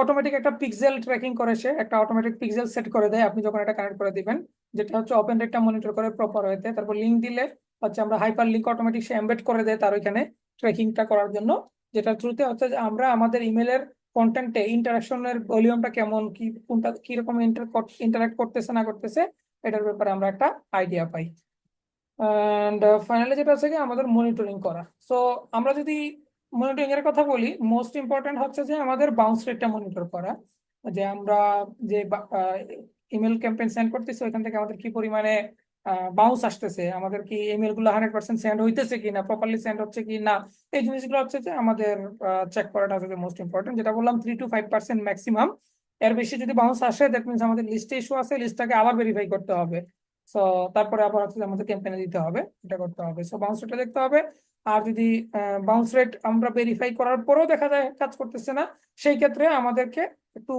অটোমেটিক একটা পিক্সেল ট্র্যাকিং করে, সে একটা অটোমেটিক পিক্সেল সেট করে দেয় আপনি যখন এটা কানেক্ট করে দিবেন, যেটা হচ্ছে ওপেন রেটটা মনিটর করে প্রপার হয়েছে। তারপর লিঙ্ক দিলে হচ্ছে আমরা হাইপার লিঙ্ক অটোমেটিক সে এমবেড করে দেয় তার ওইখানে ট্র্যাকিংটা করার জন্য, যেটার থ্রুতে হচ্ছে যে আমরা আমাদের ইমেলের কন্টেন্টে ইন্টারাকশনের ভলিউমটা কেমন, কি কোনটা কিরকম ইন্টারাক্ট করতেছে না করতেছে, এটার ব্যাপারে আমরা একটা আইডিয়া পাই। অ্যান্ড ফাইনালি যেটা হচ্ছে কি, আমাদের মনিটরিং করা। সো আমরা যদি মনিটরিং এর কথা বলি, মোস্ট ইম্পর্টেন্ট হচ্ছে যে আমাদের বাউন্স রেটটা মনিটর করা, যে আমরা যে ইমেল ক্যাম্পেইন সেন্ড করতেছি ওইখান থেকে আমাদের কি পরিমাণে বাউন্স আসতেছে, আমাদের কি ইমেল গুলো 100% সেন্ড হইতেছে কিনা, প্রপারলি সেন্ড হচ্ছে কি না, এই জিনিসগুলো হচ্ছে যে আমাদের চেক করাটা হচ্ছে মোস্ট ইম্পর্টেন্ট। যেটা বললাম 3 to 5% ম্যাক্সিমাম, এর বেশি যদি বাউন্স আসে দ্যাট মিনস আমাদের লিস্টে ইস্যু আছে, লিস্টটাকে আবার ভেরিফাই করতে হবে। সো তারপরে আবার হচ্ছে যে আমাদের ক্যাম্পেইনে দিতে হবে, এটা করতে হবে। সো বাউন্স রেটটা দেখতে হবে। আর যদি বাউন্স রেট আমরা ভেরিফাই করার পরেও দেখা যায় কাজ করতেছে না, সেই ক্ষেত্রে আমাদেরকে একটু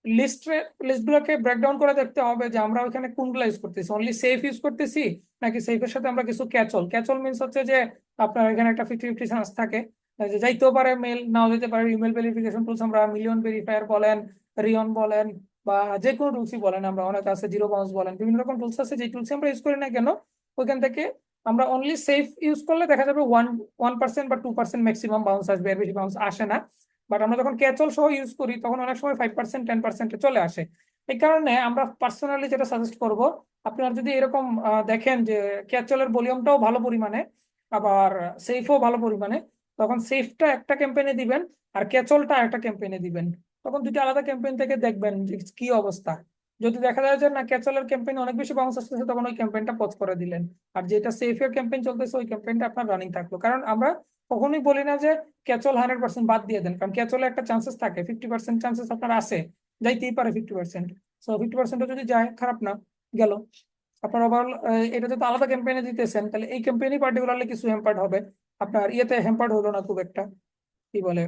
লিস্টগুলোকে ব্রেকডাউন করে দেখতে হবে যে আমরা ওইখানে কোনগুলো ইউজ করতেছি, অনলি সেফ ইউজ করতেছি, নাকি সেফের সাথে আমরা কিছু ক্যাচল। ক্যাচল মিনস হচ্ছে যে আপনার এখানে একটা 50-50 চান্স থাকে, যে যাইতেও পারে মেল, নাও যেতে পারে। ইমেল ভেরিফিকেশন টুলস আমরা মিলিয়ন ভেরিফায়ার বলেন, রিয়ন বলেন, বা যে কোনো টুলসই বলেন, আমরা অনেক আছে, জিরো বাউন্স বলেন, বিভিন্ন রকম টুলস আছে, যে টুলস আমরা ইউজ করি না কেন, ওইখান থেকে আমরা অনলি সেফ ইউজ করলে দেখা যাবে 1% বা 2% ম্যাক্সিমাম বাউন্স আসবে, এর বেশি বাউন্স আসে না। বাট আমরা যখন ক্যাচল সহ ইউজ করি, তখন অনেক সময় 5% 10% চলে আসে। এই কারণে আমরা পার্সোনালি যেটা সাজেস্ট করব, আপনার যদি এরকম দেখেন যে ক্যাচলের ভলিউমটাও ভালো পরিমাণে, আবার সেফও ভালো পরিমাণে, তখন সেফটা একটা ক্যাম্পেইনে দিবেন, আর ক্যাচলটা একটা ক্যাম্পেইনে দিবেন। তখন দুইটা আলাদা ক্যাম্পেইন থেকে দেখবেন যে কি অবস্থা। যদি দেখা যায় যে না, ক্যাচলের ক্যাম্পেইন অনেক বেশি বাউন্স আসতেছে, তখন ওই ক্যাম্পেইনটা পজ করে দিলেন। আর যেটা সেফের ক্যাম্পেইন চলতেছে, ওই ক্যাম্পেইনটা আপনার রানিং থাকলো। কারণ আমরা কখনোই বলি না যে ক্যাচল 100% বাদ দিয়ে দেন, কারণ ক্যাচলে একটা চান্সেস থাকে, 50% চান্সেস আপনার আছে, যাইতেই পারে 50%। সো 50% যদি যায়, খারাপ না, গেল আপনার ওভারঅল। এটা যদি আলাদা ক্যাম্পেইনে দিতেছেন, তাহলে এই ক্যাম্পেইনই পার্টিকুলারলি কিছু হ্যাম্পার্ড হবে, আপনার ইয়েতে হ্যাম্পার্ড হলো না খুব একটা, কি বলে,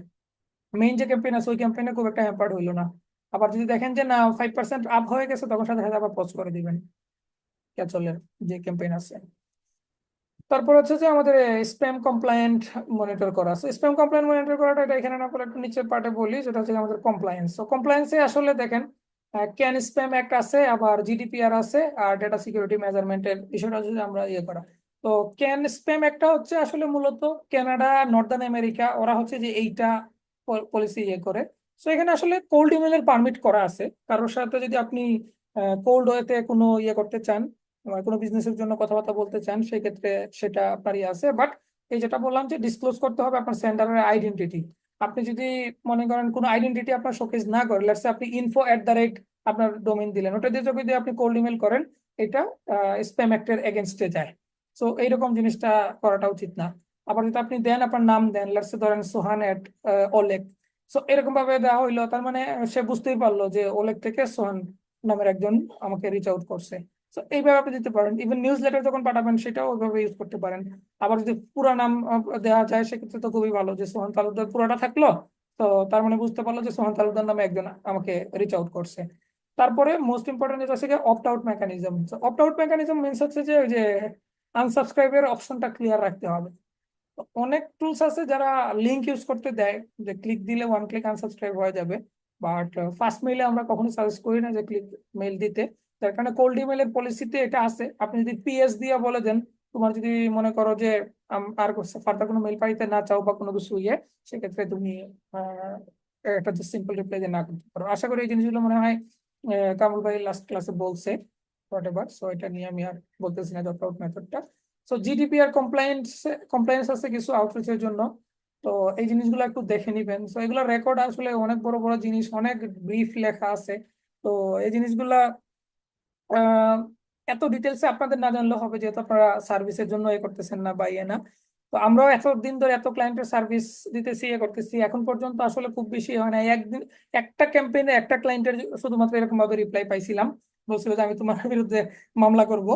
মেইন যে ক্যাম্পেইন আছে ওই ক্যাম্পেইনে খুব একটা হ্যাম্পার্ড হইলো না। আবার যদি দেখেন যে না 5% আপ হয়ে গেছে, তখন সাথে সাথে আবার পজ করে দিবেন ক্যাচলের যে ক্যাম্পেইন আছে। তারপর হচ্ছে যে আমাদের স্প্যাম কমপ্লায়েন্ট মনিটর করা আছে। স্প্যাম কমপ্লায়েন্ট মনিটর করাটা এটা এখানে না বলে একটু নিচের পার্টে বলি, যেটা হচ্ছে আমাদের কমপ্লায়েন্স। তো কমপ্লায়েন্সে আসলে দেখেন, ক্যান স্প্যাম অ্যাক্ট আছে, আবার জিডিপিআর আছে, আর ডেটা সিকিউরিটি মেজারমেন্টের বিষয়টা হচ্ছে যে আমরা ইয়ে করা। তো ক্যান স্প্যাম একটা হচ্ছে আসলে মূলত কানাডা, নর্দার্ন আমেরিকা, ওরা হচ্ছে যে এইটা পলিসি ইয়ে করে। তো এখানে আসলে কোল্ড ইমেলের পারমিট করা আছে। কারোর সাথে যদি আপনি কোল্ড ওয়েতে কোনো ইয়ে করতে চান, কোনো বিজনেসের জন্য কথাবার্তা বলতে চান, সেই ক্ষেত্রে সেটা আপনার ইয়ে আছে। বাট এই যেটা বললাম যে ডিসক্লোজ করতে হবে আপনার সেন্ডারের আইডেন্টিটি। আপনি যদি মনে করেন কোনো আইডেন্টিটি আপনার শোকেজ না করে, লেটস সে আপনি info@, আপনার ডোমেইন দিলেন, ওটা দিয়ে যদি আপনি কোল্ড ইমেল করেন, এটা স্প্যাম অ্যাক্টের এগেনস্টে যায়। সো এইরকম জিনিসটা করাটা উচিত না। আবার যদি আপনি দেন, আপনার নাম দেন, লেটস ধরেন সোহান@ওলেক, সো এরকম ভাবে দেওয়া হইলো, তার মানে সে বুঝতেই পারলো যে ওলেক থেকে সোহান নামের একজন আমাকে রিচ আউট করছে। তো এইভাবে আপনি দিতে পারেন। ইভেন নিউজ লেটার যখন পাঠাবেন সেটাও ওইভাবে ইউজ করতে পারেন। আবার যদি পুরো নাম দেওয়া যায় সেক্ষেত্রে তো খুবই ভালো, যে সোহান তালুকদার পুরোটা থাকলো, তো তার মানে বুঝতে পারলো যে সোহান তালুকদার নামে একজন আমাকে রিচ আউট করছে। তারপরে মোস্ট ইম্পর্টেন্ট যেটা হচ্ছে opt out mechanism. Opt out mechanism means হচ্ছে যে ওই যে আনসাবস্ক্রাইবের অপশনটা ক্লিয়ার রাখতে হবে। তো অনেক টুলস আছে যারা লিংক ইউজ করতে দেয়, যে ক্লিক দিলে ওয়ান ক্লিক আনসাবস্ক্রাইব হয়ে যাবে। বাট ফার্স্ট মেইলে আমরা কখনো সাজেস্ট করি না যে ক্লিক মেইল দিতে। যার কারণে কোল্ড ইমেলের পলিসিতে এটা আছে, আপনি যদি পিএস দিয়ে বলে দেন, তোমার যদি মনে করো যে আর ফার্দার কোনো মেইল পাইতে না চাও বা কোনো কিছু ইয়ে, সেক্ষেত্রে তুমি একটা সিম্পল রিপ্লাই দিয়ে না করতে পারো। আশা করি এই জিনিসগুলো মনে হয় কামরুল ভাই লাস্ট ক্লাসে বলছে হোয়াট এভার, সো এটা নিয়ে আমি আর বলতেছি না ড্রপ আউট মেথডটা। সো জিডিপিআর কমপ্লায়েন্স আছে কিছু আউটরিচের জন্য। তো এই জিনিসগুলো একটু দেখে নিবেন। সো এগুলো রেকর্ড আসলে অনেক বড় বড় জিনিস, অনেক ব্রিফ লেখা আছে। তো এই জিনিসগুলা আহ, এত ডিটেলসে আপনাদের না জানলেও হবে, যেহেতু আপনারা সার্ভিসের জন্য এ করতেছেন না বা ইয়ে না। তো আমরাও এতদিন ধরে এত ক্লায়েন্টের সার্ভিস দিতেছি, এ করতেছি, এখন পর্যন্ত আসলে খুব বেশি হয় না। একদিন একটা ক্যাম্পেইনে একটা ক্লায়েন্টের শুধুমাত্র এরকম ভাবে রিপ্লাই পাইছিলাম, বলছিল যে আমি তোমার বিরুদ্ধে মামলা করব।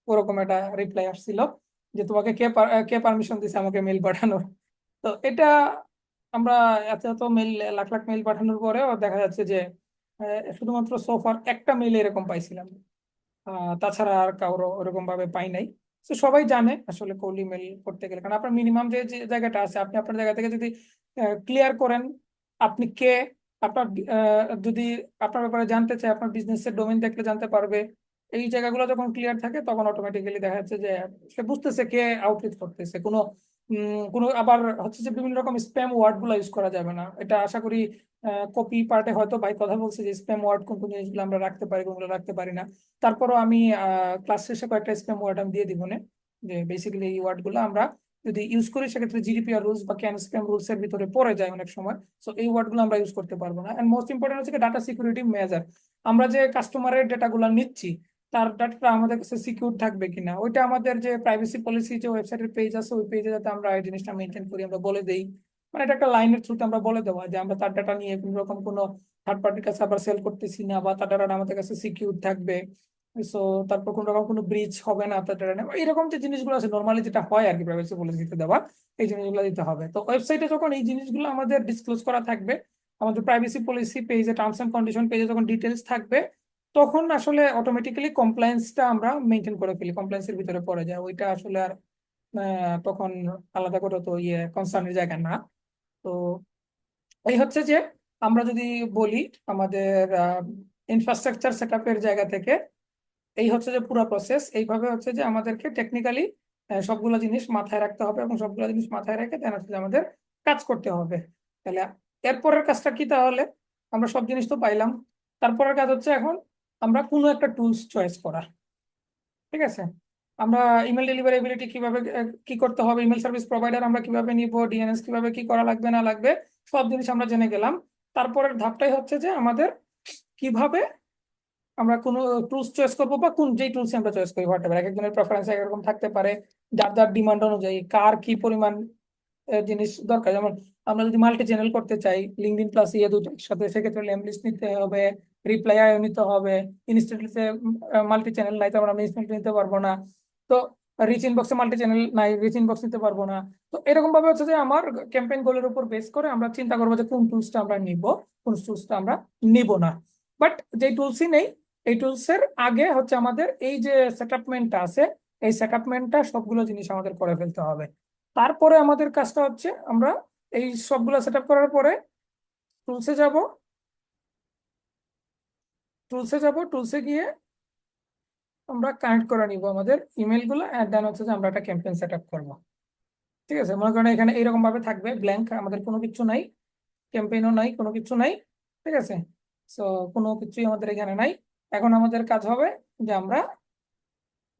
ওরকম একটা রিপ্লাই আসছিল, যে তোমাকে কে পারমিশন দিছে আমাকে মেল পাঠানোর। তো এটা আমরা এত এত মেল, লাখ লাখ মেল পাঠানোর পরেও দেখা যাচ্ছে যে শুধুমাত্র সোফার একটা মেল এরকম পাইছিলাম। তাছাড়া আর কারো ওরকম ভাবে পাই নাই। তো সবাই জানে আসলে কোল্ড ইমেল করতে গেলে, কারণ আপনার মিনিমাম যে যে জায়গাটা আছে, আপনি আপনার জায়গা থেকে যদি ক্লিয়ার করেন আপনি কে, আপনার যদি আপনার ব্যাপারে জানতে চায়, আপনার বিজনেসের ডোমেইন দেখলে জানতে পারবে। এই জায়গাগুলো যখন ক্লিয়ার থাকে তখন অটোমেটিক্যালি দেখা যাচ্ছে যে সে বুঝতেছে কে আউটরিচ করতেছে। কোনো আবার হচ্ছে যে বিভিন্ন রকম স্প্যাম ওয়ার্ড গুলো ইউজ করা যাবে না। এটা আশা করি কপি পার্টে হয়তো ভাই কথা বলছে যে স্প্যাম ওয়ার্ড কোন কোন জিনিসগুলো আমরা রাখতে পারি, কোনগুলো রাখতে পারি না। তারপরও আমি ক্লাস শেষে কয়েকটা স্প্যাম ওয়ার্ড আমি দিয়ে দিব না, যে বেসিক্যালি এই ওয়ার্ড গুলো আমরা যদি ইউজ করি সেক্ষেত্রে জিডিপিআর রুলস বা ক্যান স্প্যাম রুলস এর ভিতরে পড়ে যায় অনেক সময়। সো এই ওয়ার্ড গুলো আমরা ইউজ করতে পারবো না। এন্ড মোস্ট ইম্পর্টেন্ট হচ্ছে ডাটা সিকিউরিটি মেজার। আমরা যে কাস্টমারের ডেটাগুলো নিচ্ছি, তার ডাটাটা আমাদের কাছে সিকিউর থাকবে কিনা, ওইটা আমাদের যে প্রাইভেসি পলিসি যে ওয়েবসাইটের পেজ আছে, ওই পেজে যাতে আমরা এই জিনিসটা মেনটেন করি, আমরা বলে দেই। মানে এটা একটা লাইনের থ্রুতে আমরা বলে দেওয়া যে আমরা তার ডাটা নিয়ে কোনো রকম কোনো থার্ড পার্টির কাছে আবার সেল করতেছি না, বা তার ডাটা আমাদের কাছে সিকিউর থাকবে। সো তারপর কোনো রকম কোনো ব্রিচ হবে না তার ডাটা, এরকম যে জিনিসগুলো আছে নর্মালি যেটা হয় আর কি প্রাইভেসি পলিসিতে দেওয়া, এই জিনিসগুলো দিতে হবে। তো ওয়েবসাইটে যখন এই জিনিসগুলো আমাদের ডিসক্লোজ করা থাকবে, আমাদের প্রাইভেসি পলিসি পেজে, টার্মস এন্ড কন্ডিশন পেজে যখন ডিটেলস থাকবে, তখন আসলে অটোমেটিক্যালি কমপ্লায়েন্সটা আমরা মেনটেন করে ফেলি, কমপ্লায়েন্সের ভিতরে পড়ে যায় ওইটা আসলে। আর তখন আলাদা করে তো ইয়ে কনসার্নের জায়গা না। তো এই হচ্ছে যে আমরা যদি বলি আমাদের ইনফ্রাস্ট্রাকচার সেটআপের জায়গা থেকে, এই হচ্ছে যে পুরো প্রসেস। এইভাবে হচ্ছে যে আমাদেরকে টেকনিক্যালি সবগুলো জিনিস মাথায় রাখতে হবে, এবং সবগুলো জিনিস মাথায় রেখে দেন হচ্ছে যে আমাদের কাজ করতে হবে। তাহলে এরপরের কাজটা কি তাহলে? আমরা সব জিনিস তো পাইলাম, তারপরের কাজ হচ্ছে এখন আমরা কোনো একটা টুলস চয়েস করা। ঠিক আছে, আমরা ইমেল ডেলিভারেবিলিটি কিভাবে কি করতে হবে, ইমেল সার্ভিস প্রোভাইডার আমরা কিভাবে নিব, ডিএনএস কিভাবে কি করা লাগবে না লাগবে, সব জিনিস আমরা জেনে গেলাম। তারপরের ধাপটাই হচ্ছে যে আমাদের কিভাবে আমরা কোনো টুলস চয়েস করবো, বা কোন যেই টুলস আমরা চয়েস করি, হোয়াট এভার, এক একজনের প্রেফারেন্স একরকম থাকতে পারে। যার যার ডিমান্ড অনুযায়ী কার কি পরিমাণ জিনিস দরকার। যেমন আমরা যদি মাল্টি চ্যানেল করতে চাই, লিঙ্কডইন প্লাস ইয়ে দুটো একসাথে, সেক্ষেত্রে নেম লিস্ট নিতে হবে, রিপ্লাই আইও নিতে হবে। ইনস্ট্যান্টলিতে মাল্টি চ্যানেল নাই, তারপর আমরা ইনস্ট্যান্টলি নিতে পারবো না। তো রিচ ইনবক্সে মাল্টি চ্যানেল নাই, রিচ ইনবক্স নিতে পারবো না। তো এরকম ভাবে হচ্ছে যে আমার ক্যাম্পেইন গোলের উপর বেস করে আমরা চিন্তা করবো যে কোন টুলসটা আমরা নিব, কোন টুলসটা আমরা নিব না। বাট যে টুলসই নেই, এই টুলস এর আগে হচ্ছে আমাদের এই যে সেটআপমেন্টটা আছে, এই সেটআপমেন্টটা সবগুলো জিনিস আমাদের করে ফেলতে হবে। তারপরে আমাদের কাজটা হচ্ছে আমরা এই সবগুলো সেট আপ করার পরে টুলসে যাব, টুলসে গিয়ে আমরা কানেক্ট করে নিব আমাদের ইমেল গুলো, অ্যান্ড দেন হচ্ছে যে আমরা একটা ক্যাম্পেইন সেট আপ করবো। ঠিক আছে, মনে করেন এখানে এইরকম ভাবে থাকবে ব্ল্যাঙ্ক, আমাদের কোনো কিছু নাই, ক্যাম্পেইনও নাই, কোনো কিছু নাই। ঠিক আছে, সো কোনো কিছুই আমাদের এখানে নাই। এখন আমাদের কাজ হবে যে আমরা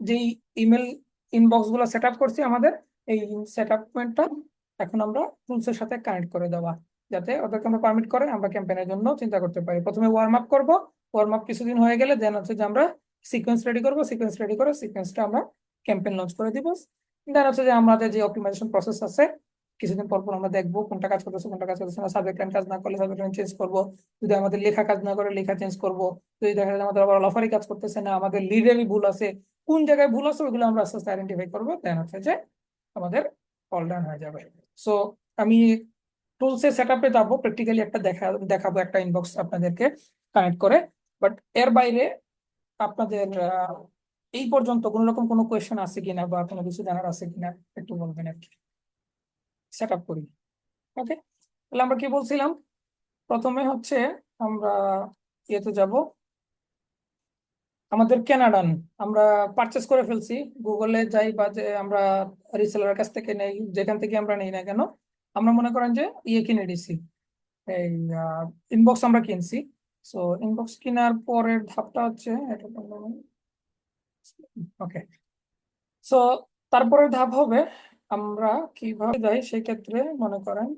যেই ইমেল ইনবক্স গুলো সেট আপ করছি আমাদের, এই সেট আপমেন্টটা এখন আমরা টুলসের সাথে কানেক্ট করে দেওয়া, যাতে ওদেরকে আমরা পারমিট করে আমরা ক্যাম্পেইনের জন্য চিন্তা করতে পারি। প্রথমে ওয়ার্ম আপ করবো, ওয়ার্ম আপ কিছুদিন হয়ে গেলে দেন হচ্ছে যে আমরা সিকোয়েন্স রেডি করবো, সিকোয়েন্স রেডি করে সিকোয়েন্সটা আমরা ক্যাম্পেইন লঞ্চ করে দিব। দেন হচ্ছে যে আমাদের যে অপটিমাইজেশন প্রসেস আছে, কিছুদিন পর পর আমরা দেখবো কোনটা কাজ করতেছে কোনটা কাজ করতেছে না। সাবজেক্ট লাইন কাজ না করলে সাবজেক্ট লাইন চেঞ্জ করবো, যদি আমাদের লেখা কাজ না করে লেখা চেঞ্জ করবো, যদি দেখা যায় আমাদের আবার অফারই কাজ করতেছে না, আমাদের লিডেরই ভুল আছে, কোন জায়গায় ভুল আছে ওইগুলো আমরা আস্তে আস্তে আইডেন্টিফাই করবো, দেন হচ্ছে যে আমাদের অল ডান হয়ে যাবে। সো আমি টুলসের সেট আপে যাবো, প্র্যাকটিক্যালি একটা দেখাবো একটা ইনবক্স আপনাদেরকে কানেক্ট করে। বাট এর বাইরে আপনাদের এই পর্যন্ত কোনো রকম কোনো কোয়েশ্চেন আছে কিনা বা কোনো কিছু জানার আছে কিনা একটু বলবেন আর কি, সেট আপ করি। ওকে, তাহলে আমরা কি বলছিলাম, প্রথমে হচ্ছে আমরা ইয়েতে যাব, আমাদের কেনাডান আমরা পারচেস করে ফেলছি, গুগলে যাই বা যে আমরা রিসেলারের কাছ থেকে নেই, যেখান থেকে আমরা নেই না কেন, আমরা মনে করেন যে ইয়ে কিনে দিছি, এই ইনবক্স আমরা কিনছি। সো ইনবক্স কেনার পরের ধাপটা হচ্ছে এটা, ওকে। সো তারপরের ধাপ হবে আমরা কিভাবে যাই, সেই ক্ষেত্রে মনে করেন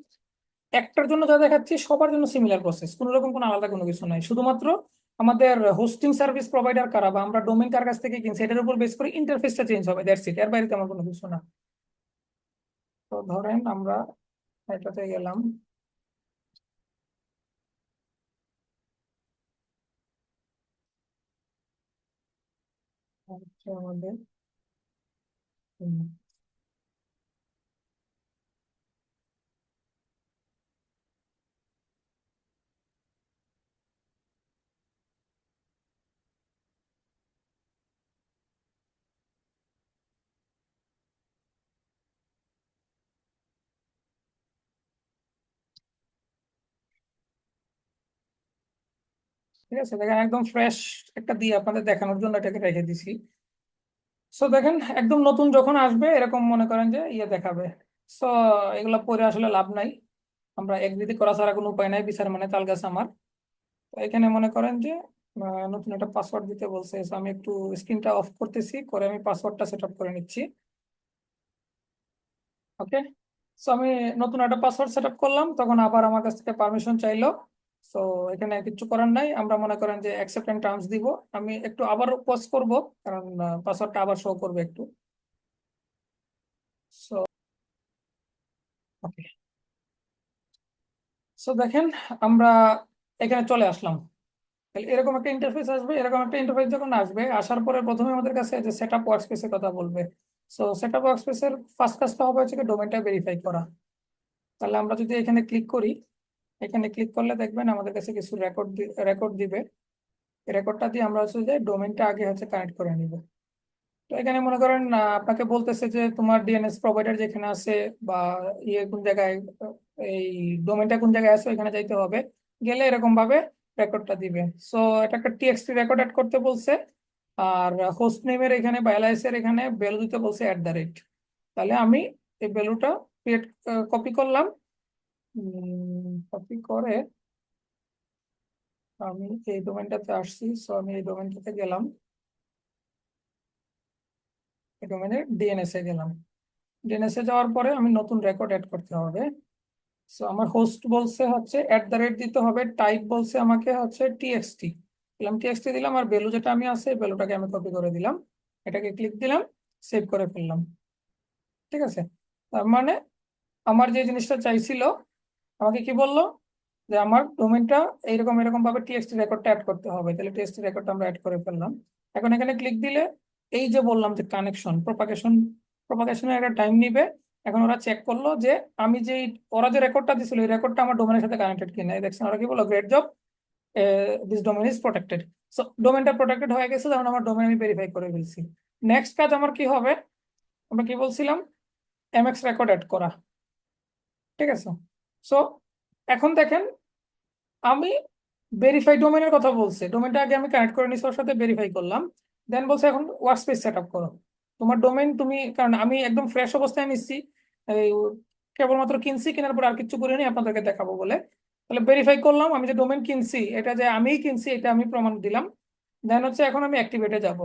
একটার জন্য যা দেখাচ্ছি সবার জন্য সিমিলার প্রসেস, কোনো রকম কোনো আলাদা কোনো কিছু নাই, শুধুমাত্র আমাদের হোস্টিং সার্ভিস প্রোভাইডার কারা বা আমরা ডোমেইন কার কাছ থেকে কিনছি এটার উপর বেস করে ইন্টারফেসটা চেঞ্জ হবে, দ্যাটস ইট, এর বাইরে তেমন কোনো কিছু না। তো ধরেন আমরা এটাতে গেলাম, হচ্ছে আমাদের হুম, ঠিক আছে, দেখেন একদম ফ্রেশ একটা দিয়ে আপনাদের দেখানোর জন্য এটাকে রেখে দিছি। সো দেখেন একদম নতুন যখন আসবে এরকম মনে করেন যে ইয়ে দেখাবে। সো এগুলো পরে আসলে লাভ নাই, আমরা এগ্রিতে করা ছাড়া কোনো উপায় নাই, বিচার মানে তাল গাছ আমার। তো এখানে মনে করেন যে নতুন একটা পাসওয়ার্ড দিতে বলছে, so আমি একটু স্ক্রিনটা অফ করতেছি, করে আমি পাসওয়ার্ডটা সেট আপ করে নিচ্ছি। ওকে, সো আমি নতুন একটা পাসওয়ার্ড সেট আপ করলাম, তখন আবার আমার কাছ থেকে পারমিশন চাইলো। সো এখানে কিছু করার নাই, আমরা মনে করেন যে অ্যাকসেপ্ট এন্ড টার্মস দিব। আমি একটু আবার পজ করব, কারণ পাসওয়ার্ডটা আবার শো করবে একটু। সো ওকে, সো দেখেন আমরা এখানে চলে আসলাম। তাহলে এরকম একটা ইন্টারফেস আসবে, এরকম একটা ইন্টারফেস যখন আসবে, আসার পরে প্রথমে আমাদের কাছে যে সেটআপ ওয়ার্কস্পেসের কথা বলবে। সো সেটআপ ওয়ার্কস্পেসের ফার্স্ট কাজটা হবে হচ্ছে ডোমেনটা ভেরিফাই করা। তাহলে আমরা যদি এখানে ক্লিক করি, এখানে ক্লিক করলে দেখবেন আমাদের কাছে কিছু রেকর্ড দিবে। রেকর্ডটা দিয়ে আমরা হচ্ছে যে ডোমেনটা আগে হচ্ছে কানেক্ট করে নিব। তো এখানে মনে করেন আপনাকে বলতেছে যে তোমার ডিএনএস প্রোভাইডার যেখানে আছে বা ইয়ে কোন জায়গায়, এই ডোমেনটা কোন জায়গায় আছে এখানে যাইতে হবে, গেলে এরকম ভাবে রেকর্ডটা দিবে। সো এটা একটা টিএক্সটি রেকর্ড অ্যাড করতে বলছে, আর হোস্ট নেমের এখানে বা এলআইএস এর এখানে ভ্যালু দিতে বলছে @। তাহলে আমি এই ভ্যালুটা ক্রিয়েট কপি করলাম, কপি করে আমি এই ডোমেনটাতে আসছি। সো আমি এই ডোমেনটাতে গেলাম, এই ডোমেনের ডিএনএস এ গেলাম। ডিএনএস এ যাওয়ার পরে আমি নতুন রেকর্ড অ্যাড করতে হবে। সো আমার হোস্ট বলছে হচ্ছে দিতে হবে, টাইপ বলছে আমাকে হচ্ছে টিএক্সটি দিলাম, টিএক্সটি দিলাম, আর ভ্যালু যেটা আমি আছে ভ্যালুটাকে আমি কপি করে দিলাম, এটাকে ক্লিক দিলাম, সেভ করে ফেললাম। ঠিক আছে, তার মানে আমার যে জিনিসটা চাইছিল, আমাকে কি বললো যে আমার ডোমেনটা এইরকম এরকম ভাবে টিএক্সটি রেকর্ডটা অ্যাড করতে হবে, তাহলে টিএক্সটি রেকর্ডটা আমরা অ্যাড করে ফেললাম। এখন এখানে ক্লিক দিলে এই যে বললাম যে কানেকশন প্রপাগেশনের একটা টাইম নিবে। এখন ওরা চেক করলো যে আমি যে ওরা যে রেকর্ডটা দিছিল এই রেকর্ডটা আমার ডোমেনের সাথে কানেক্টেড কিনা, এই দেখছেন ওরা কি বললো, great job, this domain is protected. So ডোমেনটা প্রোটেক্টেড হয়ে গেছে, তখন আমার ডোমেন আমি ভেরিফাই করে ফেলছি। নেক্সট কাজ আমার কি হবে, আমরা কি বলছিলাম, এমএক্স রেকর্ড অ্যাড করা। ঠিক আছে, সো এখন দেখেন আমি ভেরিফাই ডোমেনের কথা বলছে, ডোমেনটা আগে আমি কানেক্ট করে নিছি, ওর সাথে ভেরিফাই করলাম। দেন বলছে এখন ওয়ার্ক স্পেস সেট আপ করো। তোমার ডোমেন তুমি, কারণ আমি একদম ফ্রেশ অবস্থায় নিচ্ছি, এই কেবলমাত্র কিনছি, কেনার পর আর কিছু করিনি আপনাদেরকে দেখাবো বলে। তাহলে ভেরিফাই করলাম আমি যে ডোমেন কিনছি, এটা যে আমিই কিনছি এটা আমি প্রমাণ দিলাম। দেন হচ্ছে এখন আমি অ্যাক্টিভেটে যাব,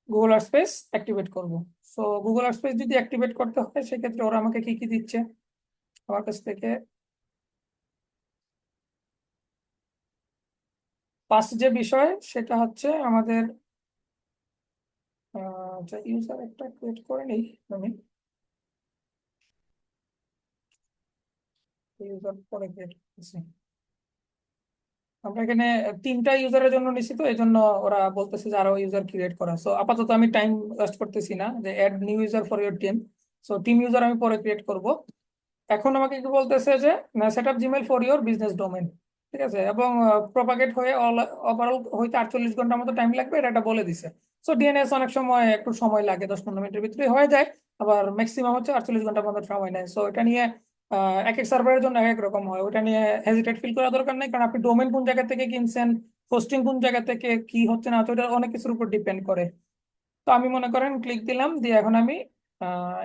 গুগল আর্ট স্পেস অ্যাক্টিভেট করব। সো গুগল আর্ট স্পেস যদি অ্যাক্টিভেট করতে হয় সেক্ষেত্রে ওরা আমাকে কি কি দিচ্ছে আমার কাছ থেকে। ফার্স্ট যে বিষয় সেটা হচ্ছে আমাদের ইউজার একটা ক্রিয়েট করে নিই আমি, ইউজার পরে ক্রিয়েট করতেছি। আমরা এখানে 3টা ইউজারের জন্য নিছি, তো এই জন্য ওরা বলতেছে যে আরো ইউজার ক্রিয়েট করা। সো আপাতত আমি টাইম ওয়েস্ট করতেছি না, যে add new user for your team. So team user আমি পরে ক্রিয়েট করব। এখন আমাকে কি বলতেছে যে set up Gmail for your business domain, ঠিক আছে, এবং প্রপাগেট হয়ে ওভারঅল হইতে 48 ঘন্টার মতো টাইম লাগবে, এটা বলে দিছে। সো ডিএনএস অনেক সময় একটু সময় লাগে, 10-15 মিনিটের ভিতরে হয়ে যায়, আবার ম্যাক্সিমাম হচ্ছে 48 ঘন্টার মতো সময় নেয়। সো এটা নিয়ে এক এক সার্ভারের জন্য এক এক রকম হয়, ওটা নিয়ে হেজিটেট ফিল করা দরকার নেই, কারণ আপনি ডোমেন কোন জায়গা থেকে কিনছেন, হোস্টিং কোন জায়গা থেকে, কি হচ্ছে না হচ্ছে, ওটা অনেক কিছুর উপর ডিপেন্ড করে। তো আমি মনে করেন ক্লিক দিলাম, দিয়ে এখন আমি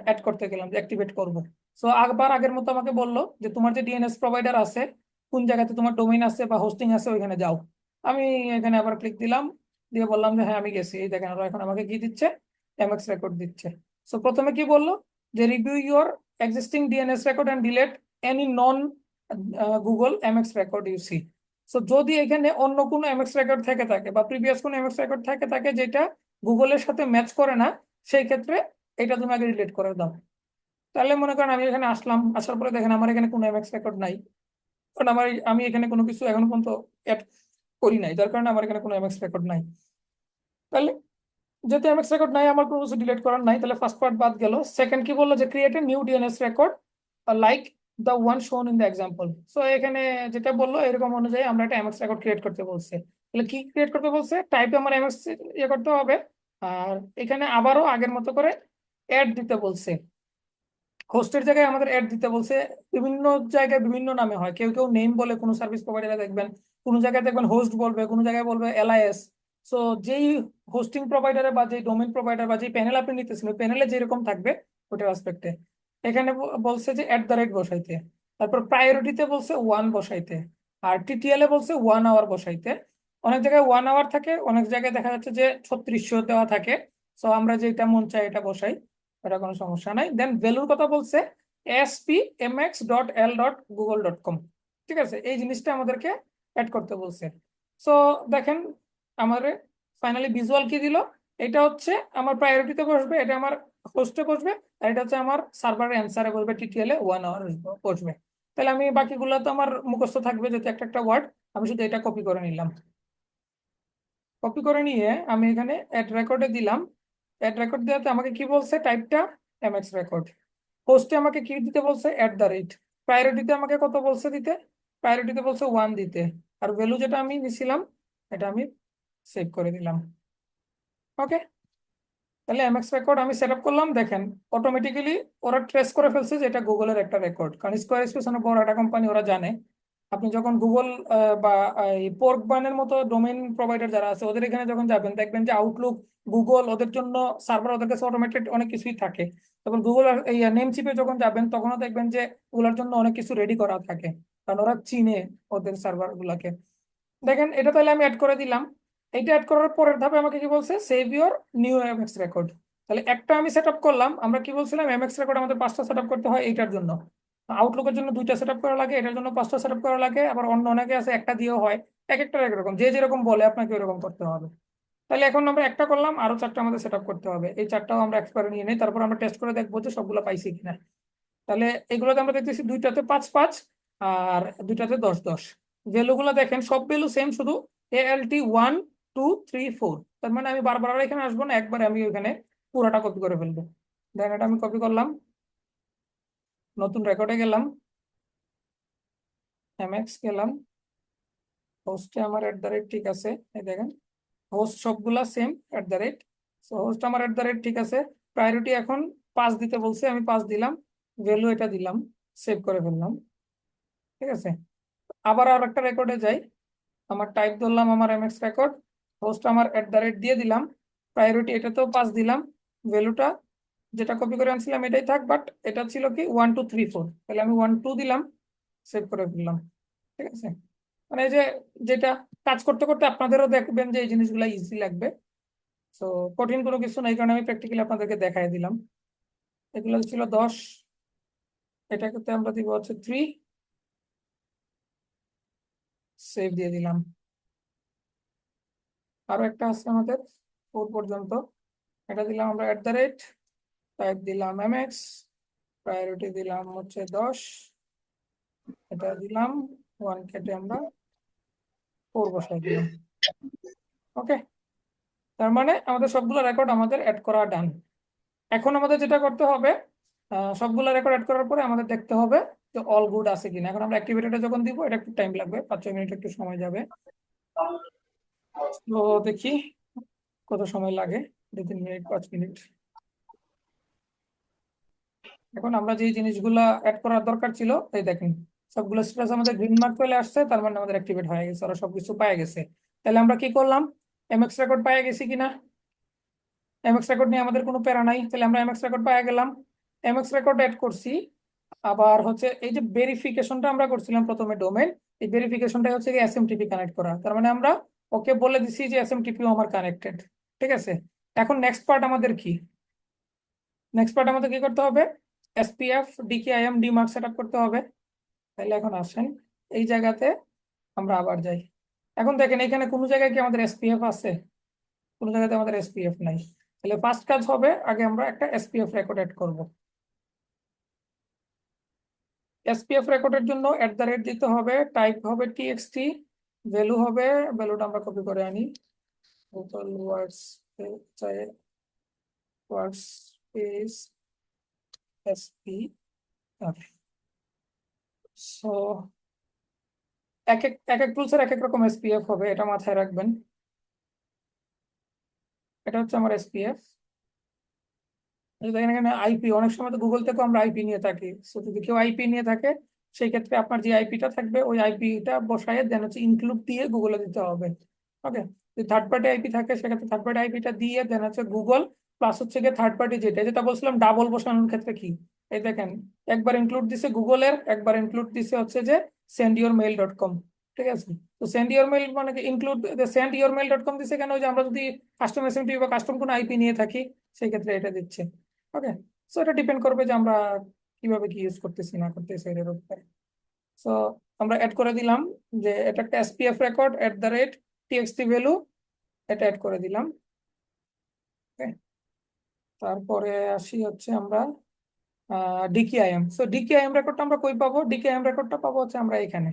অ্যাড করতে গেলাম, যে অ্যাক্টিভেট করব। সো আবার আগের মতো আমাকে বললো যে তোমার যে ডিএনএস প্রোভাইডার আছে, কোন জায়গাতে তোমার ডোমেইন আছে বা হোস্টিং আছে, ওইখানে যাও। আমি এখানে আবার ক্লিক দিলাম, দিয়ে বললাম যে হ্যাঁ আমি গেছি। এই দেখেন ওরা এখন আমাকে কি দিচ্ছে, এমএক্স রেকর্ড দিচ্ছে। সো প্রথমে কি বললো, যে review your existing DNS record and delete any non Google MX record you see. So যদি এখানে অন্য কোনো এমএক্স রেকর্ড থেকে থাকে বা প্রিভিয়াস কোনো এমএক্স রেকর্ড থেকে থাকে যেটা গুগলের সাথে ম্যাচ করে না, সেই ক্ষেত্রে এটা তুমি আগে ডিলিট করে দাও। তাহলে মনে করেন আমি এখানে আসলাম, আসার পরে দেখেন আমার এখানে কোনো এমএক্স রেকর্ড নাই, কারণ আমি এখানে কোনো কিছু এখনো পর্যন্ত অ্যাড করি নাই, যার কারণে আমার এখানে কোনো এমএক্স রেকর্ড নাই। তাহলে যেহেতু এমএক্স রেকর্ড নাই, আমার কোনো কিছু ডিলিট করার নাই, তাহলে ফার্স্ট পার্ট বাদ গেল। সেকেন্ড কি বললো, যে create a new DNS record like the one শোন ইন দ্য এক্সাম্পল। সো এখানে যেটা বললো এরকম অনুযায়ী আমরা একটা এমএক্স রেকর্ড ক্রিয়েট করতে বলছে। তাহলে কি ক্রিয়েট করতে বলছে, টাইপে আমার এমএক্স ইয়ে করতে হবে, আর এখানে আবারও আগের মতো করে অ্যাড দিতে বলছে। হোস্টের জায়গায় আমাদের অ্যাড দিতে বলছে। বিভিন্ন জায়গায় বিভিন্ন নামে হয়, কেউ কেউ নেম বলে, কোনো সার্ভিস প্রোভাইডারে দেখবেন, কোনো জায়গায় দেখবেন হোস্ট বলবে, কোনো জায়গায় বলবে এলআইএস। সো যেই হোস্টিং প্রোভাইডারে বা যেই ডোমেন প্রোভাইডার বা যেই প্যানেল আপনি নিতেছেন, ওই প্যানেলে যেরকম থাকবে ওটার রেসপেক্টে এখানে বলছে যে @ বসাইতে, তারপর প্রায়োরিটিতে বলছে 1 বসাইতে, আর টিটিএল এ বলছে 1 আওয়ার বসাইতে। অনেক জায়গায় 1 আওয়ার থাকে, অনেক জায়গায় দেখা যাচ্ছে যে 3600 দেওয়া থাকে। সো আমরা যেটা মন চাই এটা বসাই, এটা কোনো সমস্যা নাই। দেন ভ্যালুর কথা বলছে spmx.l.google.com, ঠিক আছে, এই জিনিসটা আমাদেরকে অ্যাড করতে বলছে। সো দেখেন আমাদের ফাইনালি ভিজুয়াল কি দিল, এটা হচ্ছে আমার প্রায়োরিটিতে বসবে, এটা আমার হোস্টে বসবে, আর এটা হচ্ছে আমার সার্ভারের অ্যান্সারে বসবে, টিটিএল এ 1 আওয়ার বসবে। তাহলে আমি বাকিগুলো তো আমার মুখস্থ থাকবে, যেহেতু একটা একটা ওয়ার্ড, আমি শুধু এটা কপি করে নিলাম। কপি করে নিয়ে আমি এখানে অ্যাড রেকর্ডে দিলাম। অ্যাড রেকর্ড দেওয়াতে আমাকে কি বলছে, টাইপটা এমএক্স রেকর্ড। হোস্টে আমাকে কি দিতে বলছে, @। প্রায়োরিটিতে আমাকে কত বলছে দিতে, প্রায়োরিটিতে বলছে 1 দিতে, আর ভ্যালু যেটা আমি নিছিলাম এটা আমি সেভ করে দিলাম। ওকে, তাহলে এমএক্স রেকর্ড আমি সেট আপ করলাম। দেখেন অটোমেটিক্যালি ওরা ট্রেস করে ফেলছে যে এটা গুগলের একটা রেকর্ড, কারণ স্কোয়ার স্পেস অনেক বড় একটা কোম্পানি, ওরা জানে। আপনি যখন গুগল বা এই পোর্ক বানের মতো ডোমেইন প্রোভাইডার যারা আছে ওদের এখানে যখন যাবেন, দেখবেন যে আউটলুক, গুগল, ওদের জন্য সার্ভার, ওদের কাছে অটোমেটেড অনেক কিছুই থাকে। তখন গুগল এই নেম চিপে যখন যাবেন তখনও দেখবেন যে ওগুলোর জন্য অনেক কিছু রেডি করা থাকে, কারণ ওরা চিনে ওদের সার্ভার গুলাকে। দেখেন এটা তাহলে আমি অ্যাড করে দিলাম। এইটা অ্যাড করার পরের ধাপে আমাকে কি বলছে, save your new MX record. তাহলে একটা আমি সেট আপ করলাম, আমরা কি বলছিলাম এমএক্স রেকর্ড আমাদের 5টা সেট আপ করতে হয় এইটার জন্য, আউটলুকের জন্য 2টা সেট আপ করা লাগে, এটার জন্য 5টা সেট আপ করা লাগে, আবার অন্য অনেকে আছে একটা দিয়েও হয়। এক একটা একরকম, যে যেরকম বলে আপনাকে ওরকম করতে হবে। তাহলে এখন আমরা একটা করলাম, আরো 4টা আমাদের সেট আপ করতে হবে, এই 4টাও আমরা একবারে নিয়ে নিই, তারপর আমরা টেস্ট করে দেখবো যে সবগুলো পাইছি কিনা। তাহলে এগুলোতে আমরা দেখতেছি 2টাতে 5-5 আর 2টাতে 10-10। ভ্যালু গুলো দেখেন সব ভ্যালু সেম, শুধু ALT 1 2 3 4। তার মানে আমি বারবার আর এখানে আসবো না, একবারে আমি ওখানে পুরোটা কপি করে ফেলবো। দেন এটা আমি কপি করলাম, নতুন রেকর্ডে গেলাম, এমএক্স গেলাম, হোস্টে আমার @ ঠিক আছে, এই দেখেন হোস্ট সবগুলা সেম @। হোস্ট আমার @ ঠিক আছে। প্রায়োরিটি এখন 5 দিতে বলছে, আমি 5 দিলাম, ভ্যালু এটা দিলাম, সেভ করে ফেললাম, ঠিক আছে। আবার আর একটা রেকর্ডে যাই, আমার টাইপ ধরলাম আমার এমএক্স রেকর্ড, হোস্ট আমার দিয়ে দিলাম, প্রায়োরিটি এটাতেও 5 দিলাম, ভ্যালুটা যেটা কপি করে আনছিলাম এটাই থাক, বাট এটা ছিল কি 1 2 3 4, তাহলে আমি 1 2 দিলাম, সেভ করে ফেললাম। ঠিক আছে, মানে এই যে যেটা কাজ করতে করতে আপনাদেরও দেখবেন যে এই জিনিসগুলো ইজি লাগবে। তো কঠিন কোনো কিছু নাই, কারণ আমি প্র্যাকটিক্যালি আপনাদেরকে দেখাই দিলাম। এগুলো ছিল 10, এটাকে আমরা দিব হচ্ছে 3, সেভ দিয়ে দিলাম। আরো একটা আছে আমাদের 4 পর্যন্ত, এটা দিলাম আমরা টাইপ দিলাম mx, প্রায়োরিটি দিলাম হচ্ছে 10, এটা দিলাম 1 কেটে আমরা 4 বসাই দিলাম। ওকে, তার মানে আমাদের সবগুলো রেকর্ড আমাদের অ্যাড করা ডান। এখন আমাদের যেটা করতে হবে, সবগুলো রেকর্ড অ্যাড করার পরে আমাদের দেখতে হবে যে অল গুড আছে কিনা। এখন আমরা অ্যাক্টিভেটরটা যখন দিব, এটা একটু টাইম লাগবে, 5-6 মিনিট একটু সময় যাবে। তো দেখি কত সময় লাগে, 2-3 মিনিট, 5 মিনিট। এখন আমরা যে জিনিসগুলা অ্যাড করার দরকার ছিল, এই দেখেন সবগুলো স্ট্যাটাস আমাদের গ্রিন মার্ক চলে আসছে, তার মানে আমাদের অ্যাক্টিভেট হয়ে গেছে, ওরা সবকিছু পেয়ে গেছে। তাহলে আমরা কি করলাম, এমএক্স রেকর্ড পেয়ে গেছি কিনা? এমএক্স রেকর্ড নিয়ে আমাদের কোনো প্যারা নাই, তাহলে আমরা এমএক্স রেকর্ড পেয়ে গেলাম, এমএক্স রেকর্ড অ্যাড করছি। আবার হচ্ছে এই যে ভেরিফিকেশনটা আমরা করছিলাম প্রথমে ডোমেন, এই ভেরিফিকেশনটা হচ্ছে কি এসএমটিপি কানেক্ট করা, তার মানে আমরা ওকে বলে দিছি যে এসএমটিপিও আমার কানেক্টেড। ঠিক আছে, এখন নেক্সট পার্ট আমাদের কি? নেক্সট পার্ট আমাদের কি করতে হবে? এসপিএফ ডিকেআইএম ডিমার্ক সেট আপ করতে হবে। তাহলে এখন আসেন এই জায়গাতে আমরা আবার যাই। এখন দেখেন এখানে কোনো জায়গায় কি আমাদের এসপিএফ আছে? কোনো জায়গাতে আমাদের এসপিএফ নাই। তাহলে ফার্স্ট কাজ হবে, আগে আমরা একটা এসপিএফ রেকর্ড এড করব। এসপিএফ রেকর্ডের জন্য দিতে হবে, টাইপ হবে টিএক্সটি, ভ্যালু হবে, ভ্যালুটা আমরা কপি করে আনি, টোটাল ওয়ার্ডস ওয়ার্ড স্পেস এসপিএফ। সো এক এক টুলসের এক এক রকম এসপিএফ হবে, এটা মাথায় রাখবেন। এটা হচ্ছে আমার এসপিএফ। দেখেন এখানে আইপি, অনেক সময় তো গুগল থেকে আমরা আইপি নিয়ে থাকি, সো যদি কেউ আইপি নিয়ে থাকে সেই ক্ষেত্রে আপনার যে আইপিটা থাকবে ওই আইপিটা বসায় দেন হচ্ছে ইনক্লুড দিয়ে গুগলে দিতে হবে। ওকে, যদি থার্ড পার্টি আইপি থাকে সেক্ষেত্রে থার্ড পার্টি আইপিটা দিয়ে দেন হচ্ছে গুগল প্লাস হচ্ছে গিয়ে থার্ড পার্টি, যেটা যেটা বলছিলাম ডাবল বসানোর ক্ষেত্রে কি, এই দেখেন একবার ইনক্লুড দিছে গুগলের, একবার ইনক্লুড দিছে হচ্ছে যে sendyourmail.com। ঠিক আছে, তো সেন্ড ইওর মেইল মানে ইনক্লুড sendyourmail.com দিছে কেন? ওই যে আমরা যদি কাস্টম এসএমটিপি বা কাস্টম কোনো আইপি নিয়ে থাকি সেই ক্ষেত্রে এটা দিচ্ছে। ওকে, সো এটা ডিপেন্ড করবে যে আমরা কিভাবে কি ইউজ করতেছি না করতেছি এর উপরে। সো আমরা অ্যাড করে দিলাম যে এটা একটা এসপিএফ রেকর্ড @txt ভ্যালু, এটা অ্যাড করে দিলাম। ওকে, তারপরে আসি হচ্ছে আমরা ডিকেআইএম। সো ডিকেআইএম রেকর্ডটা আমরা কই পাবো? ডিকেআইএম রেকর্ডটা পাবো হচ্ছে আমরা এখানে।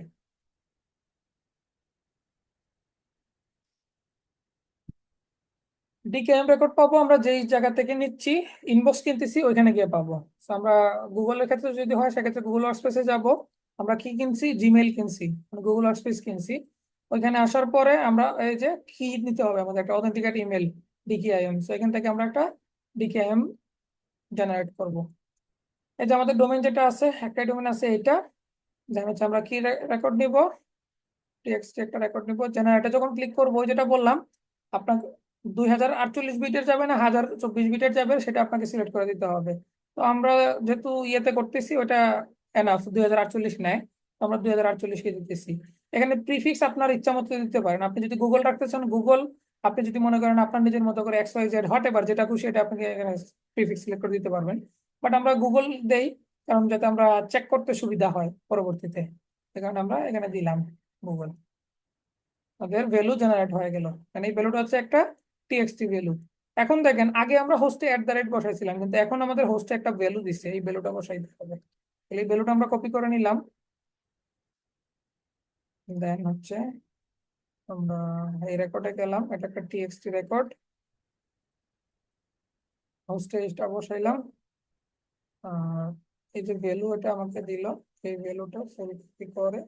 ডিকেএম রেকর্ড পাবো আমরা যেই জায়গা থেকে নিচ্ছি, ইনবক্স কিনতেছি ওইখানে গিয়ে পাবো। তো আমরা গুগলের ক্ষেত্রে যদি হয় সেক্ষেত্রে গুগল ওয়ার্কস্পেসে যাব, আমরা কি কিনছি? জিমেইল কিনছি, মানে গুগল ওয়ার্কস্পেস কিনছি। ওইখানে আসার পরে আমরা এই যে কি নিতে হবে, আমাদের একটা অথেন্টিকেট ইমেল ডিকেআইএম, তো এখান থেকে আমরা একটা ডিকেআইএম জেনারেট করব। এই যে আমাদের ডোমেন যেটা আছে, একটা ডোমেন আছে এটা, যেমন হচ্ছে আমরা কি রেকর্ড নিব, টেক্সট একটা রেকর্ড নিব, জেনারেটে যখন ক্লিক করবো ওই যেটা বললাম আপনাকে 2048 বিটের যাবে না 1024 বিটের যাবে সেটা আপনাকে সিলেক্ট করে দিতে হবে। তো আমরা যেহেতু ইয়েতে করতেছি ওটা এনাফ 2048 নেয়, তো আমরা 2048কে দিতেছি। এখানে প্রিফিক্স আপনার ইচ্ছা মতো দিতে পারেন, আপনি যদি গুগল রাখতে চান গুগল, আপনি যদি মনে করেন আপনার নিজের মতো করে XYZ হট এভার যেটা খুশি এটা আপনাকে এখানে প্রিফিক্স সিলেক্ট করে দিতে পারবেন। বাট আমরা গুগল দেই কারণ যাতে আমরা চেক করতে সুবিধা হয় পরবর্তীতে, এই কারণে আমরা এখানে দিলাম গুগল। ওদের ভ্যালু জেনারেট হয়ে গেল, মানে এই ভ্যালুটা হচ্ছে একটা টিএক্সটি ভ্যালু। এখন দেখেন আগে আমরা হোস্টে বসাইছিলাম, কিন্তু এখন আমাদের হোস্টে একটা ভ্যালু দিছে, এই ভ্যালুটা বসাইতে হবে। তাহলে এই ভ্যালুটা আমরা কপি করে নিলাম, দেন হচ্ছে আমরা এই রেকর্ডে গেলাম, এটা একটা টিএক্সটি রেকর্ড, হোস্টে এটা বসাইলাম। আর এই যে ভ্যালু এটা আমাকে দিল, এই ভ্যালুটা ফুল কপি করে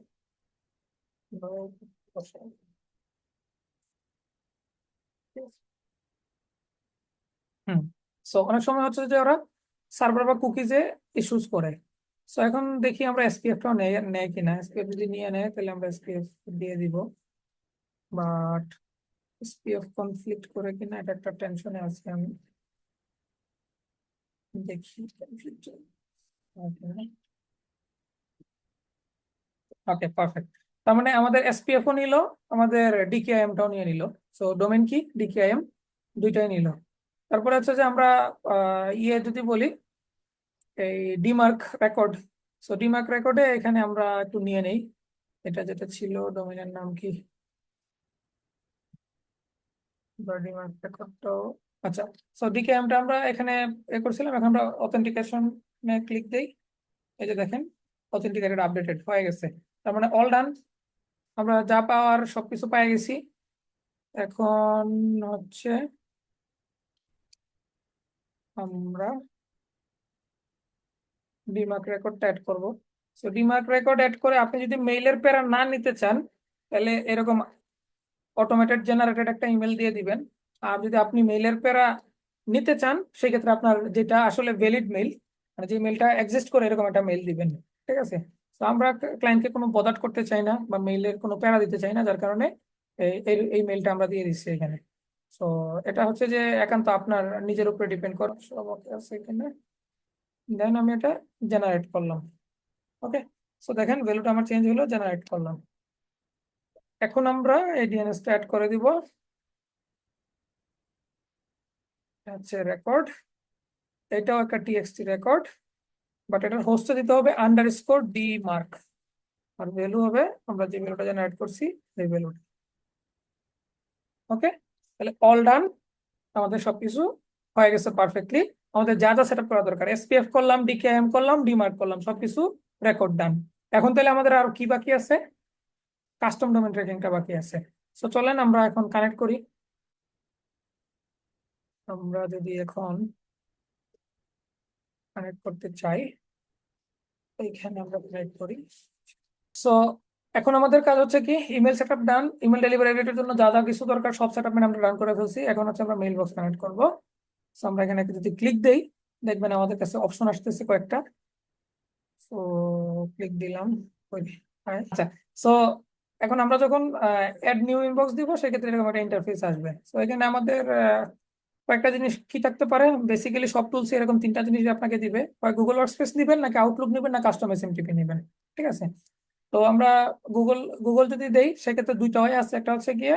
আমরা বসাই। ঠিক আছে? হুম, সো অনেক সময় হচ্ছে যে ওরা সার্ভার বা কুকিজে ইস্যুস করে। সো এখন দেখি আমরা এসপিএফটাও নেয় নেয় কিনা, এসপিএফ যদি নিয়ে নেয় তাহলে আমরা এসপিএফ দিয়ে দিব। বাট এসপিএফ কনফ্লিক্ট করে কিনা এটা একটা টেনশনে আছি আমি, দেখি কনফ্লিক্ট। ওকে, পারফেক্ট। তার মানে আমাদের এসপিএফও নিল, আমাদের ডিকেআইএমটাও নিয়ে নিল। সো ডোমেন কি, ডিকেআইএম দুইটাই নিল। তারপরে হচ্ছে যে আমরা যদি বলি এই ডিমার্ক রেকর্ড। সো ডিমার্ক রেকর্ডে এখানে আমরা একটু নিয়ে নেই, এটা যেটা ছিল ডোমেনের নাম কি, ডিমার্ক রেকর্ডটাও। আচ্ছা, সো ডিকেআইএমটা আমরা এখানে করছিলাম, এখন আমরা অথেন্টিকেশন ক্লিক দেই। এই যে দেখেন অথেন্টিকেটেড আপডেটেড হয়ে গেছে। তার মানে অল ডান, আমরা যা পাওয়ার সবকিছু পেয়ে গেছি। এখন হচ্ছে আমরা ডিমার্ক রেকর্ডটা অ্যাড করব। সো ডিমার্ক রেকর্ড অ্যাড করে আপনি যদি মেইলের প্যারা না নিতে চান, তাহলে এরকম অটোমেটেড জেনারেটেড একটা ইমেল দিয়ে দিবেন। আর যদি আপনি মেইলের প্যারা নিতে চান, সেক্ষেত্রে আপনার যেটা আসলে ভ্যালিড মেইল, মানে যে মেইলটা এক্সিস্ট করে, এরকম একটা মেইল দিবেন। ঠিক আছে? তো আমরা ক্লায়েন্টকে কোনো বদার করতে চাই না বা মেইলের কোনো প্যারা দিতে চাই না, যার কারণে এই মেইলটা আমরা দিয়ে দিচ্ছি এখানে। সো এটা হচ্ছে যে একান্ত আপনার নিজের উপরে ডিপেন্ড করে, সব ওকে আছে এখানে। দেন আমি এটা জেনারেট করলাম। ওকে, সো দেখেন ভ্যালুটা আমার চেঞ্জ হলো, জেনারেট করলাম। এখন আমরা এই ডিএনএসটা অ্যাড করে দিব, হচ্ছে রেকর্ড। এটাও একটা টিএক্সটি রেকর্ড, বাট এটার হোস্টে দিতে হবে আন্ডারস্কোর ডি মার্ক, আর ভ্যালু হবে আমরা যে ভ্যালুটা জেনারেট করছি এই ভ্যালুটা। ওকে, তাহলে অল ডান, আমাদের সবকিছু হয়ে গেছে পারফেক্টলি। আমাদের যা যা সেটআপ করা দরকার, এসপিএফ করলাম, ডিকেএম করলাম, ডিমার্ক করলাম, সবকিছু রেকর্ড ডান। এখন তাহলে আমাদের আর কি বাকি আছে, কাস্টম ডোমেন ট্র্যাকিংটা বাকি আছে। সো চলেন আমরা এখন কানেক্ট করি। আমরা যদি এখন কানেক্ট করতে চাই, এইখানে আমরা কানেক্ট করি। সো এখন আমাদের কাজ হচ্ছে কি, ইমেল সেটআপ ডান, ইমেল ডেলিভারি রেটের জন্য যা যা কিছু দরকার সব সেটআপ আমরা ডান করে ফেলছি। এখন হচ্ছে আমরা মেইল বক্স কানেক্ট করব। সো আমরা এখানে যদি ক্লিক দেই, দেখবেন আমাদের কাছে অপশন আসতেছে কয়েকটা। সো ক্লিক দিলাম। আচ্ছা, সো এখন আমরা যখন অ্যাড নিউ ইনবক্স দিব, সেক্ষেত্রে এরকম একটা ইন্টারফেস আসবে। সো এখানে আমাদের কয়েকটা জিনিস কি থাকতে পারে, বেসিক্যালি সব টুলস এরকম তিনটা জিনিস আপনাকে দিবে, হয় গুগল ওয়ার্কস্পেস নেবেন, নাকি আউটলুক নেবেন, না কাস্টম এসএমটিপি নেবেন। ঠিক আছে? তো আমরা গুগল গুগল যদি দেই, সেক্ষেত্রে দুইটা হয় আছে, একটা হচ্ছে গিয়ে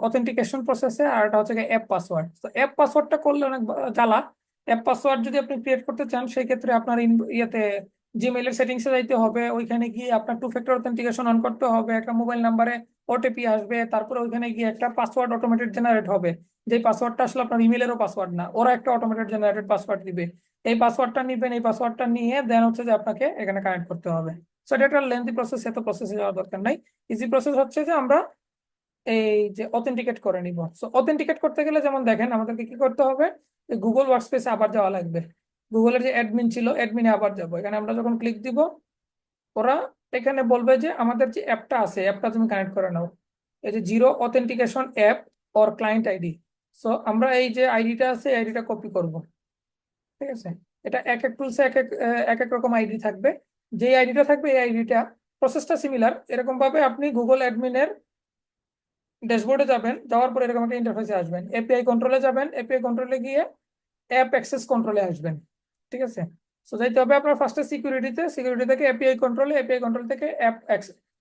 অথেন্টিকেশন প্রসেসে, আর একটা হচ্ছে গিয়ে অ্যাপ পাসওয়ার্ড। তো অ্যাপ পাসওয়ার্ডটা করলে অনেক জ্বালা। অ্যাপ পাসওয়ার্ড যদি আপনি ক্রিয়েট করতে চান, সেই ক্ষেত্রে আপনার ইয়েতে জিমেইলের সেটিংসে যাইতে হবে, ওইখানে গিয়ে আপনার টু ফ্যাক্টর অথেন্টিকেশন অন করতে হবে, একটা মোবাইল নাম্বারে ওটিপি আসবে, তারপরে ওইখানে গিয়ে একটা পাসওয়ার্ড অটোমেটেড জেনারেট হবে। যে পাসওয়ার্ডটা আসলে আপনার ইমেলেরও পাসওয়ার্ড না, ওরা একটা অটোমেটেড জেনারেটেড পাসওয়ার্ড দিবে। এই পাসওয়ার্ডটা নিবেন, এই পাসওয়ার্ডটা নিয়ে দেন হচ্ছে যে আপনাকে এখানে কানেক্ট করতে হবে। সো এটা একটা লেন্থি প্রসেস, এত প্রসেসে যাওয়ার দরকার নাই। ইজি প্রসেস হচ্ছে যে আমরা এই যে অথেন্টিকেট করে নিব। সো অথেন্টিকেট করতে গেলে যেমন দেখেন, আমাদেরকে কি করতে হবে, গুগল ওয়ার্কস্পেসে আবার যাওয়া লাগবে। গুগলের যে অ্যাডমিন ছিল, অ্যাডমিনে আবার যাবো। এখানে আমরা যখন ক্লিক দিব, ওরা এখানে বলবে যে আমাদের যে অ্যাপটা আছে, অ্যাপটা তুমি কানেক্ট করে নাও। এই যে zero authentication app or client ID. So আমরা এই যে আইডিটা আছে, আইডিটা কপি করব। ঠিক আছে? এটা এক এক টুলসে এক এক রকম আইডি থাকবে। যে আইডিটা থাকবে, এই আইডিটা প্রসেসটা সিমিলার। এরকম ভাবে আপনি গুগল অ্যাডমিনের ড্যাশবোর্ডে যাবেন, যাওয়ার পরে এরকম একটা ইন্টারফেসে আসবেন, এপিআই কন্ট্রোলে যাবেন, এপিআই কন্ট্রোলে গিয়ে অ্যাপ অ্যাক্সেস কন্ট্রোলে আসবেন। ঠিক আছে? সো যাইতে হবে আপনার ফার্স্টে সিকিউরিটিতে, সিকিউরিটি থেকে এপিআই কন্ট্রোলে, এপিআই কন্ট্রোল থেকে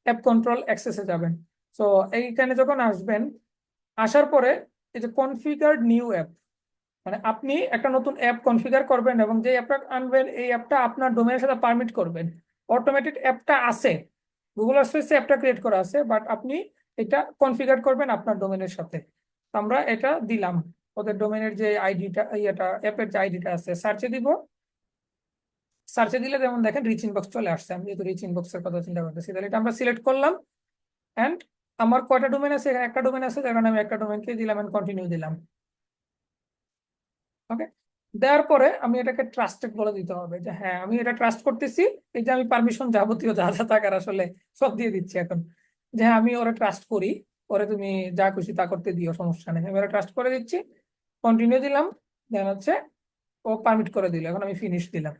অ্যাপ কন্ট্রোল অ্যাক্সেসে যাবেন। সো এইখানে যখন আসবেন, আসার পরে এই যে কনফিগার্ড নিউ অ্যাপ, মানে আপনি একটা নতুন অ্যাপ কনফিগার করবেন, এবং যে অ্যাপটা আনবেন, এই অ্যাপটা আপনার ডোমেনের সাথে পারমিট করবেন। অটোমেটেড অ্যাপটা আছে, গুগল স্পেসে অ্যাপটা ক্রিয়েট করা আছে, বাট আপনি এটা কনফিগার করবেন আপনার ডোমেনের সাথে। তো আমরা এটা দিলাম, ওদের ডোমেনের যে আইডিটা, এটা অ্যাপের যে আইডিটা আছে, সার্চে দিব। সার্চে দিলে যেমন দেখেন রিচ ইনবক্স চলে আসছে। আমি যেহেতু রিচ ইনবক্সের কথা চিন্তা করতেছি, তাহলে এটা আমরা সিলেক্ট করলাম। অ্যান্ড আমার কয়টা ডোমেন আছে, এখানে একটা ডোমেন আছে, যার কারণে আমি একটা ডোমেনকে দিলাম, এন্ড কন্টিনিউ দিলাম। ওকে, দেওয়ার পরে আমি এটাকে ট্রাস্টেড বলে দিতে হবে, যে হ্যাঁ আমি এটা ট্রাস্ট করতেছি। এই যে আমি পারমিশন যাবতীয় যা যা থাকার আসলে সব দিয়ে দিচ্ছি এখন, যে হ্যাঁ আমি ওরা ট্রাস্ট করি, ওরে তুমি যা খুশি তা করতে দিও, সমস্যা নেই, আমি ওরা ট্রাস্ট করে দিচ্ছি। কন্টিনিউ দিলাম, দেন হচ্ছে ও পারমিট করে দিল, এখন আমি ফিনিশ দিলাম।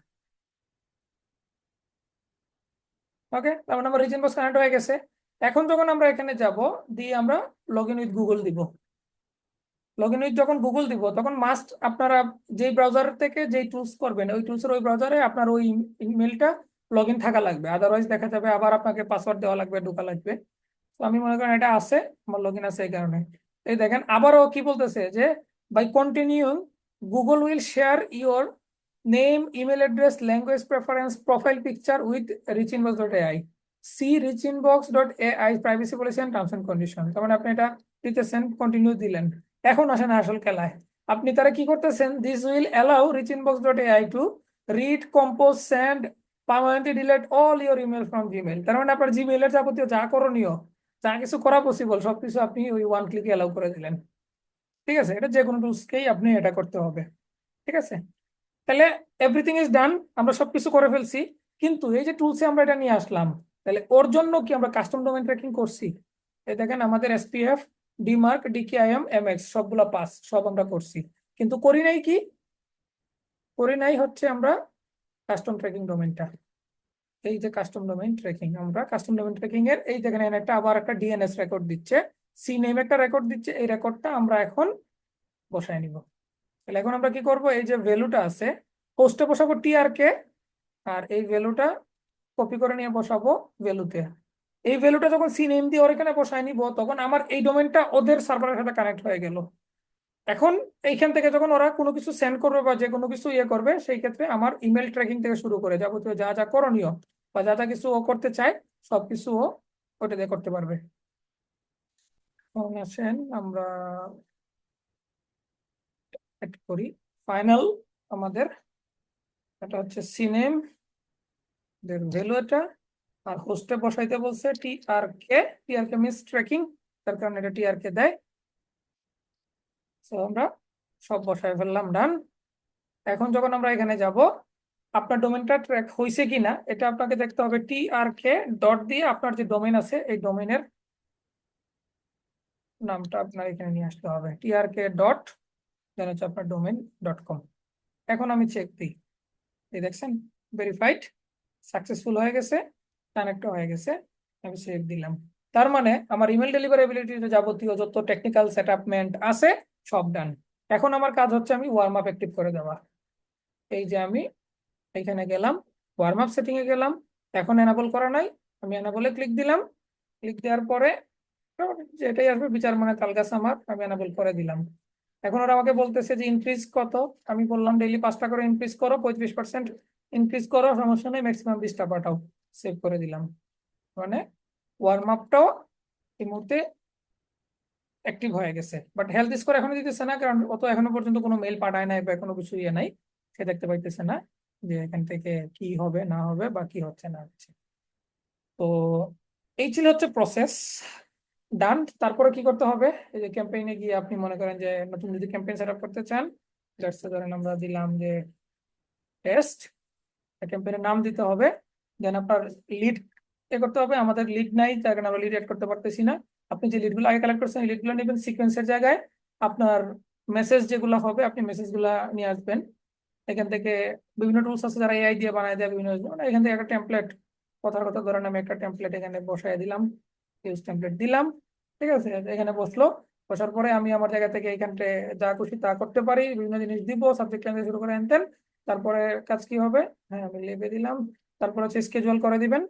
ওকে, তার মানে আমার রিচ ইনবক্স কানেক্ট হয়ে গেছে। এখন যখন আমরা এখানে যাব দিয়ে আমরা লগ ইন উইথ গুগল দিব, লগ ইন উইথ যখন গুগল দিব তখন মাস্ট আপনারা যেই ব্রাউজার থেকে যেই টুলস করবেন ওই টুলসের ওই ব্রাউজারে আপনার ওই ইমেলটা লগ ইন থাকা লাগবে, আদারওয়াইজ দেখা যাবে আবার আপনাকে পাসওয়ার্ড দেওয়া লাগবে, ঢোকা লাগবে। তো আমি মনে করেন এটা আছে, আমার লগ ইন আছে এই কারণে। এই দেখেন আবারও কি বলতেছে যে by continuing Google will share your name, email address, language preference, profile picture with richinbox.ai, see richinbox.ai privacy policy and terms and condition. তার মানে আপনি এটা দিতেছেন, কন্টিনিউ দিলেন। এখন আসেন আসল খেলায়, আপনি তারা কি করতেছেন, this will allow richinbox.ai to read, compose, send, permanently delete all your email from Gmail. তার মানে আপনার জিমেইলের যাবতীয় যা করণীয়, যা কিছু করা পসিবল সবকিছু আপনি ওই ওয়ান ক্লিকে অ্যালাউ করে দিলেন। ঠিক আছে, এটা যে কোনো টুলসকেই আপনি এটা করতে হবে। ঠিক আছে, তাহলে এভরিথিং ইজ ডান, আমরা সবকিছু করে ফেলছি। কিন্তু এই যে টুলসে আমরা এটা নিয়ে আসলাম, তাহলে ওর জন্য কি আমরা কাস্টম ডোমেন ট্র্যাকিং করছি? এই দেখেন আমাদের এসপিএফ, ডিমার্ক, ডিকেআইএম, এমএক্স সবগুলা পাস, সব আমরা করছি। কিন্তু করি নাই কি, করি নাই হচ্ছে আমরা কাস্টম ট্র্যাকিং ডোমেনটা। এই যে কাস্টম ডোমেইন ট্র্যাকিং, আমরা কাস্টম ডোমেইন ট্র্যাকিং এর এই দেখেন এখানে একটা আবার একটা ডিএনএস রেকর্ড দিচ্ছে, সি নেম একটা রেকর্ড দিচ্ছে, এই রেকর্ডটা আমরা এখন বসায় নিব। তাহলে এখন আমরা কি করব, এই যে ভ্যালুটা আছে হোস্টে বসাবো টিআরকে, আর এই ভ্যালুটা কপি করে নিয়ে বসাবো ভ্যালুতে। এই ভ্যালুটা যখন সি নেম দিয়ে ওর এখানে বসায় নিব তখন আমার এই ডোমেনটা ওদের সার্ভারের সাথে কানেক্ট হয়ে গেল। এখন এইখান থেকে যখন ওরা কোনো কিছু সেন্ড করবে বা যে কোনো কিছু ইয়ে করবে, সেই ক্ষেত্রে আমার ইমেল ট্র্যাকিং থেকে শুরু করে যাবতীয় যা যা করণীয় বা যা যা কিছু ও করতে চায় সবকিছু ও ওটা দিয়ে করতে পারবে। এখন আসেন আমরা অ্যাড করি ফাইনাল, আমাদের এটা হচ্ছে সিনেম ভ্যালু এটা, আর হোস্টে বসাইতে বলছে টিআরকে, টিআরকে মিনস ট্র্যাকিং, তার কারণে এটা টিআরকে দেয়। তো আমরা সব বসায় ফেললাম, ডান। এখন যখন আমরা এখানে যাব, আপনার ডোমেনটা ট্র্যাক হয়েছে কিনা এটা আপনাকে দেখতে হবে, টিআরকে ডট দিয়ে আপনার যে ডোমেন আছে এই ডোমেনের নামটা আপনার এখানে নিয়ে আসতে হবে, টিআরকে ডট দেন হচ্ছে আপনার domain.com। এখন আমি চেক দিই, এই দেখছেন ভেরিফাইড, সাকসেসফুল হয়ে গেছে, কানেক্ট হয়ে গেছে, আমি সেভ দিলাম। তার মানে আমার ইমেল ডেলিভারেবিলিটি যাবতীয় যত টেকনিক্যাল সেটআপমেন্ট আছে সব ডান। এখন আমার কাজ হচ্ছে আমি ওয়ার্ম আপ অ্যাক্টিভ করে দেওয়া। এই যে আমি এখানে গেলাম, ওয়ার্ম আপ সেটিং এ গেলাম, এখন এনাবল করা নাই, আমি এনাবলে ক্লিক দিলাম। ক্লিক দেওয়ার পরে যেটাই আসবে বিচার মানে তালগাছ আমার, আমি এনাবল করে দিলাম। এখন ওরা আমাকে বলতেছে যে ইনক্রিজ কত, আমি বললাম ডেইলি 5টা করে ইনক্রিজ করো, 35% ইনক্রিজ করো, সমস্যা নেই, ম্যাক্সিমাম 20টা পাঠাও, সেভ করে দিলাম। মানে ওয়ার্ম আপটাও এই মুহূর্তে অ্যাক্টিভ হয়ে গেছে, বাট হেলথ স্কোর এখনো দিতেছে না, কারণ ও তো এখনো পর্যন্ত কোনো মেল পাঠায় নাই বা কোনো কিছু ইয়ে নাই, সে দেখতে পাইতেছে না যে এখান থেকে কি হবে না হবে বা কি হচ্ছে না হচ্ছে। তো এই ছিল হচ্ছে প্রসেস, ডান। তারপরে কি করতে হবে, এই যে ক্যাম্পেইনে গিয়ে আপনি মনে করেন যে নতুন যদি ক্যাম্পেইন সেট আপ করতে চান, ধরেন আমরা দিলাম যে টেস্ট, ক্যাম্পেইনের নাম দিতে হবে, দেন আপনার লিড এ করতে হবে। আমাদের লিড নাই, তার কারণে আমরা লিড এড করতে পারতেছি না। আপনি যে লিডগুলো আগে কালেক্ট করছেন লিডগুলো নেবেন, সিকোয়েন্সের জায়গায় আপনার মেসেজ যেগুলো হবে আপনি মেসেজগুলো নিয়ে আসবেন। এখান থেকে বিভিন্ন টুলস আছে যারা এআই দিয়ে বানায় দেয় বিভিন্ন, এখান থেকে একটা টেমপ্লেট, কথার কথা ধরেন আমি একটা টেমপ্লেট এখানে বসায় দিলাম, ইউজ টেমপ্লেট দিলাম। ঠিক আছে, এখানে বসলো, বসার পরে আমি আমার জায়গা থেকে এখানতে যা খুশি তা করতে পারি, বিভিন্ন জিনিস দিব, সাবজেক্ট লাইন থেকে শুরু করে আনতেন। তারপরে কাজ কি হবে, হ্যাঁ আমি লিখে দিলাম, তারপর হচ্ছে স্কেজুয়াল করে দিবেন।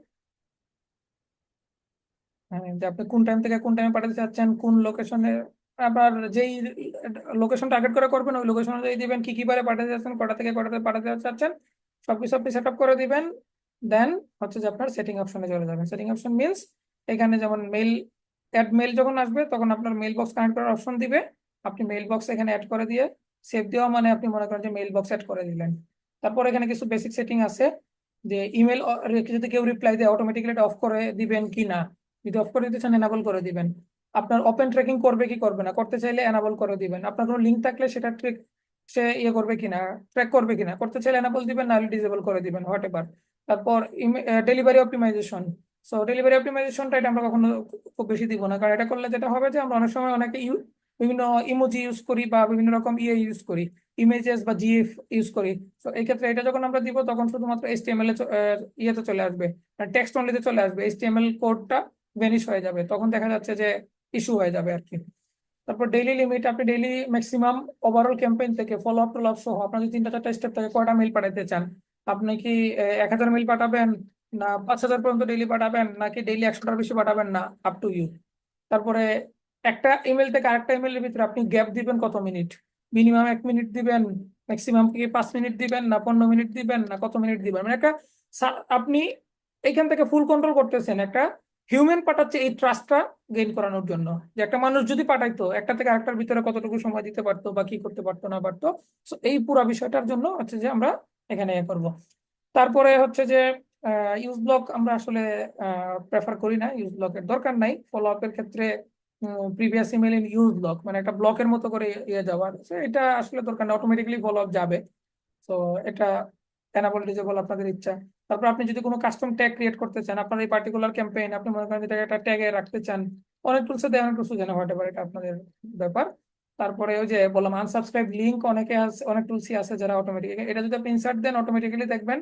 হ্যাঁ, যে আপনি কোন টাইম থেকে কোন টাইমে পাঠাতে চাচ্ছেন, কোন লোকেশনে, আবার যেই লোকেশন টার্গেট করে করবেন ওই লোকেশন অনুযায়ী দিবেন, কি কি বারে পাঠাতে চাচ্ছেন, কটা থেকে কটাতে পাঠাতে চাচ্ছেন, সবকিছু আপনি সেট আপ করে দিবেন। দেন হচ্ছে যে আপনার সেটিং অপশনে চলে যাবেন। সেটিং অপশন মিনস এখানে যেমন মেল, অ্যাড মেল যখন আসবে তখন আপনার মেল বক্স কানেক্ট করার অপশন দিবে, আপনি মেল বক্স এখানে অ্যাড করে দিয়ে সেভ দেওয়া, মানে আপনি মনে করেন যে মেল বক্স অ্যাড করে দিলেন। তারপর এখানে কিছু বেসিক সেটিং আছে, যে ইমেল যদি কেউ রিপ্লাই দেয় অটোমেটিক্যালি এটা অফ করে দিবেন কি না, যদি অফ করে দিতে চান এনাবল করে দিবেন। আপনার ওপেন ট্র্যাকিং করবে কি করবে না, করতে চাইলে এনাবল করে দিবেন। আপনার কোনো লিঙ্ক থাকলে সেটা ট্র্যাক, সে ইয়ে করবে কিনা, ট্র্যাক করবে কিনা, করতে চাইলে এনাবল দিবেন, নাহলে ডিসেবল করে দিবেন, হোয়াট এভার। তারপর ডেলিভারি অপটিমাইজেশন, সো ডেলিভারি অপটিমাইজেশনটা এটা আমরা কখনো খুব বেশি দিব না, কারণ এটা করলে যেটা হবে যে আমরা অনেক সময় অনেকে বিভিন্ন ইমোজি ইউজ করি বা বিভিন্ন রকম ইয়ে ইউজ করি, ইমেজেস বা জিএফ ইউজ করি। তো এই ক্ষেত্রে এটা যখন আমরা দিব তখন শুধুমাত্র এইচটিএমএল এ ইয়েতে চলে আসবে, টেক্সট অনলিতে চলে আসবে, এইচটিএমএল কোডটা ভেনিশ হয়ে যাবে, তখন দেখা যাচ্ছে যে ইস্যু হয়ে যাবে আর কি। তারপর ডেইলি লিমিট, আপনি ডেইলি ম্যাক্সিমাম ওভারঅল ক্যাম্পেইন থেকে ফলো আপ টু লাভ সহ আপনার যদি 3টা 4টা স্টেপ থেকে কয়টা মেল পাঠাতে চান, আপনি কি 1000 মেল পাঠাবেন, না 5000 পর্যন্ত ডেইলি পাঠাবেন, নাকি ডেইলি 100টার বেশি পাঠাবেন, না আপ টু ইউ। তারপরে একটা ইমেল থেকে আরেকটা ইমেলের ভিতরে আপনি গ্যাপ দিবেন কত মিনিট, মিনিমাম 1 মিনিট দিবেন, ম্যাক্সিমাম কি 5 মিনিট দিবেন, না 15 মিনিট দিবেন, না কত মিনিট দিবেন, মানে একটা আপনি এখান থেকে ফুল কন্ট্রোল করতেছেন। একটা হিউম্যান পাঠাচ্ছে এই ট্রাস্টটা গেইন করানোর জন্য, যে একটা মানুষ যদি পাঠাইতো একটা থেকে আরেকটার ভিতরে কতটুকু সময় দিতে পারতো বা কি করতে পারতো না পারতো। তো এই পুরো বিষয়টার জন্য হচ্ছে যে আমরা এখানে এ করব। তারপরে হচ্ছে যে ইউজ ব্লক আমরা আসলে প্রেফার করি না, ইউজ ব্লকের দরকার নাই ফলো আপের ক্ষেত্রে। Previous email in use block মানে একটা ব্লকের মতো করে ইয়ে যাওয়ার, so এটা আসলে দরকার না, অটোমেটিক্যালি ফলো আপ যাবে। তো এটা এনাবল ডিজেবল আপনাদের ইচ্ছা। তারপর আপনি যদি কোনো কাস্টম ট্যাগ ক্রিয়েট করতে চান আপনার এই পার্টিকুলার ক্যাম্পেইন, আপনি মনে করেন যেটা একটা ট্যাগে রাখতে চান, অনেক টুলসে দেয়, অনেক টুলসে জানা হতে পারে, এটা আপনাদের ব্যাপার। তারপরে ওই যে বললাম আনসাবস্ক্রাইব লিঙ্ক অনেকে আছে, অনেক টুলসই আছে যারা অটোমেটিক, এটা যদি আপনি ইনসার্ট দেন অটোমেটিক্যালি দেখবেন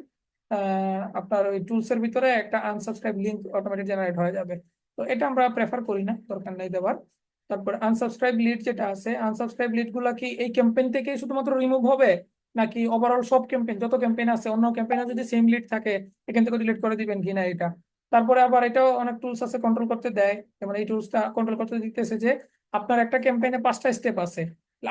আপনার ওই টুলস এর ভিতরে একটা আনসাবস্ক্রাইব লিঙ্ক অটোমেটিক জেনারেট হয়ে যাবে। তো এটা আমরা প্রেফার করি না, দরকার নেই দেওয়ার। তারপর আনসাবস্ক্রাইব লিড যেটা আছে, আনসাবস্ক্রাইব লিড গুলা কি এই ক্যাম্পেইন থেকে শুধুমাত্র রিমুভ হবে, নাকি ওভারঅল সব ক্যাম্পেইন যত ক্যাম্পেইন আছে অন্য ক্যাম্পেইনে যদি সেম লিড থাকে এখান থেকে ডিলিট করে দিবেন কিনা এটা। তারপরে আবার এটাও অনেক টুলস আছে কন্ট্রোল করতে দেয়, যেমন এই টুলসটা কন্ট্রোল করতে দিতেছে যে আপনার একটা ক্যাম্পেইনে 5টা স্টেপ আছে,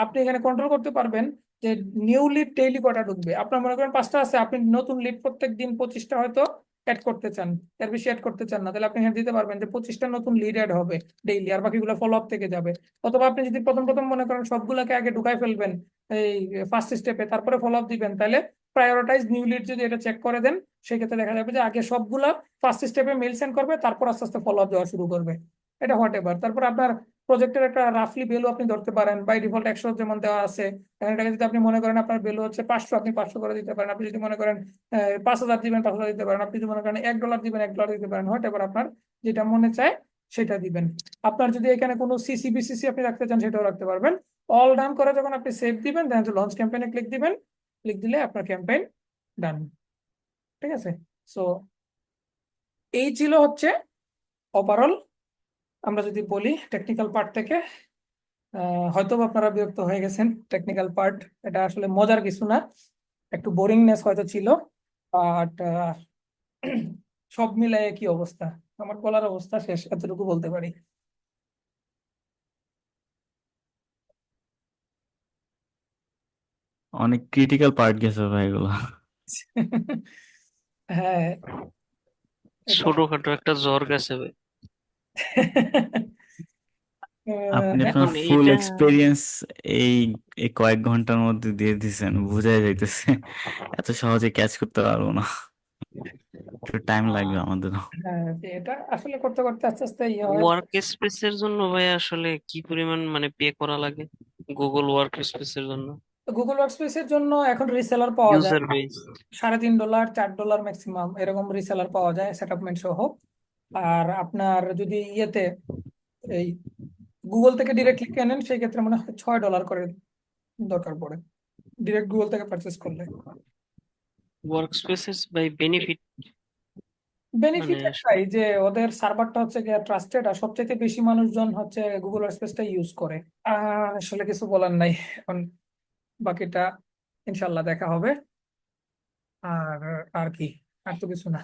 আপনি এখানে কন্ট্রোল করতে পারবেন যে নিউ লিড ডেইলি কটা ঢুকবে। আপনার মনে করেন 5টা আছে, আপনি নতুন লিড প্রত্যেক দিন 25টা হয়তো অ্যাড করতে চান, এর বেশি অ্যাড করতে চান না, তাহলে আপনি এখানে দিতে পারবেন যে 25টা নতুন লিড অ্যাড হবে ডেইলি, আর বাকিগুলো ফলো আপ থেকে যাবে। অথবা আপনি যদি প্রথম প্রথম মনে করেন সবগুলোকে আগে ঢুকাই ফেলবেন এই ফার্স্ট স্টেপে, তারপরে ফলো আপ দিবেন, তাহলে প্রায়োরিটাইজ নিউ লিড যদি এটা চেক করে দেন সেক্ষেত্রে দেখা যাবে যে আগে সবগুলা ফার্স্ট স্টেপে মেল সেন্ড করবে, তারপর আস্তে আস্তে ফলো আপ দেওয়া শুরু করবে। এটা হোয়াট এভার। তারপর আপনার প্রজেক্টের একটা রাফলি ভ্যালু আপনি ধরতে পারেন, বাই ডিফল্ট 100 যেমন দেওয়া আছে, এটাকে যদি আপনি মনে করেন আপনার ভ্যালু হচ্ছে 500, আপনি 500 করে দিতে পারেন। আপনি যদি মনে করেন 5000 দিবেন 5000 দিতে পারেন। আপনি যদি মনে করেন $1 দিবেন $1 দিতে পারেন, হোয়াট এভার আপনার যেটা মনে চায় সেটা দিবেন। আপনার যদি এখানে কোনো সিসি বিসিসি আপনি রাখতে চান সেটাও রাখতে পারবেন। অল ডান করে যখন আপনি সেভ দিবেন দেন লঞ্চ ক্যাম্পেইনে ক্লিক দিবেন, ক্লিক দিলে আপনার ক্যাম্পেইন ডান। ঠিক আছে। সো এই ছিল হচ্ছে ওভারঅল। আমরা যদি বলি টেকনিক্যাল পার্ট থেকে, হয়তো বা আপনারা বিরক্ত হয়ে গেছেন টেকনিক্যাল পার্ট, এটা আসলে মজার কিছু না, একটু বোরিংনেস হয়তো ছিল, বাট সব মিলায়ে কি অবস্থা, আমার বলার অবস্থা শেষ, এতটুকু বলতে পারি। অনেক ক্রিটিক্যাল পার্ট গেছে ভাই এগুলো। হ্যাঁ এটা ছোটখাটো একটা জ্বর গেছে ভাই। আপনি আপনার এখন ফুল এইটা এক্সপিরিয়েন্স এই এই কয়েক ঘন্টার মধ্যে দিয়ে দিছেন, বোঝাই যাইতেছে এত সহজে ক্যাচ করতে পারবো না, একটু টাইম লাগবে আমাদেরও। হ্যাঁ এটা আসলে করতে করতে আস্তে আস্তে ইয়ে হয়। ওয়ার্ক স্পেসের জন্য ভাই আসলে কি পরিমাণ মানে পে করা লাগে গুগল ওয়ার্ক স্পেসের জন্য? গুগল ওয়ার্কস্পেসের জন্য এখন রিসেলার পাওয়া যায় ইউজার বেস। $3.5 $4 ম্যাক্সিমাম, এরকম রিসেলার পাওয়া যায় সেটআপমেন্ট সহ। আর আপনার যদি ইয়েতে এই গুগল থেকে ডিরেক্টলি কেনেন সেই ক্ষেত্রে মনে হয় $6 করে দরকার পড়ে ডিরেক্ট গুগল থেকে পারচেস করলে। ওয়ার্ক স্পেসেস বাই বেনিফিট মানে বেনিফিট একটাই যে ওদের সার্ভারটা হচ্ছে গিয়ে ট্রাস্টেড, আর সবচেয়ে বেশি মানুষজন হচ্ছে গুগল ওয়ার্কস্পেসটা ইউজ করে। আসলে কিছু বলার নাই এখন, বাকিটা ইনশাল্লাহ দেখা হবে। আর আর কি, আর তো কিছু না।